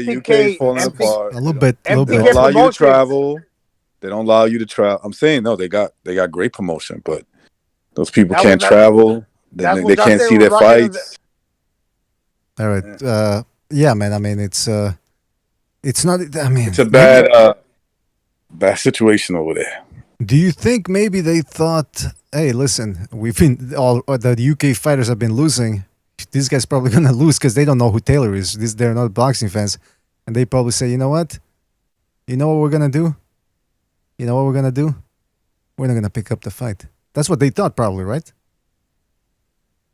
the UK is falling apart. A little bit. They don't allow you to travel. They don't allow you to travel. I'm saying no, they got great promotion, but those people can't travel. They can't see their fights. All right. Yeah, man. I mean, it's not. I mean, it's a bad situation over there. Do you think maybe they thought, hey, listen, the UK fighters have been losing. This guy's probably gonna lose because they don't know who Taylor is. They're not boxing fans, and they probably say, you know what? You know what we're gonna do? You know what we're gonna do? We're not gonna pick up the fight. That's what they thought, probably, right?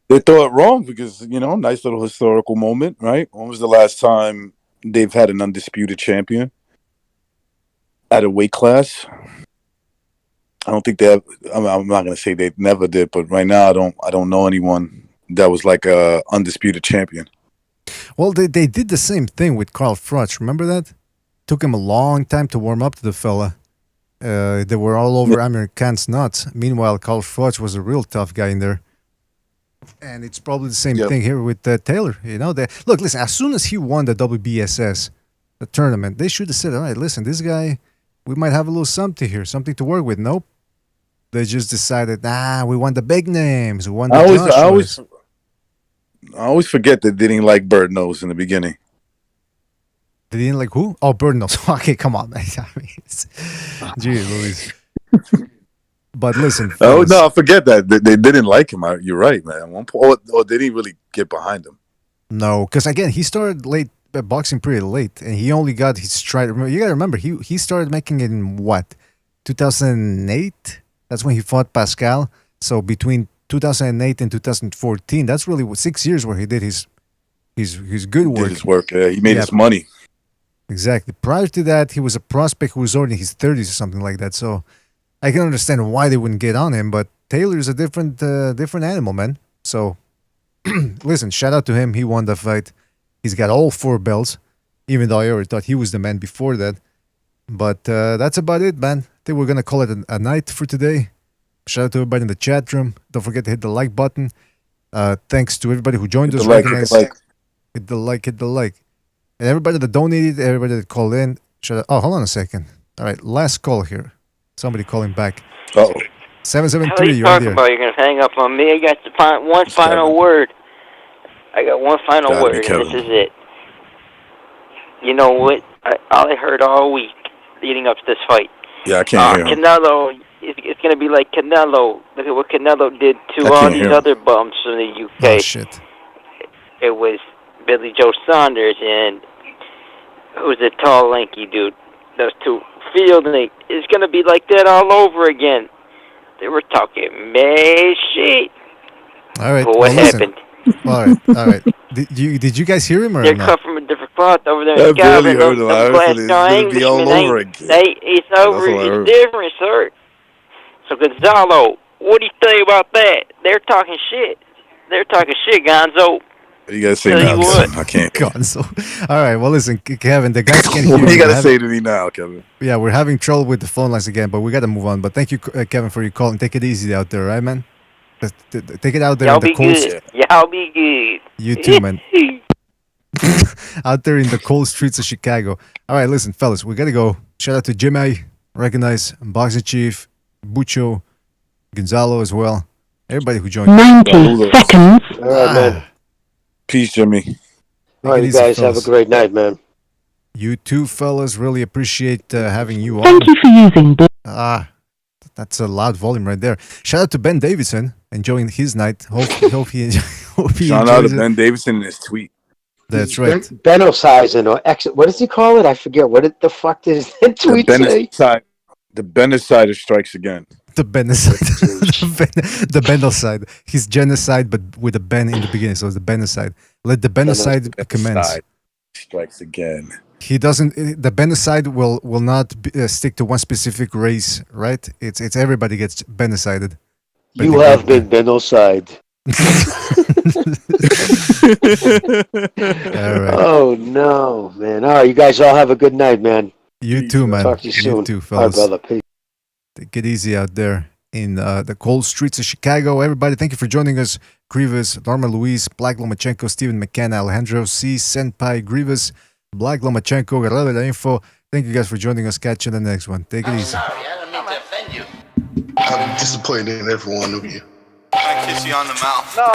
They thought wrong because nice little historical moment, right? When was the last time they've had an undisputed champion at a weight class? I don't think they have. I'm not gonna say they never did, but right now I don't know anyone that was like a undisputed champion. Well, they did the same thing with Carl Froch. Remember that? Took him a long time to warm up to the fella. They were all over Amir Khan's nuts. Meanwhile, Carl Froch was a real tough guy in there. And it's probably the same thing here with Taylor. You know, look, listen. As soon as he won the WBSS, the tournament, they should have said, "All right, listen, this guy, we might have a little something here, something to work with." Nope. They just decided, we want the big names. We want the Joshuas. I always forget that they didn't like Bird Nose in the beginning. They didn't like who? Oh, Bird Nose. Okay, come on, man. I mean, gee, Louise. But listen. Fellas. Oh no, I forget that they didn't like him. You're right, man. Or they didn't really get behind him. No, because again, he started late boxing pretty late, and he only got his stride. You gotta remember, he started making it in what, 2008? That's when he fought Pascal. So between 2008 and 2014, that's really 6 years where he did his good work. Did his work. He made his money. Exactly. Prior to that, he was a prospect who was already in his 30s or something like that. So I can understand why they wouldn't get on him, but Taylor's a different animal, man. So listen, shout out to him. He won the fight. He's got all 4 belts, even though I already thought he was the man before that. But that's about it, man. I think we're going to call it a night for today. Shout out to everybody in the chat room. Don't forget to hit the like button. Thanks to everybody who joined us. Hit the like. Hit the like. And everybody that donated, everybody that called in. Oh, hold on a second. All right, last call here. Somebody calling back. Uh-oh. 773, you're talking there. about? You're going to hang up on me? I got one final word. I got one final word, and this is it. You know what? I heard all week leading up to this fight. Yeah, I can't hear him. Canelo, it's going to be like Canelo. Look at what Canelo did to all these other bums from the UK. Oh, shit. It was Billy Joe Saunders and who's the tall, lanky dude? Those two. Fielding. It's going to be like that all over again. They were talking shit. All right. But what happened? All right. Did you guys hear him or They're not? cut from a different cloth over there. I barely heard him. I heard it's going to be all over again. It's over. It's different, sir. So Gonzalo, what do you think about that? They're talking shit. Gonzo. What do you guys say now, Kevin? I can't. Gonzo. All right. Well, listen, Kevin, the guys can't hear What do you got to We're say to me now, Kevin? Yeah, we're having trouble with the phone lines again, but we got to move on. But thank you, Kevin, for your call, and take it easy out there, right, man? Take it out there in the cold. Y'all be good. You too, man. Out there in the cold streets of Chicago. All right, listen, fellas, we got to go. Shout out to Jimmy, Recognize, Boxing Chief, Bucho, Gonzalo as well. Everybody who joined. 90 seconds. All right, man. Peace, Jimmy. All right, you guys have a great night, man. You too, fellas. Really appreciate having you on. Thank you for using That's a loud volume right there. Shout out to Ben Davidson enjoying his night. Hope he Shout out to Ben Davidson in his tweet. That's right. Benosizen or exit. What does he call it? I forget. What the fuck does that tweet say? The Benosider strikes again. The Benocide. The Benocide. He's genocide, but with a Ben in the beginning. So it's the Benocide. Let the Benocide commence. Strikes again. He doesn't. The Benocide will not stick to one specific race, right? It's everybody gets Benocided. You have been Benocide. All right. Oh no, man! All right, you guys all have a good night, man. You too, man. Talk to you soon. You too, fellas. Bye, brother. Peace. Take it easy out there in the cold streets of Chicago. Everybody, thank you for joining us. Grievous, Norma Luis, Black Lomachenko, Steven McKenna, Alejandro C, Senpai, Grievous, Black Lomachenko, Guerrero de la Info. Thank you guys for joining us. Catch you in the next one. Take it easy. I'm disappointed in every one of you. I kiss you on the mouth. No.